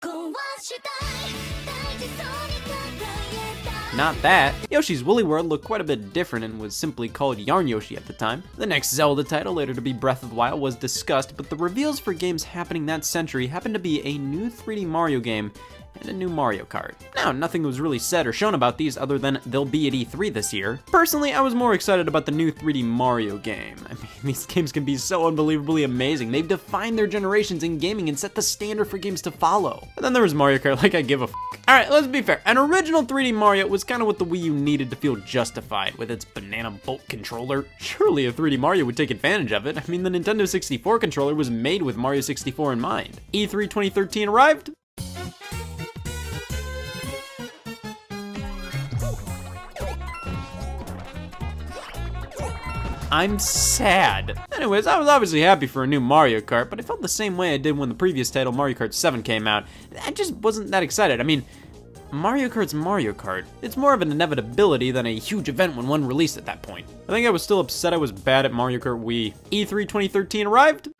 not that. Yoshi's Woolly World looked quite a bit different and was simply called Yarn Yoshi at the time. The next Zelda title, later to be Breath of the Wild, was discussed, but the reveals for games happening that century happened to be a new 3D Mario game and a new Mario Kart. Now, nothing was really said or shown about these other than they'll be at E3 this year. Personally, I was more excited about the new 3D Mario game. I mean, these games can be so unbelievably amazing. They've defined their generations in gaming and set the standard for games to follow. And then there was Mario Kart, like I give a f. Alright, let's be fair. An original 3D Mario was kind of what the Wii U needed to feel justified with its banana bolt controller. Surely a 3D Mario would take advantage of it. I mean, the Nintendo 64 controller was made with Mario 64 in mind. E3 2013 arrived. I'm sad. Anyways, I was obviously happy for a new Mario Kart, but I felt the same way I did when the previous title, Mario Kart 7, came out. I just wasn't that excited. I mean, Mario Kart's Mario Kart. It's more of an inevitability than a huge event when one released at that point. I think I was still upset I was bad at Mario Kart Wii. E3 2013 arrived.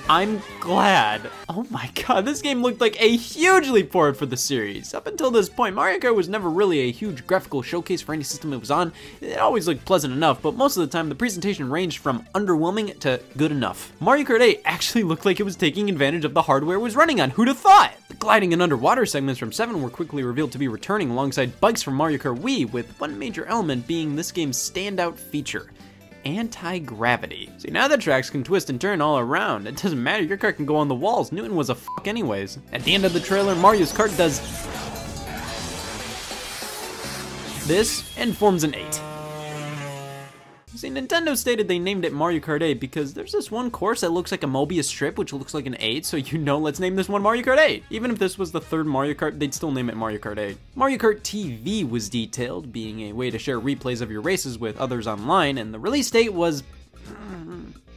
I'm glad. Oh my god, this game looked like a huge leap forward for the series. Up until this point, Mario Kart was never really a huge graphical showcase for any system it was on. It always looked pleasant enough, but most of the time the presentation ranged from underwhelming to good enough. Mario Kart 8 actually looked like it was taking advantage of the hardware it was running on. Who'd have thought? The gliding and underwater segments from 7 were quickly revealed to be returning alongside bikes from Mario Kart Wii, with one major element being this game's standout feature: anti-gravity. See, now the tracks can twist and turn all around. It doesn't matter, your car can go on the walls. Newton was a fuck anyways. At the end of the trailer, Mario's Kart does this and forms an 8. See, Nintendo stated they named it Mario Kart 8 because there's this one course that looks like a Mobius strip, which looks like an 8, so you know, let's name this one Mario Kart 8. Even if this was the third Mario Kart, they'd still name it Mario Kart 8. Mario Kart TV was detailed, being a way to share replays of your races with others online, and the release date was...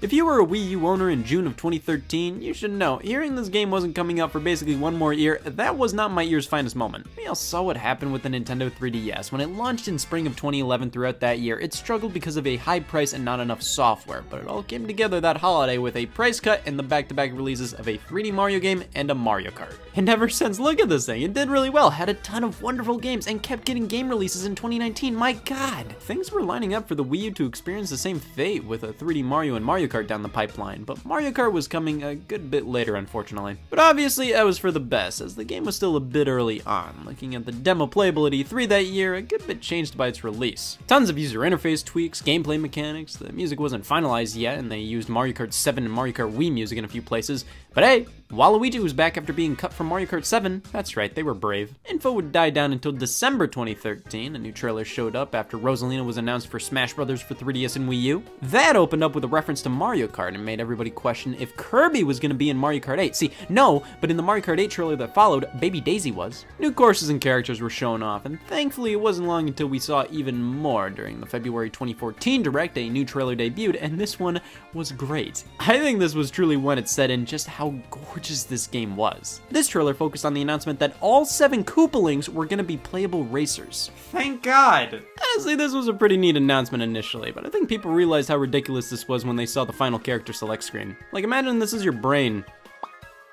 If you were a Wii U owner in June of 2013, you should know, hearing this game wasn't coming out for basically one more year, that was not my year's finest moment. We all saw what happened with the Nintendo 3DS. When it launched in spring of 2011 throughout that year, it struggled because of a high price and not enough software, but it all came together that holiday with a price cut and the back-to-back releases of a 3D Mario game and a Mario Kart. And ever since, look at this thing, it did really well, had a ton of wonderful games, and kept getting game releases in 2019, my god! Things were lining up for the Wii U to experience the same fate with a 3D Mario and Mario Kart down the pipeline, but Mario Kart was coming a good bit later, unfortunately. But obviously, that was for the best, as the game was still a bit early on. Looking at the demo playable at E3 that year, a good bit changed by its release. Tons of user interface tweaks, gameplay mechanics, the music wasn't finalized yet, and they used Mario Kart 7 and Mario Kart Wii music in a few places, but hey, Waluigi was back after being cut from Mario Kart 7. That's right, they were brave. Info would die down until December 2013. A new trailer showed up after Rosalina was announced for Smash Bros. For 3DS and Wii U. That opened up with a reference to Mario Kart and made everybody question if Kirby was going to be in Mario Kart 8. See, no, but in the Mario Kart 8 trailer that followed, Baby Daisy was. New courses and characters were shown off, and thankfully it wasn't long until we saw even more. During the February 2014 Direct, a new trailer debuted, and this one was great. I think this was truly when it set in just how gorgeous gorgeous this game was. This trailer focused on the announcement that all 7 Koopalings were going to be playable racers. Thank God! Honestly, this was a pretty neat announcement initially, but I think people realized how ridiculous this was when they saw the final character select screen. Like, imagine this is your brain.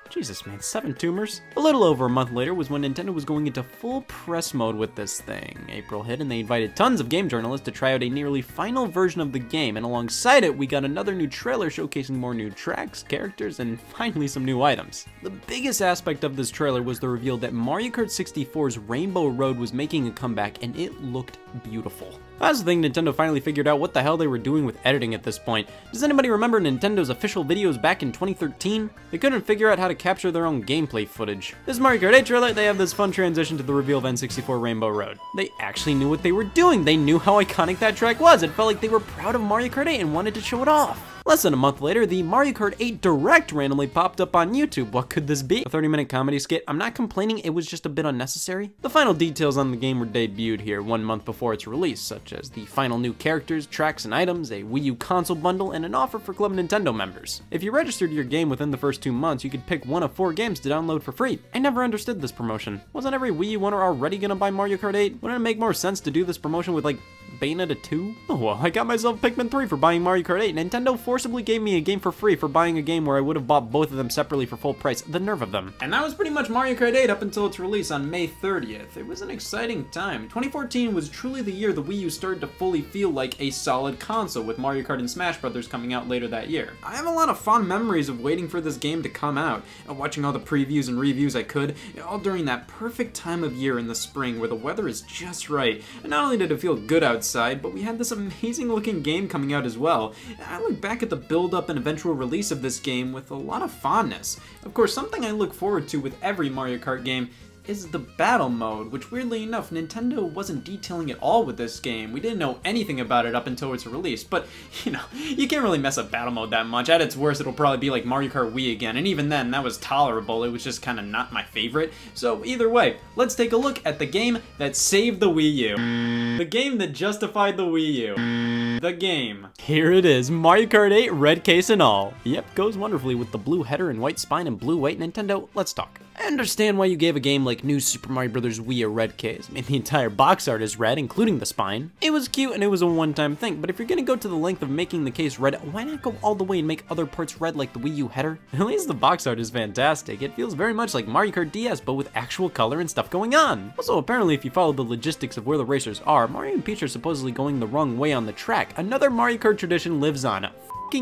Jesus, man, 7 tumors? A little over a month later was when Nintendo was going into full press mode with this thing. April hit and they invited tons of game journalists to try out a nearly final version of the game, and alongside it, we got another new trailer showcasing more new tracks, characters, and finally some new items. The biggest aspect of this trailer was the reveal that Mario Kart 64's Rainbow Road was making a comeback, and it looked beautiful. That's the thing, Nintendo finally figured out what the hell they were doing with editing at this point. Does anybody remember Nintendo's official videos back in 2013? They couldn't figure out how to capture their own gameplay footage. This Mario Kart 8 trailer, they have this fun transition to the reveal of N64 Rainbow Road. They actually knew what they were doing. They knew how iconic that track was. It felt like they were proud of Mario Kart 8 and wanted to show it off. Less than a month later, the Mario Kart 8 Direct randomly popped up on YouTube. What could this be? A 30-minute comedy skit? I'm not complaining, it was just a bit unnecessary. The final details on the game were debuted here 1 month before its release, such as the final new characters, tracks, and items, a Wii U console bundle, and an offer for Club Nintendo members. If you registered your game within the first 2 months, you could pick one of 4 games to download for free. I never understood this promotion. Wasn't every Wii U owner already gonna buy Mario Kart 8? Wouldn't it make more sense to do this promotion with, like, Bayonetta 2? Oh well, I got myself Pikmin 3 for buying Mario Kart 8. Nintendo forcibly gave me a game for free for buying a game where I would have bought both of them separately for full price. The nerve of them. And that was pretty much Mario Kart 8 up until its release on May 30th. It was an exciting time. 2014 was truly the year the Wii U started to fully feel like a solid console, with Mario Kart and Smash Brothers coming out later that year. I have a lot of fond memories of waiting for this game to come out, and watching all the previews and reviews I could, all during that perfect time of year in the spring where the weather is just right. And not only did it feel good outside, but we had this amazing looking game coming out as well. I look back at the build-up and eventual release of this game with a lot of fondness. Of course, something I look forward to with every Mario Kart game is the battle mode, which weirdly enough, Nintendo wasn't detailing at all with this game. We didn't know anything about it up until its release, but, you know, you can't really mess up battle mode that much. At its worst, it'll probably be like Mario Kart Wii again, and even then, that was tolerable. It was just kind of not my favorite. So either way, let's take a look at the game that saved the Wii U. The game that justified the Wii U. The game. Here it is, Mario Kart 8, red case and all. Yep, goes wonderfully with the blue header and white spine and blue white. Nintendo, let's talk. I understand why you gave a game like New Super Mario Bros. Wii a red case. I mean, the entire box art is red, including the spine. It was cute and it was a one-time thing, but if you're gonna go to the length of making the case red, why not go all the way and make other parts red like the Wii U header? At least the box art is fantastic. It feels very much like Mario Kart DS, but with actual color and stuff going on. Also, apparently, if you follow the logistics of where the racers are, Mario and Peach are supposedly going the wrong way on the track. Another Mario Kart tradition lives on.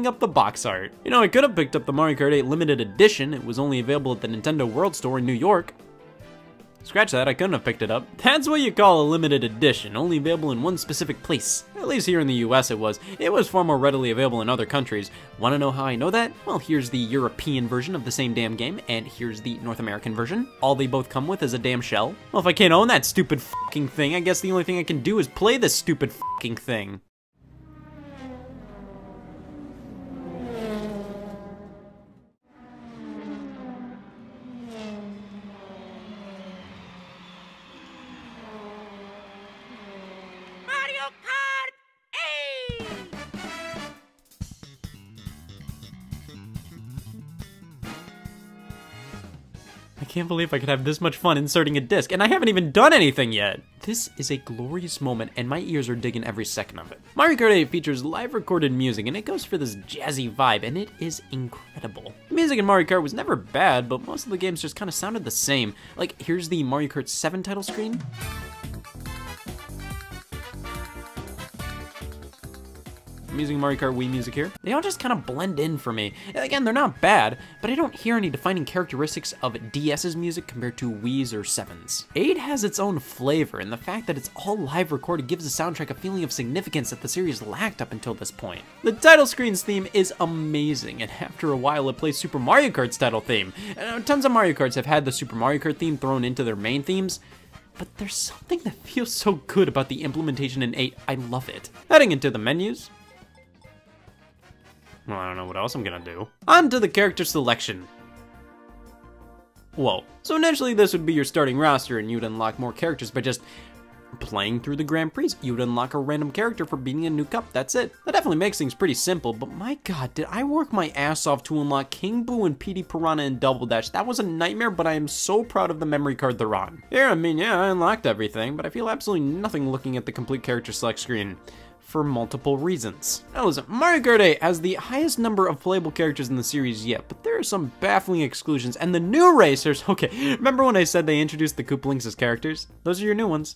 Up the box art. You know, I could have picked up the Mario Kart 8 limited edition. It was only available at the Nintendo World Store in New York. Scratch that, I couldn't have picked it up. That's what you call a limited edition, only available in one specific place. At least here in the US it was. It was far more readily available in other countries. Wanna know how I know that? Well, here's the European version of the same damn game, and here's the North American version. All they both come with is a damn shell. Well, if I can't own that stupid fucking thing, I guess the only thing I can do is play this stupid fucking thing. Mario Kart 8! I can't believe I could have this much fun inserting a disc, and I haven't even done anything yet! This is a glorious moment, and my ears are digging every second of it. Mario Kart 8 features live recorded music, and it goes for this jazzy vibe, and it is incredible. The music in Mario Kart was never bad, but most of the games just kind of sounded the same. Like, here's the Mario Kart 7 title screen. I'm using Mario Kart Wii music here. They all just kind of blend in for me. Again, they're not bad, but I don't hear any defining characteristics of DS's music compared to Wii's or 7's. 8 has its own flavor, and the fact that it's all live recorded gives the soundtrack a feeling of significance that the series lacked up until this point. The title screen's theme is amazing, and after a while it plays Super Mario Kart's title theme. Tons of Mario Karts have had the Super Mario Kart theme thrown into their main themes, but there's something that feels so good about the implementation in 8, I love it. Heading into the menus, well, I don't know what else I'm gonna do. On to the character selection. Whoa. So initially this would be your starting roster and you'd unlock more characters by just playing through the Grand Prix. You would unlock a random character for beating a new cup, that's it. That definitely makes things pretty simple, but my god, did I work my ass off to unlock King Boo and Petey Piranha in Double Dash. That was a nightmare, but I am so proud of the memory card they're on. Here, I mean, yeah, I unlocked everything, but I feel absolutely nothing looking at the complete character select screen. For multiple reasons. Now listen, Mario Kart 8 has the highest number of playable characters in the series yet, but there are some baffling exclusions, and the new racers, okay, remember when I said they introduced the Koopalings as characters? Those are your new ones.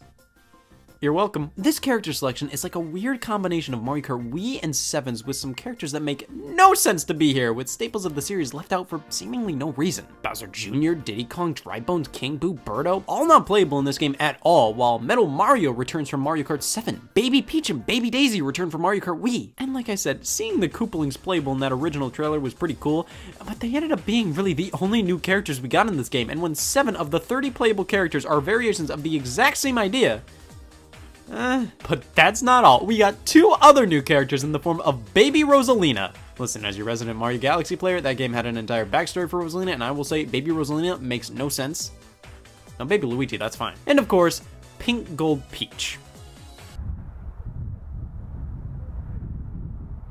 You're welcome. This character selection is like a weird combination of Mario Kart Wii and 7's with some characters that make no sense to be here, with staples of the series left out for seemingly no reason. Bowser Jr., Diddy Kong, Dry Bones, King Boo, Birdo, all not playable in this game at all, while Metal Mario returns from Mario Kart 7. Baby Peach and Baby Daisy return from Mario Kart Wii. And like I said, seeing the Koopalings playable in that original trailer was pretty cool, but they ended up being really the only new characters we got in this game, and when 7 of the 30 playable characters are variations of the exact same idea, but that's not all. We got 2 other new characters in the form of Baby Rosalina. Listen, as your resident Mario Galaxy player, that game had an entire backstory for Rosalina, and I will say Baby Rosalina makes no sense. Now, Baby Luigi, that's fine. And of course, Pink Gold Peach.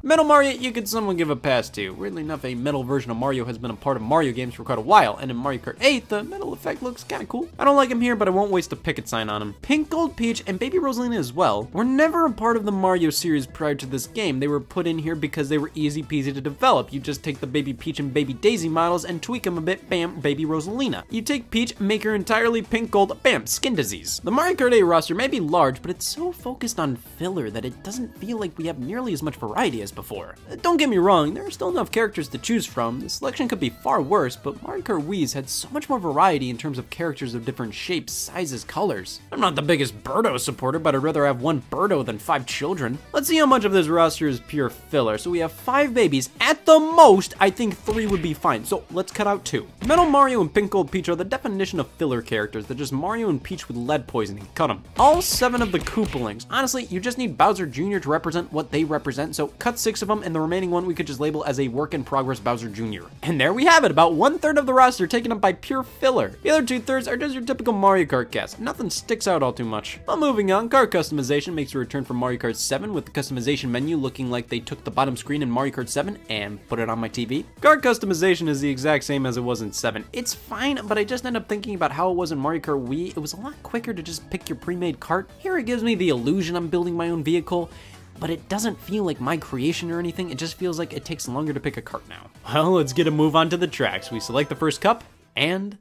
Metal Mario, you could somewhat give a pass to. Weirdly enough, a metal version of Mario has been a part of Mario games for quite a while, and in Mario Kart 8, the metal effect looks kinda cool. I don't like him here, but I won't waste a picket sign on him. Pink Gold Peach and Baby Rosalina as well were never a part of the Mario series prior to this game. They were put in here because they were easy peasy to develop. You just take the Baby Peach and Baby Daisy models and tweak them a bit, bam, Baby Rosalina. You take Peach, make her entirely pink gold, bam, skin disease. The Mario Kart 8 roster may be large, but it's so focused on filler that it doesn't feel like we have nearly as much variety as before. Don't get me wrong, there are still enough characters to choose from. The selection could be far worse, but Mario Kart Wii's had so much more variety in terms of characters of different shapes, sizes, colors. I'm not the biggest Birdo supporter, but I'd rather have 1 Birdo than 5 children. Let's see how much of this roster is pure filler. So we have 5 babies. At the most, I think 3 would be fine, so let's cut out 2. Metal Mario and Pink Gold Peach are the definition of filler characters. They're just Mario and Peach with lead poisoning. Cut them. All 7 of the Koopalings. Honestly, you just need Bowser Jr. to represent what they represent, so cut 6 of them, and the remaining one we could just label as a work-in-progress Bowser Jr. And there we have it, about 1/3 of the roster taken up by pure filler. The other 2/3 are just your typical Mario Kart cast. Nothing sticks out all too much. Well, moving on, Kart customization makes a return from Mario Kart 7 with the customization menu looking like they took the bottom screen in Mario Kart 7 and put it on my TV. Kart customization is the exact same as it was in 7. It's fine, but I just end up thinking about how it was in Mario Kart Wii. It was a lot quicker to just pick your pre-made kart. Here it gives me the illusion I'm building my own vehicle, but it doesn't feel like my creation or anything. It just feels like it takes longer to pick a kart now. Well, let's get a move on to the tracks. We select the first cup, and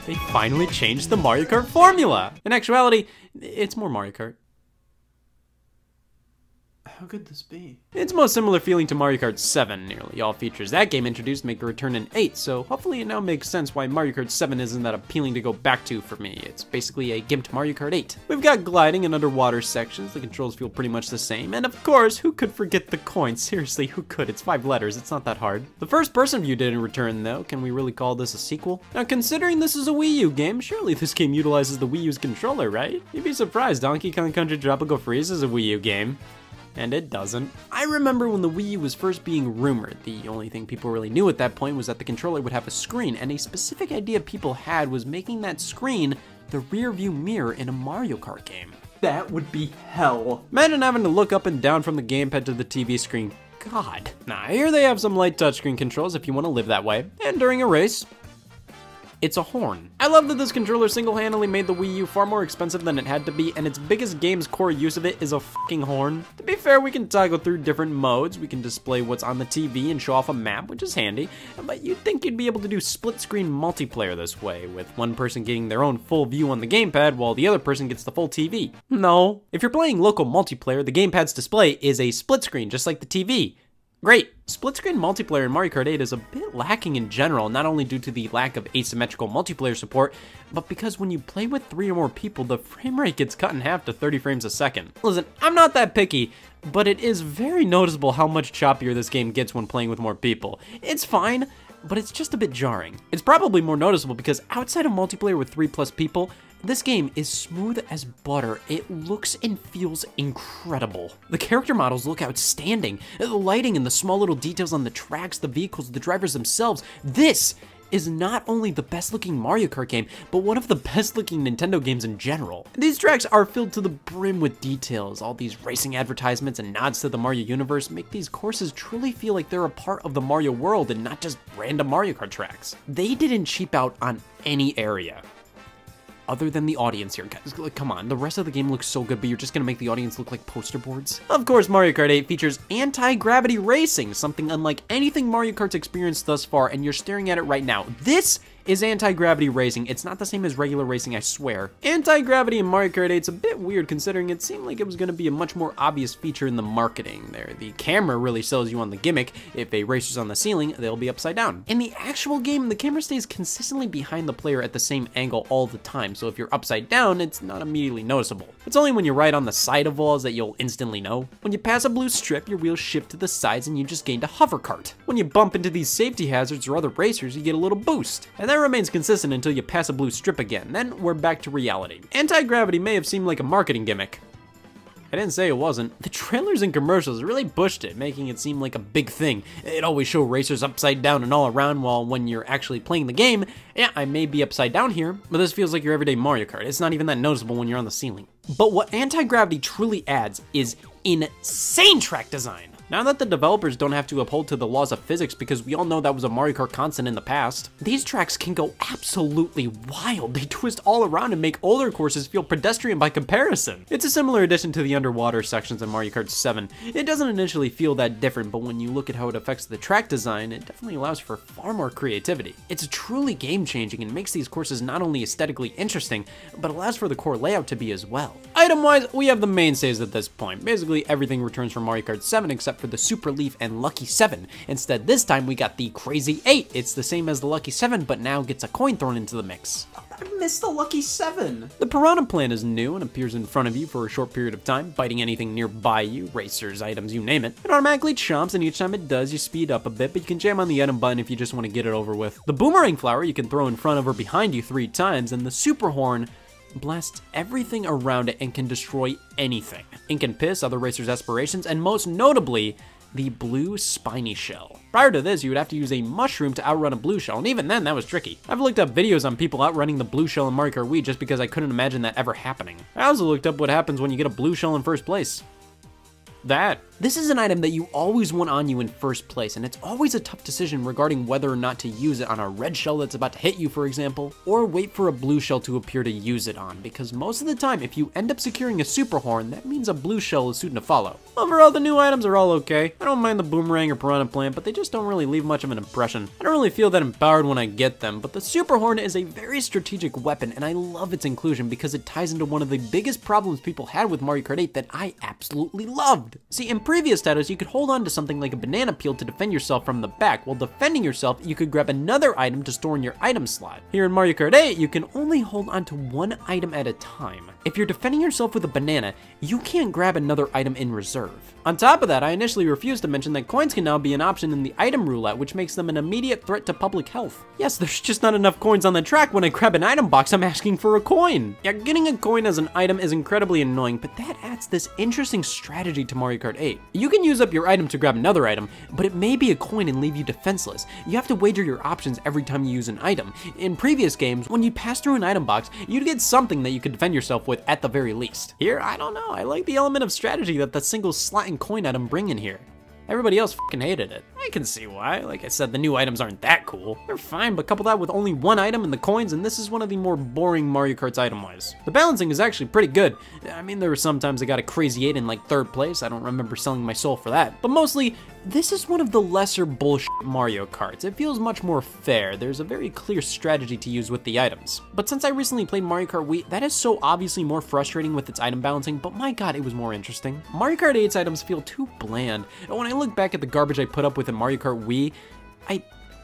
they finally changed the Mario Kart formula! In actuality, it's more Mario Kart. How could this be? It's most similar feeling to Mario Kart 7. Nearly all features that game introduced make a return in 8, so hopefully it now makes sense why Mario Kart 7 isn't that appealing to go back to for me. It's basically a gimped Mario Kart 8. We've got gliding and underwater sections, the controls feel pretty much the same, and of course, who could forget the coins? Seriously, who could? It's 5 letters, it's not that hard. The first person view didn't return though. Can we really call this a sequel? Now considering this is a Wii U game, surely this game utilizes the Wii U's controller, right? You'd be surprised, Donkey Kong Country Tropical Freeze is a Wii U game. And it doesn't. I remember when the Wii U was first being rumored, the only thing people really knew at that point was that the controller would have a screen, and a specific idea people had was making that screen the rear view mirror in a Mario Kart game. That would be hell. Imagine having to look up and down from the gamepad to the TV screen. God. Nah, here they have some light touchscreen controls if you want to live that way. And during a race, it's a horn. I love that this controller single-handedly made the Wii U far more expensive than it had to be, and its biggest game's core use of it is a fucking horn. To be fair, we can toggle through different modes. We can display what's on the TV and show off a map, which is handy, but you'd think you'd be able to do split-screen multiplayer this way, with one person getting their own full view on the gamepad while the other person gets the full TV. No. If you're playing local multiplayer, the gamepad's display is a split screen, just like the TV. Great. Split-screen multiplayer in Mario Kart 8 is a bit lacking in general, not only due to the lack of asymmetrical multiplayer support, but because when you play with 3 or more people, the frame rate gets cut in half to 30 frames a second. Listen, I'm not that picky, but it is very noticeable how much choppier this game gets when playing with more people. It's fine, but it's just a bit jarring. It's probably more noticeable because outside of multiplayer with 3+ people, this game is smooth as butter. It looks and feels incredible. The character models look outstanding. The lighting and the small little details on the tracks, the vehicles, the drivers themselves. This is not only the best looking Mario Kart game, but one of the best looking Nintendo games in general. These tracks are filled to the brim with details. All these racing advertisements and nods to the Mario universe make these courses truly feel like they're a part of the Mario world and not just random Mario Kart tracks. They didn't cheap out on any area. Other than the audience here. Guys, come on, the rest of the game looks so good, but you're just gonna make the audience look like poster boards? Of course, Mario Kart 8 features anti-gravity racing, something unlike anything Mario Kart's experienced thus far, and you're staring at it right now. This is anti-gravity racing. It's not the same as regular racing, I swear. Anti-gravity in Mario Kart 8's a bit weird considering it seemed like it was gonna be a much more obvious feature in the marketing there. The camera really sells you on the gimmick. If a racer's on the ceiling, they'll be upside down. In the actual game, the camera stays consistently behind the player at the same angle all the time, so if you're upside down, it's not immediately noticeable. It's only when you're right on the side of walls that you'll instantly know. When you pass a blue strip, your wheels shift to the sides and you just gained a hover cart. When you bump into these safety hazards or other racers, you get a little boost. And that remains consistent until you pass a blue strip again, then we're back to reality. Anti-gravity may have seemed like a marketing gimmick. I didn't say it wasn't. The trailers and commercials really pushed it, making it seem like a big thing. It always show racers upside down and all around, while when you're actually playing the game, yeah, I may be upside down here, but this feels like your everyday Mario Kart. It's not even that noticeable when you're on the ceiling. But what anti-gravity truly adds is insane track design. Now that the developers don't have to uphold to the laws of physics because we all know that was a Mario Kart constant in the past, these tracks can go absolutely wild. They twist all around and make older courses feel pedestrian by comparison. It's a similar addition to the underwater sections in Mario Kart 7. It doesn't initially feel that different, but when you look at how it affects the track design, it definitely allows for far more creativity. It's truly game-changing and makes these courses not only aesthetically interesting, but allows for the core layout to be as well. Item-wise, we have the mainstays at this point. Basically, everything returns from Mario Kart 7 except for the Super Leaf and Lucky 7. Instead, this time we got the Crazy 8. It's the same as the Lucky 7, but now gets a coin thrown into the mix. I missed the Lucky 7. The Piranha Plant is new and appears in front of you for a short period of time, biting anything nearby you, racers, items, you name it. It automatically chomps, and each time it does, you speed up a bit, but you can jam on the item button if you just want to get it over with. The Boomerang Flower you can throw in front of or behind you 3 times, and the Super Horn blasts everything around it and can destroy anything. Ink and piss, other racers' aspirations, and most notably, the blue spiny shell. Prior to this, you would have to use a mushroom to outrun a blue shell, and even then, that was tricky. I've looked up videos on people outrunning the blue shell in Mario Kart Wii just because I couldn't imagine that ever happening. I also looked up what happens when you get a blue shell in first place. That. This is an item that you always want on you in first place, and it's always a tough decision regarding whether or not to use it on a red shell that's about to hit you, for example, or wait for a blue shell to appear to use it on, because most of the time, if you end up securing a super horn, that means a blue shell is soon to follow. Overall, the new items are all okay. I don't mind the Boomerang or Piranha Plant, but they just don't really leave much of an impression. I don't really feel that empowered when I get them, but the super horn is a very strategic weapon, and I love its inclusion because it ties into one of the biggest problems people had with Mario Kart 8 that I absolutely loved. See, in previous titles, you could hold on to something like a banana peel to defend yourself from the back. While defending yourself, you could grab another item to store in your item slot. Here in Mario Kart 8, you can only hold on to one item at a time. If you're defending yourself with a banana, you can't grab another item in reserve. On top of that, I initially refused to mention that coins can now be an option in the item roulette, which makes them an immediate threat to public health. Yes, there's just not enough coins on the track. When I grab an item box, I'm asking for a coin. Yeah, getting a coin as an item is incredibly annoying, but that adds this interesting strategy to Mario Kart 8. You can use up your item to grab another item, but it may be a coin and leave you defenseless. You have to wager your options every time you use an item. In previous games, when you pass through an item box, you'd get something that you could defend yourself with at the very least. Here, I don't know. I like the element of strategy that the single slot and coin item bring in here. Everybody else fucking hated it. I can see why. Like I said, the new items aren't that cool. They're fine, but couple that with only one item and the coins, and this is one of the more boring Mario Karts item-wise. The balancing is actually pretty good. I mean, there were some times I got a crazy 8 in like 3rd place. I don't remember selling my soul for that. But mostly, this is one of the lesser bullshit Mario Karts. It feels much more fair. There's a very clear strategy to use with the items. But since I recently played Mario Kart Wii, that is so obviously more frustrating with its item balancing, but my god, it was more interesting. Mario Kart 8's items feel too bland, and when I look back at the garbage I put up with in Mario Kart Wii,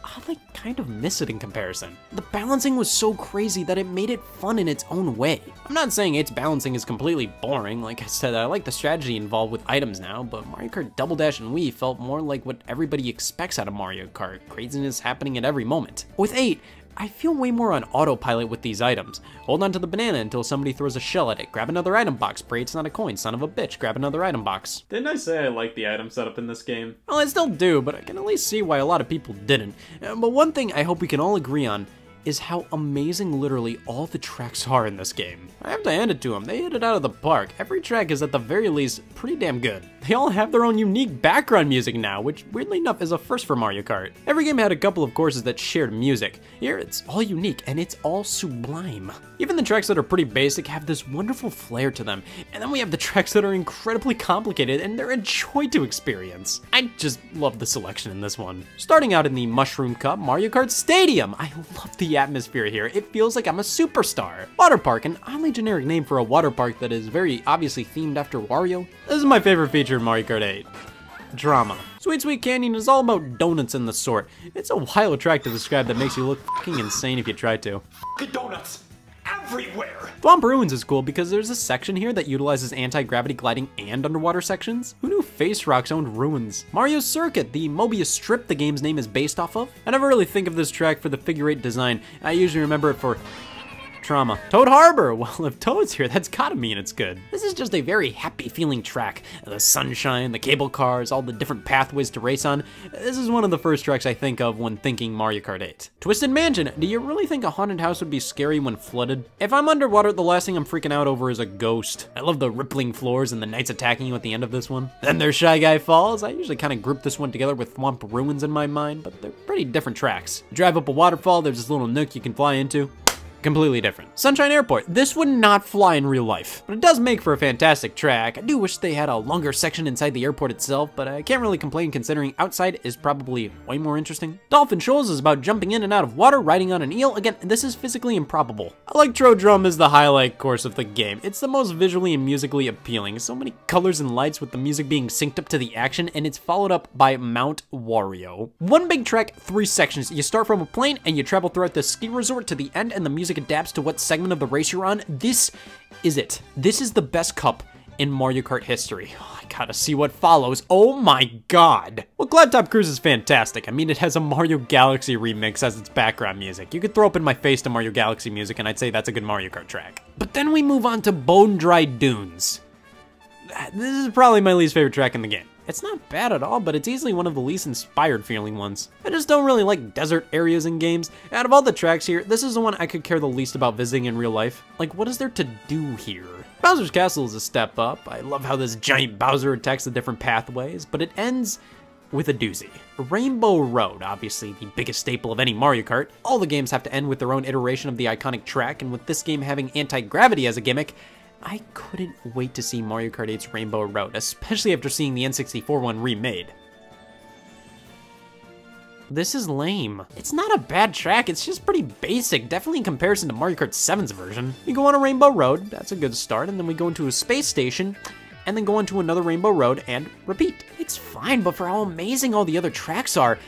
oddly kind of miss it in comparison. The balancing was so crazy that it made it fun in its own way. I'm not saying 8's balancing is completely boring. Like I said, I like the strategy involved with items now, but Mario Kart Double Dash and Wii felt more like what everybody expects out of Mario Kart, craziness happening at every moment. With 8, I feel way more on autopilot with these items. Hold on to the banana until somebody throws a shell at it. Grab another item box. Pray it's not a coin. Son of a bitch. Grab another item box. Didn't I say I like the item setup in this game? Well, I still do, but I can at least see why a lot of people didn't. But one thing I hope we can all agree on is how amazing literally all the tracks are in this game. I have to hand it to them, they hit it out of the park. Every track is at the very least pretty damn good. They all have their own unique background music now, which weirdly enough is a first for Mario Kart. Every game had a couple of courses that shared music. Here it's all unique and it's all sublime. Even the tracks that are pretty basic have this wonderful flair to them, and then we have the tracks that are incredibly complicated and they're a joy to experience. I just love the selection in this one. Starting out in the Mushroom Cup, Mario Kart Stadium. I love the atmosphere here. It feels like I'm a superstar. Water Park, an oddly generic name for a water park that is very obviously themed after Wario. This is my favorite feature in Mario Kart 8. Drama. Sweet Sweet Canyon is all about donuts and the sort. It's a wild track to describe that makes you look fucking insane if you try to. F***ing donuts everywhere. Thwomp Ruins is cool because there's a section here that utilizes anti-gravity gliding and underwater sections. Who knew Face Rocks owned ruins? Mario Circuit, the Mobius strip the game's name is based off of. I never really think of this track for the figure 8 design. I usually remember it for trauma. Toad Harbor! Well, if Toad's here, that's gotta mean it's good. This is just a very happy feeling track. The sunshine, the cable cars, all the different pathways to race on. This is one of the first tracks I think of when thinking Mario Kart 8. Twisted Mansion, do you really think a haunted house would be scary when flooded? If I'm underwater, the last thing I'm freaking out over is a ghost. I love the rippling floors and the knights attacking you at the end of this one. Then there's Shy Guy Falls. I usually kind of group this one together with Thwomp Ruins in my mind, but they're pretty different tracks. You drive up a waterfall, there's this little nook you can fly into. Completely different. Sunshine Airport. This would not fly in real life, but it does make for a fantastic track. I do wish they had a longer section inside the airport itself, but I can't really complain considering outside is probably way more interesting. Dolphin Shoals is about jumping in and out of water, riding on an eel. Again, this is physically improbable. Electrodrome is the highlight course of the game. It's the most visually and musically appealing. So many colors and lights with the music being synced up to the action, and it's followed up by Mount Wario. One big track, 3 sections. You start from a plane and you travel throughout the ski resort to the end, and the music adapts to what segment of the race you're on. This is it. This is the best cup in Mario Kart history. Oh, I gotta see what follows. Oh my god. Well, Cloud Top Cruise is fantastic. I mean, it has a Mario Galaxy remix as its background music. You could throw up in my face to Mario Galaxy music and I'd say that's a good Mario Kart track. But then we move on to Bone Dry Dunes. This is probably my least favorite track in the game. It's not bad at all, but it's easily one of the least inspired feeling ones. I just don't really like desert areas in games. Out of all the tracks here, this is the one I could care the least about visiting in real life. Like, what is there to do here? Bowser's Castle is a step up. I love how this giant Bowser attacks the different pathways, but it ends with a doozy. Rainbow Road, obviously the biggest staple of any Mario Kart. All the games have to end with their own iteration of the iconic track, and with this game having anti-gravity as a gimmick, I couldn't wait to see Mario Kart 8's Rainbow Road, especially after seeing the N64 one remade. This is lame. It's not a bad track, it's just pretty basic, definitely in comparison to Mario Kart 7's version. We go on a Rainbow Road, that's a good start, and then we go into a space station, and then go onto another Rainbow Road, and repeat. It's fine, but for how amazing all the other tracks are,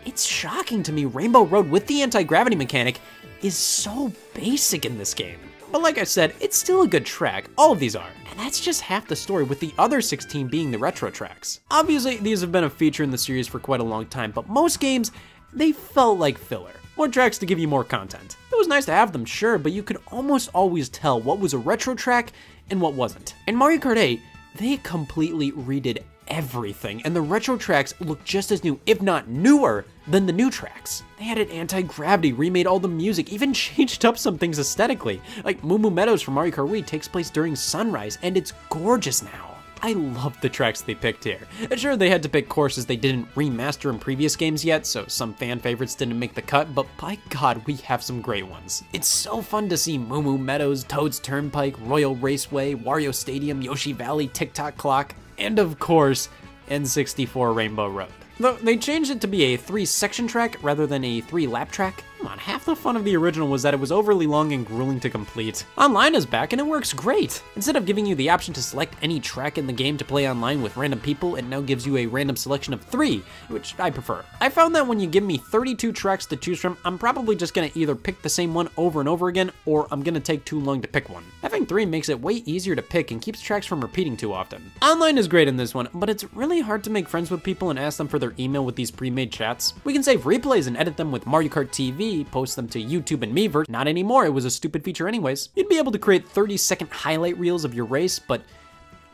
it's shocking to me Rainbow Road with the anti-gravity mechanic is so basic in this game. But like I said, it's still a good track, all of these are, and that's just half the story, with the other 16 being the retro tracks. Obviously, these have been a feature in the series for quite a long time, but most games, they felt like filler. More tracks to give you more content. It was nice to have them, sure, but you could almost always tell what was a retro track and what wasn't. In Mario Kart 8, they completely redid everything, and the retro tracks look just as new, if not newer, than the new tracks. They added anti-gravity, remade all the music, even changed up some things aesthetically. Like Moo Moo Meadows from Mario Kart Wii takes place during sunrise, and it's gorgeous now. I love the tracks they picked here. Sure, they had to pick courses they didn't remaster in previous games yet, so some fan favorites didn't make the cut, but by God, we have some great ones. It's so fun to see Moo Moo Meadows, Toad's Turnpike, Royal Raceway, Wario Stadium, Yoshi Valley, Tick-Tock Clock, and of course, N64 Rainbow Road. Though they changed it to be a 3-section track rather than a 3-lap track. Come on, half the fun of the original was that it was overly long and grueling to complete. Online is back and it works great. Instead of giving you the option to select any track in the game to play online with random people, it now gives you a random selection of 3, which I prefer. I found that when you give me 32 tracks to choose from, I'm probably just gonna either pick the same one over and over again, or I'm gonna take too long to pick one. Having 3 makes it way easier to pick and keeps tracks from repeating too often. Online is great in this one, but it's really hard to make friends with people and ask them for their email with these pre-made chats. We can save replays and edit them with Mario Kart TV, post them to YouTube and Miiverse. Not anymore, it was a stupid feature anyways. You'd be able to create 30-second highlight reels of your race, but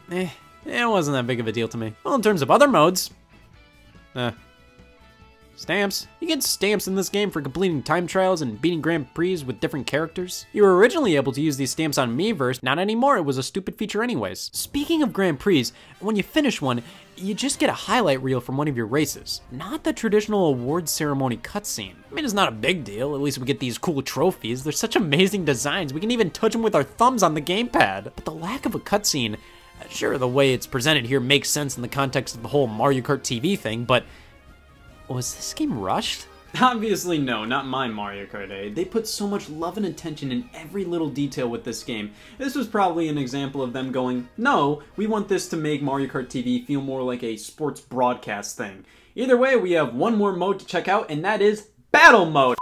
it wasn't that big of a deal to me. Well, in terms of other modes, stamps. You get stamps in this game for completing time trials and beating Grand Prix with different characters. You were originally able to use these stamps on Miiverse, not anymore, it was a stupid feature anyways. Speaking of Grand Prix, when you finish one, you just get a highlight reel from one of your races, not the traditional awards ceremony cutscene. I mean, it's not a big deal, at least we get these cool trophies. They're such amazing designs, we can even touch them with our thumbs on the gamepad. But the lack of a cutscene, sure, the way it's presented here makes sense in the context of the whole Mario Kart TV thing, but was this game rushed? Obviously no, not my Mario Kart 8. They put so much love and attention in every little detail with this game. This was probably an example of them going, no, we want this to make Mario Kart TV feel more like a sports broadcast thing. Either way, we have one more mode to check out, and that is Battle Mode.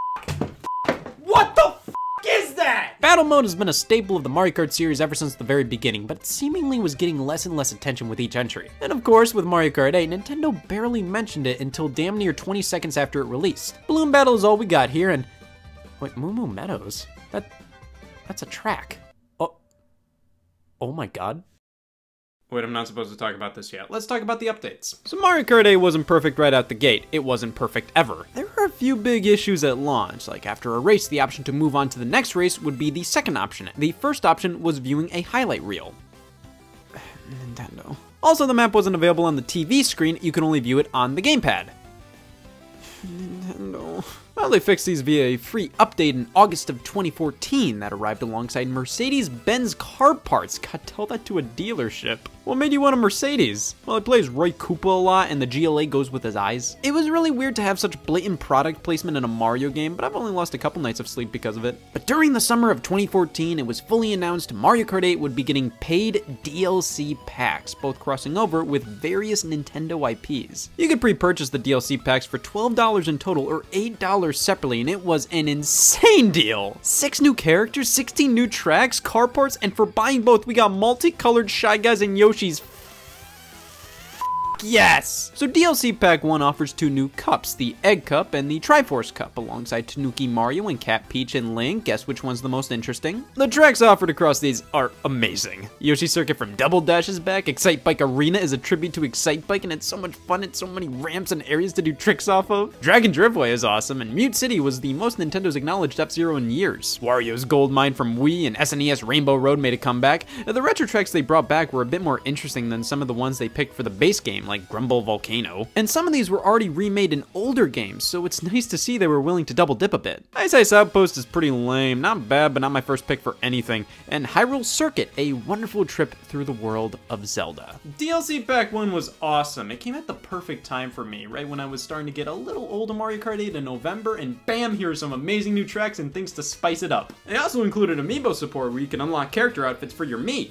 What the f is that? Battle Mode has been a staple of the Mario Kart series ever since the very beginning, but it seemingly was getting less and less attention with each entry. And of course, with Mario Kart 8, Nintendo barely mentioned it until damn near 20 seconds after it released. Balloon Battle is all we got here, and wait, Moo Moo Meadows? That's a track. Oh my god. Wait, I'm not supposed to talk about this yet. Let's talk about the updates. So Mario Kart 8 wasn't perfect right out the gate. It wasn't perfect ever. There were a few big issues at launch, like after a race, the option to move on to the next race would be the second option. The first option was viewing a highlight reel. Nintendo. Also, the map wasn't available on the TV screen, you could only view it on the gamepad. Nintendo. Well, they fixed these via a free update in August of 2014 that arrived alongside Mercedes-Benz car parts. God, tell that to a dealership. What made you want a Mercedes? Well, it plays Roy Koopa a lot and the GLA goes with his eyes. It was really weird to have such blatant product placement in a Mario game, but I've only lost a couple nights of sleep because of it. But during the summer of 2014, it was fully announced Mario Kart 8 would be getting paid DLC packs, both crossing over with various Nintendo IPs. You could pre-purchase the DLC packs for $12 in total or $8 separately, and it was an insane deal. 6 new characters, 16 new tracks, car parts, and for buying both, we got multicolored Shy Guys and Yoshi's. Yes! So DLC Pack 1 offers 2 new cups, the Egg Cup and the Triforce Cup, alongside Tanuki Mario and Cat Peach and Link. Guess which one's the most interesting? The tracks offered across these are amazing. Yoshi Circuit from Double Dash is back, Excite Bike Arena is a tribute to Excite Bike and it's so much fun, it's so many ramps and areas to do tricks off of. Dragon Driftway is awesome, and Mute City was the most Nintendo's acknowledged F-Zero in years. Wario's Gold Mine from Wii and SNES Rainbow Road made a comeback. The retro tracks they brought back were a bit more interesting than some of the ones they picked for the base game, like Grumble Volcano. And some of these were already remade in older games, so it's nice to see they were willing to double dip a bit. Ice Ice Outpost is pretty lame, not bad, but not my first pick for anything. And Hyrule Circuit, a wonderful trip through the world of Zelda. DLC Pack 1 was awesome. It came at the perfect time for me, right when I was starting to get a little old to Mario Kart 8 in November, and bam, here are some amazing new tracks and things to spice it up. It also included amiibo support where you can unlock character outfits for your Mii.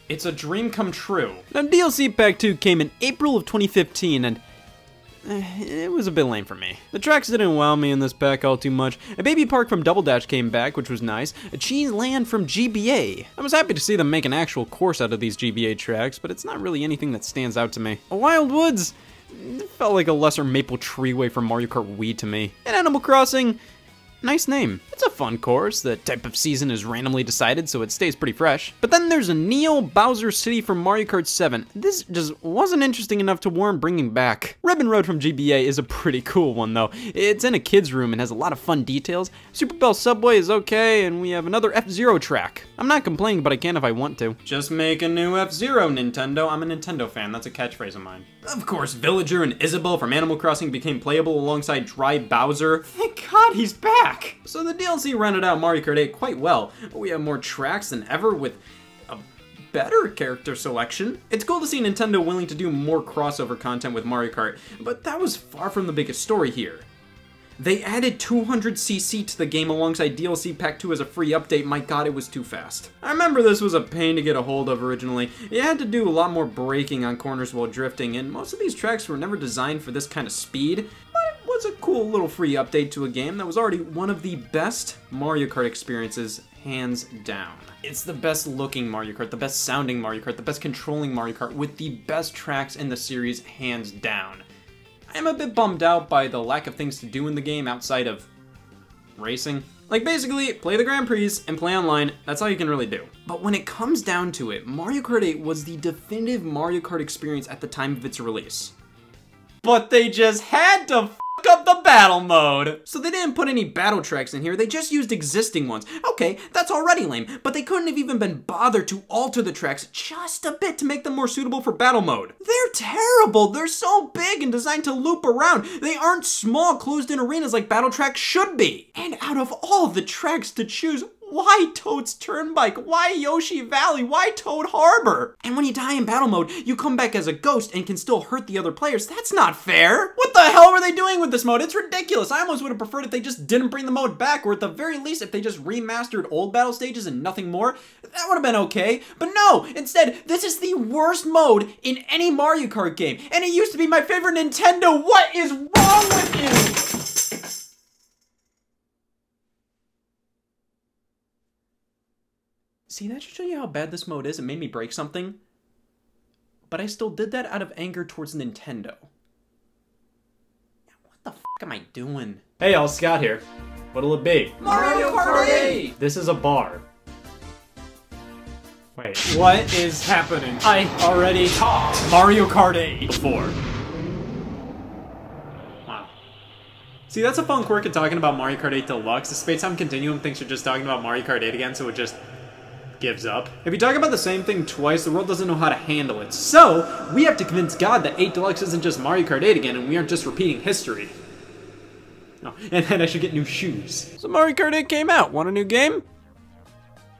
It's a dream come true. Now, DLC Pack 2 came in April of 2015, and it was a bit lame for me. The tracks didn't wow me in this pack all too much. A Baby Park from Double Dash came back, which was nice. A Cheese Land from GBA. I was happy to see them make an actual course out of these GBA tracks, but it's not really anything that stands out to me. A Wild Woods, it felt like a lesser Maple Treeway from Mario Kart Wii to me. And Animal Crossing, nice name. It's a fun course. The type of season is randomly decided, so it stays pretty fresh. But then there's a Neo Bowser City from Mario Kart 7. This just wasn't interesting enough to warrant bringing back. Ribbon Road from GBA is a pretty cool one, though. It's in a kid's room and has a lot of fun details. Super Bell Subway is okay, and we have another F-Zero track. I'm not complaining, but I can if I want to. Just make a new F-Zero, Nintendo. I'm a Nintendo fan. That's a catchphrase of mine. Of course, Villager and Isabelle from Animal Crossing became playable alongside Dry Bowser. Thank God he's back! So the DLC rounded out Mario Kart 8 quite well. We have more tracks than ever with a better character selection. It's cool to see Nintendo willing to do more crossover content with Mario Kart, but that was far from the biggest story here. They added 200cc to the game alongside DLC Pack 2 as a free update. My god, it was too fast. I remember this was a pain to get a hold of originally. You had to do a lot more braking on corners while drifting, and most of these tracks were never designed for this kind of speed, but it was a cool little free update to a game that was already one of the best Mario Kart experiences, hands down. It's the best looking Mario Kart, the best sounding Mario Kart, the best controlling Mario Kart, with the best tracks in the series, hands down. I'm a bit bummed out by the lack of things to do in the game outside of racing. Like, basically, play the Grand Prix and play online, that's all you can really do. But when it comes down to it, Mario Kart 8 was the definitive Mario Kart experience at the time of its release. But they just had to f up the battle mode. So they didn't put any battle tracks in here, they just used existing ones. Okay, that's already lame, but they couldn't have even been bothered to alter the tracks just a bit to make them more suitable for battle mode. They're terrible, they're so big and designed to loop around. They aren't small closed-in arenas like battle tracks should be. And out of all the tracks to choose, why Toad's Turnpike? Why Yoshi Valley? Why Toad Harbor? And when you die in battle mode, you come back as a ghost and can still hurt the other players. That's not fair. What the hell were they doing with this mode? It's ridiculous. I almost would have preferred if they just didn't bring the mode back, or at the very least, if they just remastered old battle stages and nothing more. That would have been okay. But no, instead, this is the worst mode in any Mario Kart game. And it used to be my favorite Nintendo. What is wrong with you? See, that should show you how bad this mode is. It made me break something. But I still did that out of anger towards Nintendo. What the f am I doing? Hey y'all, Scott here. What'll it be? Mario Kart 8! This is a bar. Wait, what is happening? I already talked Mario Kart 8 before. Wow. See, that's a fun quirk of talking about Mario Kart 8 Deluxe. The Space-Time Continuum thinks you're just talking about Mario Kart 8 again, so it just gives up. If you talk about the same thing twice, the world doesn't know how to handle it. So, we have to convince God that 8 Deluxe isn't just Mario Kart 8 again, and we aren't just repeating history. Oh, and then I should get new shoes. So Mario Kart 8 came out. Want a new game?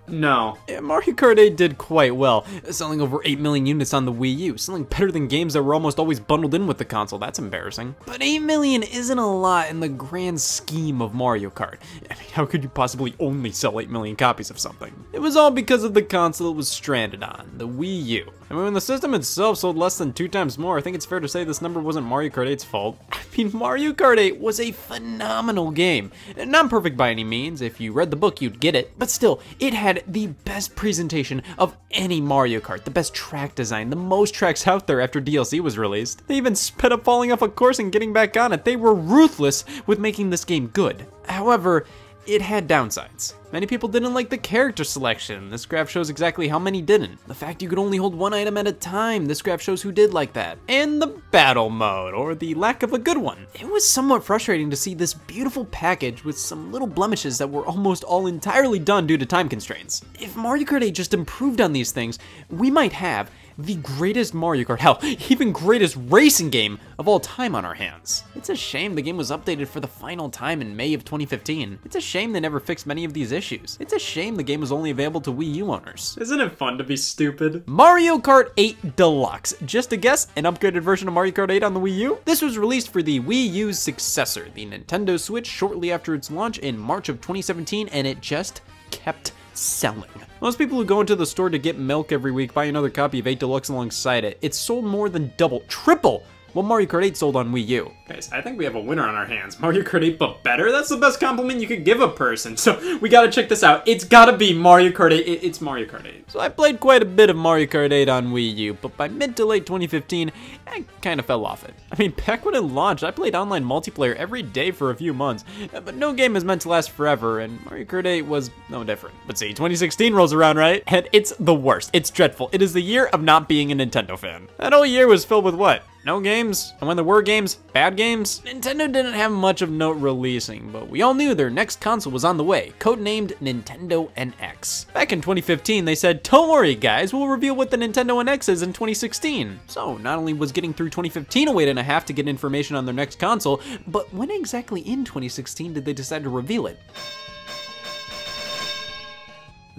No. Yeah, Mario Kart 8 did quite well, selling over 8 million units on the Wii U, selling better than games that were almost always bundled in with the console. That's embarrassing. But 8 million isn't a lot in the grand scheme of Mario Kart. I mean, how could you possibly only sell 8 million copies of something? It was all because of the console it was stranded on, the Wii U. I mean, when the system itself sold less than 2 times more, I think it's fair to say this number wasn't Mario Kart 8's fault. I mean, Mario Kart 8 was a phenomenal game. Not perfect by any means. If you read the book, you'd get it. But still, it had the best presentation of any Mario Kart, the best track design, the most tracks out there after DLC was released. They even sped up falling off a course and getting back on it. They were ruthless with making this game good. However, it had downsides. Many people didn't like the character selection. This graph shows exactly how many didn't. The fact you could only hold one item at a time. This graph shows who did like that. And the battle mode, or the lack of a good one. It was somewhat frustrating to see this beautiful package with some little blemishes that were almost all entirely done due to time constraints. If Mario Kart 8 just improved on these things, we might have the greatest Mario Kart, hell, even greatest racing game of all time on our hands. It's a shame the game was updated for the final time in May of 2015. It's a shame they never fixed many of these issues. It's a shame the game was only available to Wii U owners. Isn't it fun to be stupid? Mario Kart 8 Deluxe. Just a guess, an upgraded version of Mario Kart 8 on the Wii U? This was released for the Wii U's successor, the Nintendo Switch, shortly after its launch in March of 2017, and it just kept selling. Most people who go into the store to get milk every week buy another copy of 8 Deluxe alongside it. It sold more than double, triple what Mario Kart 8 sold on Wii U. Guys, I think we have a winner on our hands. Mario Kart 8 but better? That's the best compliment you could give a person. So we gotta check this out. It's gotta be Mario Kart 8. It's Mario Kart 8. So I played quite a bit of Mario Kart 8 on Wii U, but by mid to late 2015, I kind of fell off it. I mean, back when it launched, I played online multiplayer every day for a few months, but no game is meant to last forever, and Mario Kart 8 was no different. But see, 2016 rolls around, right? And it's the worst. It's dreadful. It is the year of not being a Nintendo fan. That whole year was filled with what? No games, and when there were games, bad games. Nintendo didn't have much of note releasing, but we all knew their next console was on the way, codenamed Nintendo NX. Back in 2015, they said, don't worry guys, we'll reveal what the Nintendo NX is in 2016. So not only was getting through 2015 a wait and a half to get information on their next console, but when exactly in 2016 did they decide to reveal it?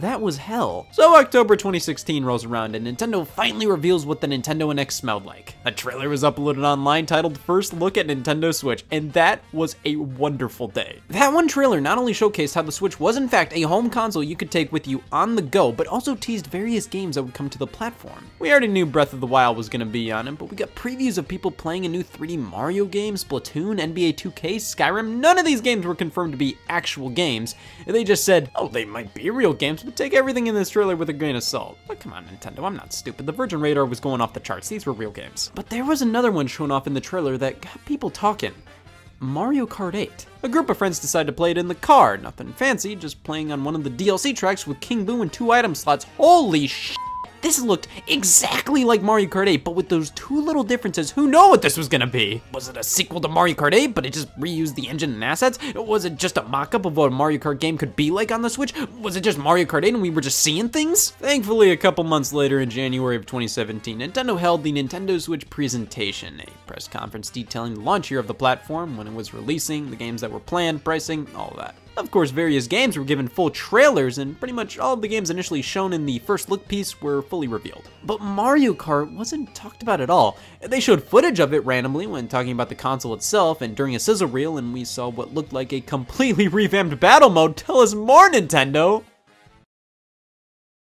That was hell. So October 2016 rolls around and Nintendo finally reveals what the Nintendo NX smelled like. A trailer was uploaded online titled First Look at Nintendo Switch, and that was a wonderful day. That one trailer not only showcased how the Switch was in fact a home console you could take with you on the go, but also teased various games that would come to the platform. We already knew Breath of the Wild was gonna be on it, but we got previews of people playing a new 3D Mario game, Splatoon, NBA 2K, Skyrim. None of these games were confirmed to be actual games. They just said, oh, they might be real games, but take everything in this trailer with a grain of salt. But come on, Nintendo, I'm not stupid. The Virgin Radar was going off the charts. These were real games. But there was another one shown off in the trailer that got people talking. Mario Kart 8. A group of friends decided to play it in the car. Nothing fancy, just playing on one of the DLC tracks with King Boo and 2 item slots. Holy sh**. This looked exactly like Mario Kart 8, but with those 2 little differences. Who knew what this was gonna be? Was it a sequel to Mario Kart 8, but it just reused the engine and assets? Was it just a mock-up of what a Mario Kart game could be like on the Switch? Was it just Mario Kart 8 and we were just seeing things? Thankfully, a couple months later in January of 2017, Nintendo held the Nintendo Switch presentation, a press conference detailing the launch year of the platform, when it was releasing, the games that were planned, pricing, all that. Of course, various games were given full trailers, and pretty much all of the games initially shown in the first look piece were fully revealed. But Mario Kart wasn't talked about at all. They showed footage of it randomly when talking about the console itself, and during a sizzle reel, and we saw what looked like a completely revamped battle mode. Tell us more, Nintendo!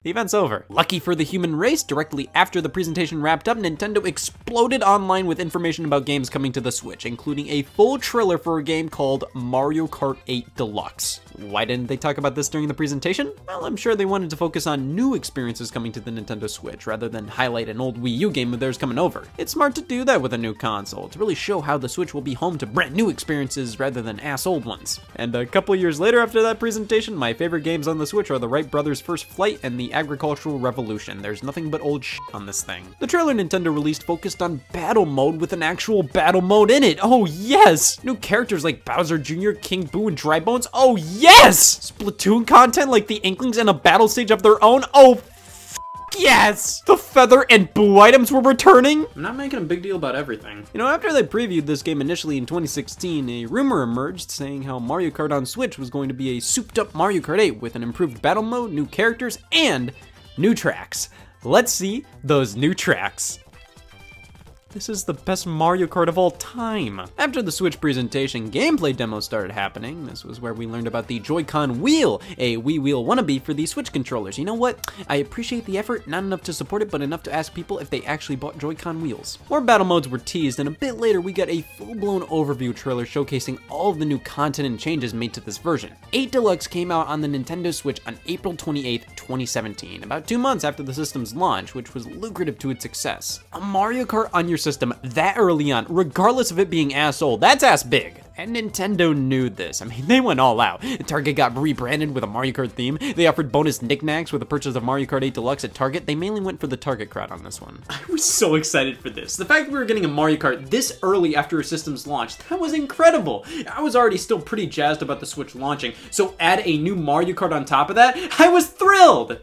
The event's over. Lucky for the human race, directly after the presentation wrapped up, Nintendo exploded online with information about games coming to the Switch, including a full trailer for a game called Mario Kart 8 Deluxe. Why didn't they talk about this during the presentation? Well, I'm sure they wanted to focus on new experiences coming to the Nintendo Switch, rather than highlight an old Wii U game of theirs coming over. It's smart to do that with a new console, to really show how the Switch will be home to brand new experiences rather than ass old ones. And a couple years later after that presentation, my favorite games on the Switch are the Wright Brothers' First Flight and the Agricultural Revolution. There's nothing but old shit on this thing. The trailer Nintendo released focused on battle mode with an actual battle mode in it. Oh yes! New characters like Bowser Jr., King Boo, and Dry Bones. Oh yes! Splatoon content like the Inklings and a battle stage of their own. Oh yes! The Feather and Boo items were returning? I'm not making a big deal about everything. You know, after they previewed this game initially in 2016, a rumor emerged saying how Mario Kart on Switch was going to be a souped up Mario Kart 8 with an improved battle mode, new characters, and new tracks. Let's see those new tracks. This is the best Mario Kart of all time. After the Switch presentation, gameplay demos started happening. This was where we learned about the Joy-Con wheel, a Wii wheel wannabe for the Switch controllers. You know what? I appreciate the effort, not enough to support it, but enough to ask people if they actually bought Joy-Con wheels. More battle modes were teased, and a bit later we got a full-blown overview trailer showcasing all of the new content and changes made to this version. 8 Deluxe came out on the Nintendo Switch on April 28th, 2017, about 2 months after the system's launch, which was lucrative to its success. A Mario Kart on your system that early on, regardless of it being ass old, that's ass big. And Nintendo knew this. I mean, they went all out. Target got rebranded with a Mario Kart theme. They offered bonus knickknacks with the purchase of Mario Kart 8 Deluxe at Target. They mainly went for the Target crowd on this one. I was so excited for this. The fact that we were getting a Mario Kart this early after a system's launch, that was incredible. I was already still pretty jazzed about the Switch launching, so add a new Mario Kart on top of that, I was thrilled.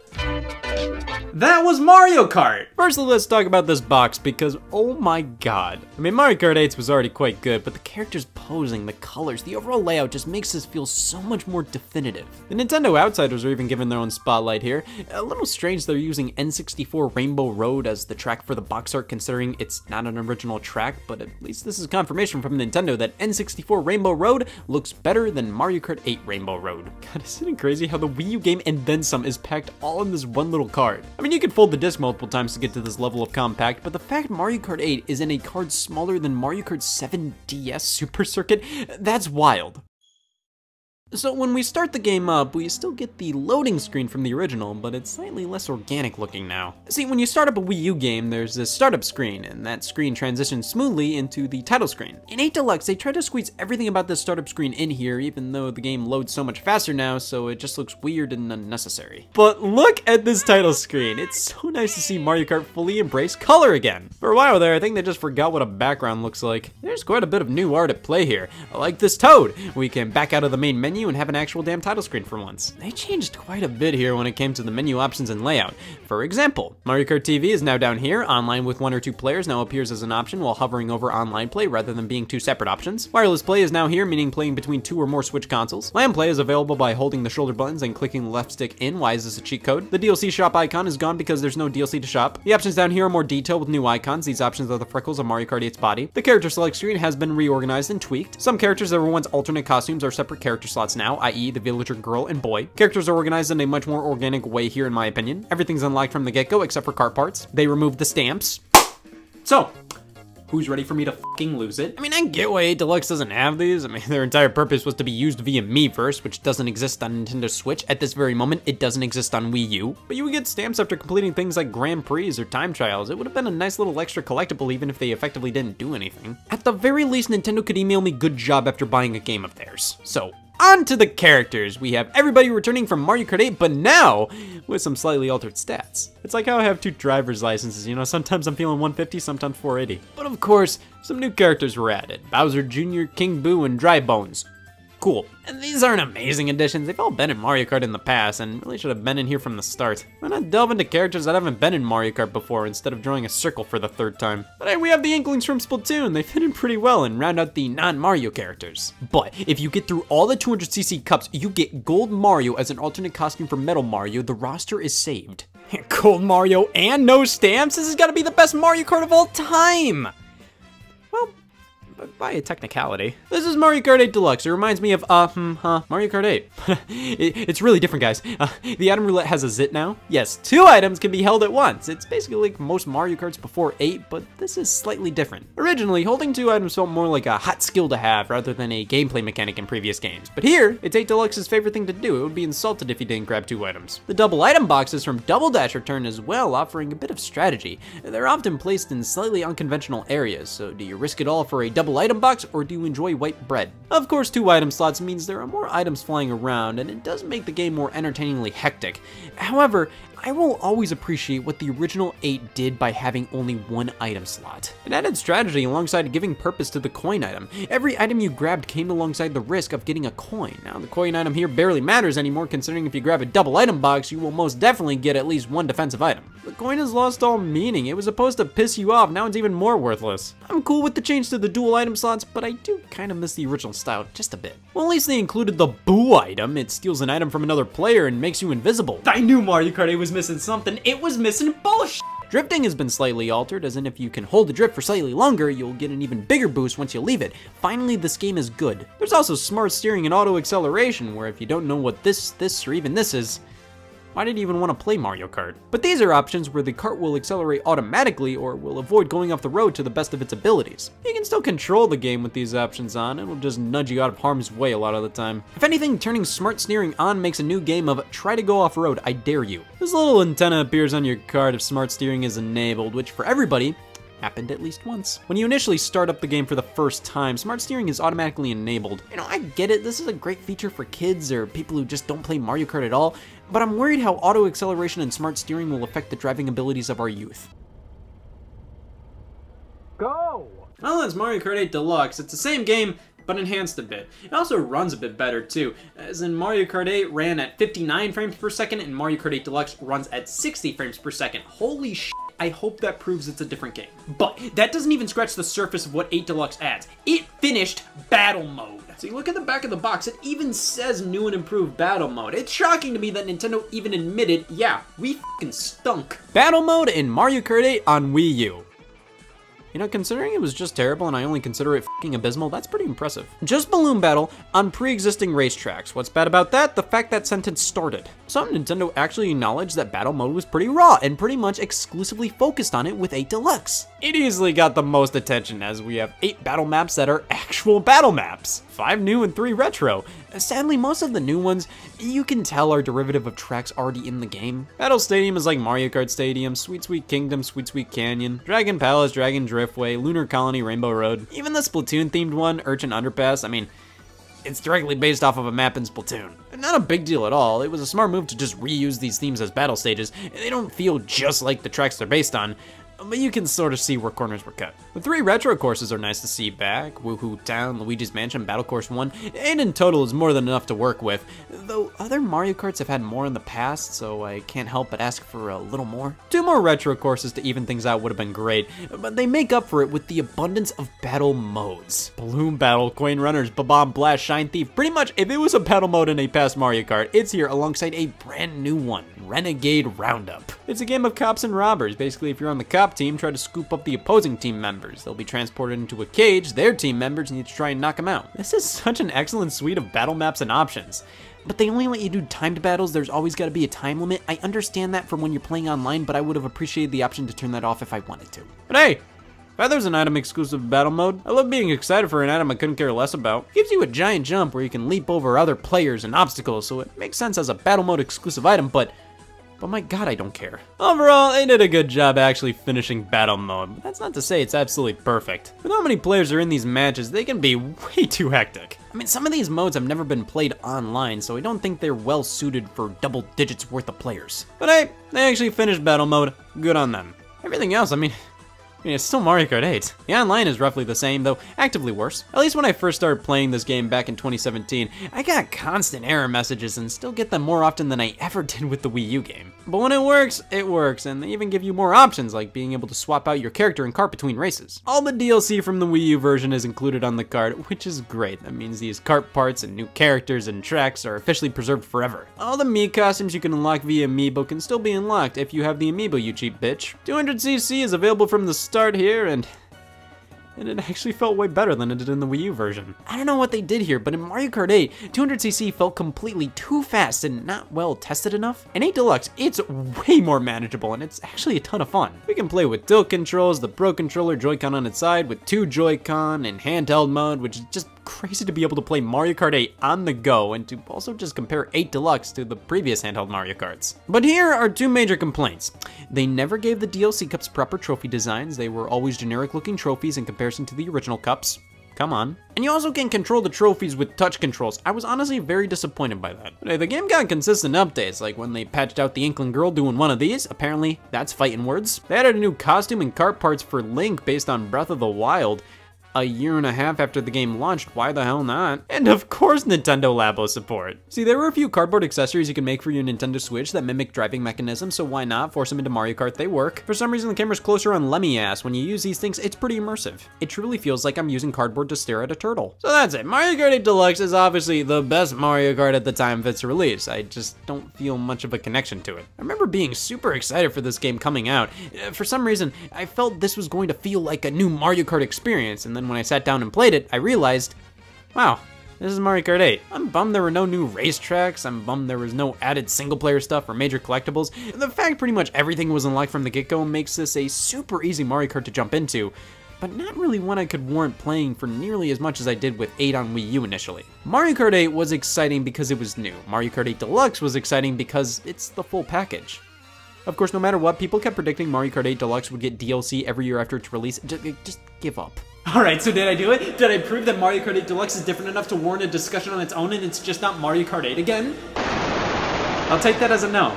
That was Mario Kart! Firstly, let's talk about this box because, oh my god. I mean, Mario Kart 8 was already quite good, but the characters posing, the colors, the overall layout just makes this feel so much more definitive. The Nintendo Outsiders are even given their own spotlight here. A little strange they're using N64 Rainbow Road as the track for the box art, considering it's not an original track, but at least this is confirmation from Nintendo that N64 Rainbow Road looks better than Mario Kart 8 Rainbow Road. God, isn't it crazy how the Wii U game and then some is packed all in this one little card? I mean, you could fold the disc multiple times to get to this level of compact, but the fact Mario Kart 8 is in a card smaller than Mario Kart 7 DS Super Circuit, that's wild. So when we start the game up, we still get the loading screen from the original, but it's slightly less organic looking now. See, when you start up a Wii U game, there's this startup screen, and that screen transitions smoothly into the title screen. In 8 Deluxe, they try to squeeze everything about this startup screen in here, even though the game loads so much faster now, so it just looks weird and unnecessary. But look at this title screen. It's so nice to see Mario Kart fully embrace color again. For a while there, I think they just forgot what a background looks like. There's quite a bit of new art at play here. I like this Toad. We can back out of the main menu menu and have an actual damn title screen for once. They changed quite a bit here when it came to the menu options and layout. For example, Mario Kart TV is now down here. Online with 1 or 2 players now appears as an option while hovering over online play rather than being 2 separate options. Wireless play is now here, meaning playing between 2 or more Switch consoles. LAN play is available by holding the shoulder buttons and clicking the left stick in. Why is this a cheat code? The DLC shop icon is gone because there's no DLC to shop. The options down here are more detailed with new icons. These options are the freckles of Mario Kart 8's body. The character select screen has been reorganized and tweaked. Some characters that were once alternate costumes are separate character slots now, i.e. the villager girl and boy. Characters are organized in a much more organic way here in my opinion. Everything's unlocked from the get-go except for cart parts. They removed the stamps. So, who's ready for me to fucking lose it? I mean, I get why 8 Deluxe doesn't have these. I mean, their entire purpose was to be used via Miiverse, which doesn't exist on Nintendo Switch. At this very moment, it doesn't exist on Wii U. But you would get stamps after completing things like Grand Prix or time trials. It would have been a nice little extra collectible even if they effectively didn't do anything. At the very least, Nintendo could email me good job after buying a game of theirs. So, on to the characters. We have everybody returning from Mario Kart 8, but now with some slightly altered stats. It's like how I have 2 driver's licenses, you know, sometimes I'm feeling 150, sometimes 480. But of course, some new characters were added. Bowser Jr., King Boo, and Dry Bones. Cool. And these aren't amazing additions. They've all been in Mario Kart in the past and really should have been in here from the start. Why not delve into characters that haven't been in Mario Kart before instead of drawing a circle for the 3rd time? But hey, we have the Inklings from Splatoon. They fit in pretty well and round out the non-Mario characters. But if you get through all the 200cc cups, you get Gold Mario as an alternate costume for Metal Mario. The roster is saved. Gold Mario and no stamps? This has got to be the best Mario Kart of all time! Well, by a technicality. This is Mario Kart 8 Deluxe. It reminds me of, Mario Kart 8. It's really different, guys. The item roulette has a zit now. Yes, 2 items can be held at once. It's basically like most Mario Karts before 8, but this is slightly different. Originally, holding 2 items felt more like a hot skill to have rather than a gameplay mechanic in previous games. But here, it's 8 Deluxe's favorite thing to do. It would be insulted if you didn't grab 2 items. The double item boxes from Double Dash return as well, offering a bit of strategy. They're often placed in slightly unconventional areas, so do you risk it all for a double item box, or do you enjoy white bread? Of course, 2 item slots means there are more items flying around, and it does make the game more entertainingly hectic. However, I will always appreciate what the original 8 did by having only 1 item slot. It added strategy alongside giving purpose to the coin item. Every item you grabbed came alongside the risk of getting a coin. Now, the coin item here barely matters anymore, considering if you grab a double item box, you will most definitely get at least 1 defensive item. The coin has lost all meaning. It was supposed to piss you off, now it's even more worthless. I'm cool with the change to the dual item slots, but I do kind of miss the original style just a bit. Well, at least they included the Boo item. It steals an item from another player and makes you invisible. I knew Mario Kart 8 was missing something. It was missing bullshit. Drifting has been slightly altered, as in if you can hold the drift for slightly longer, you'll get an even bigger boost once you leave it. Finally, this game is good. There's also smart steering and auto acceleration, where if you don't know what this, or even this is, why did you even want to play Mario Kart? But these are options where the kart will accelerate automatically or will avoid going off the road to the best of its abilities. You can still control the game with these options on, it'll just nudge you out of harm's way a lot of the time. If anything, turning smart steering on makes a new game of try to go off-road, I dare you. This little antenna appears on your card if smart steering is enabled, which for everybody, happened at least once. When you initially start up the game for the first time, smart steering is automatically enabled. You know, I get it, this is a great feature for kids or people who just don't play Mario Kart at all, but I'm worried how auto acceleration and smart steering will affect the driving abilities of our youth. Go! Well, that's Mario Kart 8 Deluxe. It's the same game, but enhanced a bit. It also runs a bit better too, as in Mario Kart 8 ran at 59 frames per second and Mario Kart 8 Deluxe runs at 60 frames per second. Holy shit. I hope that proves it's a different game. But that doesn't even scratch the surface of what 8 Deluxe adds. It finished battle mode. So you look at the back of the box, it even says new and improved battle mode. It's shocking to me that Nintendo even admitted, yeah, we fucking stunk. Battle mode in Mario Kart 8 on Wii U. You know, considering it was just terrible and I only consider it fucking abysmal, that's pretty impressive. Just balloon battle on pre-existing racetracks. What's bad about that? The fact that sentence started. Some Nintendo actually acknowledged that battle mode was pretty raw and pretty much exclusively focused on it with 8 Deluxe. It easily got the most attention as we have 8 battle maps that are actual battle maps. 5 new and 3 retro. Sadly, most of the new ones, you can tell are derivative of tracks already in the game. Battle Stadium is like Mario Kart Stadium, Sweet Sweet Kingdom, Sweet Sweet Canyon, Dragon Palace, Dragon Driftway, Lunar Colony, Rainbow Road. Even the Splatoon themed one, Urchin Underpass, I mean, it's directly based off of a map in Splatoon. Not a big deal at all. It was a smart move to just reuse these themes as battle stages. They don't feel just like the tracks they're based on, but you can sort of see where corners were cut. The 3 retro courses are nice to see back: Woohoo Town, Luigi's Mansion, Battle Course 1, and in total is more than enough to work with, though other Mario Karts have had more in the past, so I can't help but ask for a little more. 2 more retro courses to even things out would have been great, but they make up for it with the abundance of battle modes. Balloon Battle, Coin Runners, Bob-omb Blast, Shine Thief. Pretty much, if it was a battle mode in a past Mario Kart, it's here alongside a brand new one, Renegade Roundup. It's a game of cops and robbers. Basically, if you're on the cop team, try to scoop up the opposing team members. They'll be transported into a cage, their team members need to try and knock them out. This is such an excellent suite of battle maps and options. But they only let you do timed battles. There's always got to be a time limit. I understand that from when you're playing online, but I would have appreciated the option to turn that off if I wanted to. But hey, if there's an item exclusive battle mode, I love being excited for an item I couldn't care less about. It gives you a giant jump where you can leap over other players and obstacles, so it makes sense as a battle mode exclusive item, but my god, I don't care. Overall, they did a good job actually finishing battle mode, but that's not to say it's absolutely perfect. With how many players are in these matches, they can be way too hectic. I mean, some of these modes have never been played online, so I don't think they're well suited for double digits worth of players. But hey, they actually finished battle mode, good on them. Everything else, I mean, it's still Mario Kart 8. The online is roughly the same, though actively worse. At least when I first started playing this game back in 2017, I got constant error messages and still get them more often than I ever did with the Wii U game. But when it works, and they even give you more options, like being able to swap out your character and kart between races. All the DLC from the Wii U version is included on the card, which is great. That means these kart parts and new characters and tracks are officially preserved forever. All the Mii costumes you can unlock via Amiibo can still be unlocked if you have the Amiibo, you cheap bitch. 200cc is available from the start here, and it actually felt way better than it did in the Wii U version. I don't know what they did here, but in Mario Kart 8, 200cc felt completely too fast and not well tested enough. In 8 Deluxe, it's way more manageable, and it's actually a ton of fun. We can play with tilt controls, the Pro Controller Joy-Con on its side, with 2 Joy-Con, and handheld mode, which is just crazy to be able to play Mario Kart 8 on the go, and to also just compare 8 Deluxe to the previous handheld Mario Karts. But here are 2 major complaints. They never gave the DLC cups proper trophy designs. They were always generic looking trophies in comparison to the original cups. Come on. And you also can control the trophies with touch controls. I was honestly very disappointed by that. But hey, the game got consistent updates, like when they patched out the Inkling girl doing one of these. Apparently, that's fighting words. They added a new costume and kart parts for Link based on Breath of the Wild. A year and a half after the game launched, why the hell not? And of course Nintendo Labo support. See, there were a few cardboard accessories you can make for your Nintendo Switch that mimic driving mechanisms, so why not force them into Mario Kart? They work. For some reason the camera's closer on Lemmy ass. When you use these things, it's pretty immersive. It truly feels like I'm using cardboard to stare at a turtle. So that's it. Mario Kart 8 Deluxe is obviously the best Mario Kart at the time of its release. I just don't feel much of a connection to it. I remember being super excited for this game coming out. For some reason, I felt this was going to feel like a new Mario Kart experience, and then when I sat down and played it, I realized, wow, this is Mario Kart 8. I'm bummed there were no new racetracks. I'm bummed there was no added single-player stuff or major collectibles. The fact pretty much everything was unlocked from the get-go makes this a super easy Mario Kart to jump into, but not really one I could warrant playing for nearly as much as I did with 8 on Wii U initially. Mario Kart 8 was exciting because it was new. Mario Kart 8 Deluxe was exciting because it's the full package. Of course, no matter what, people kept predicting Mario Kart 8 Deluxe would get DLC every year after its release. Just give up. Alright, so did I do it? Did I prove that Mario Kart 8 Deluxe is different enough to warrant a discussion on its own and it's just not Mario Kart 8 again? I'll take that as a no.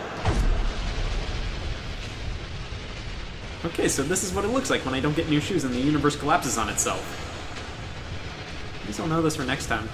Okay, so this is what it looks like when I don't get new shoes and the universe collapses on itself. At least I'll know this for next time.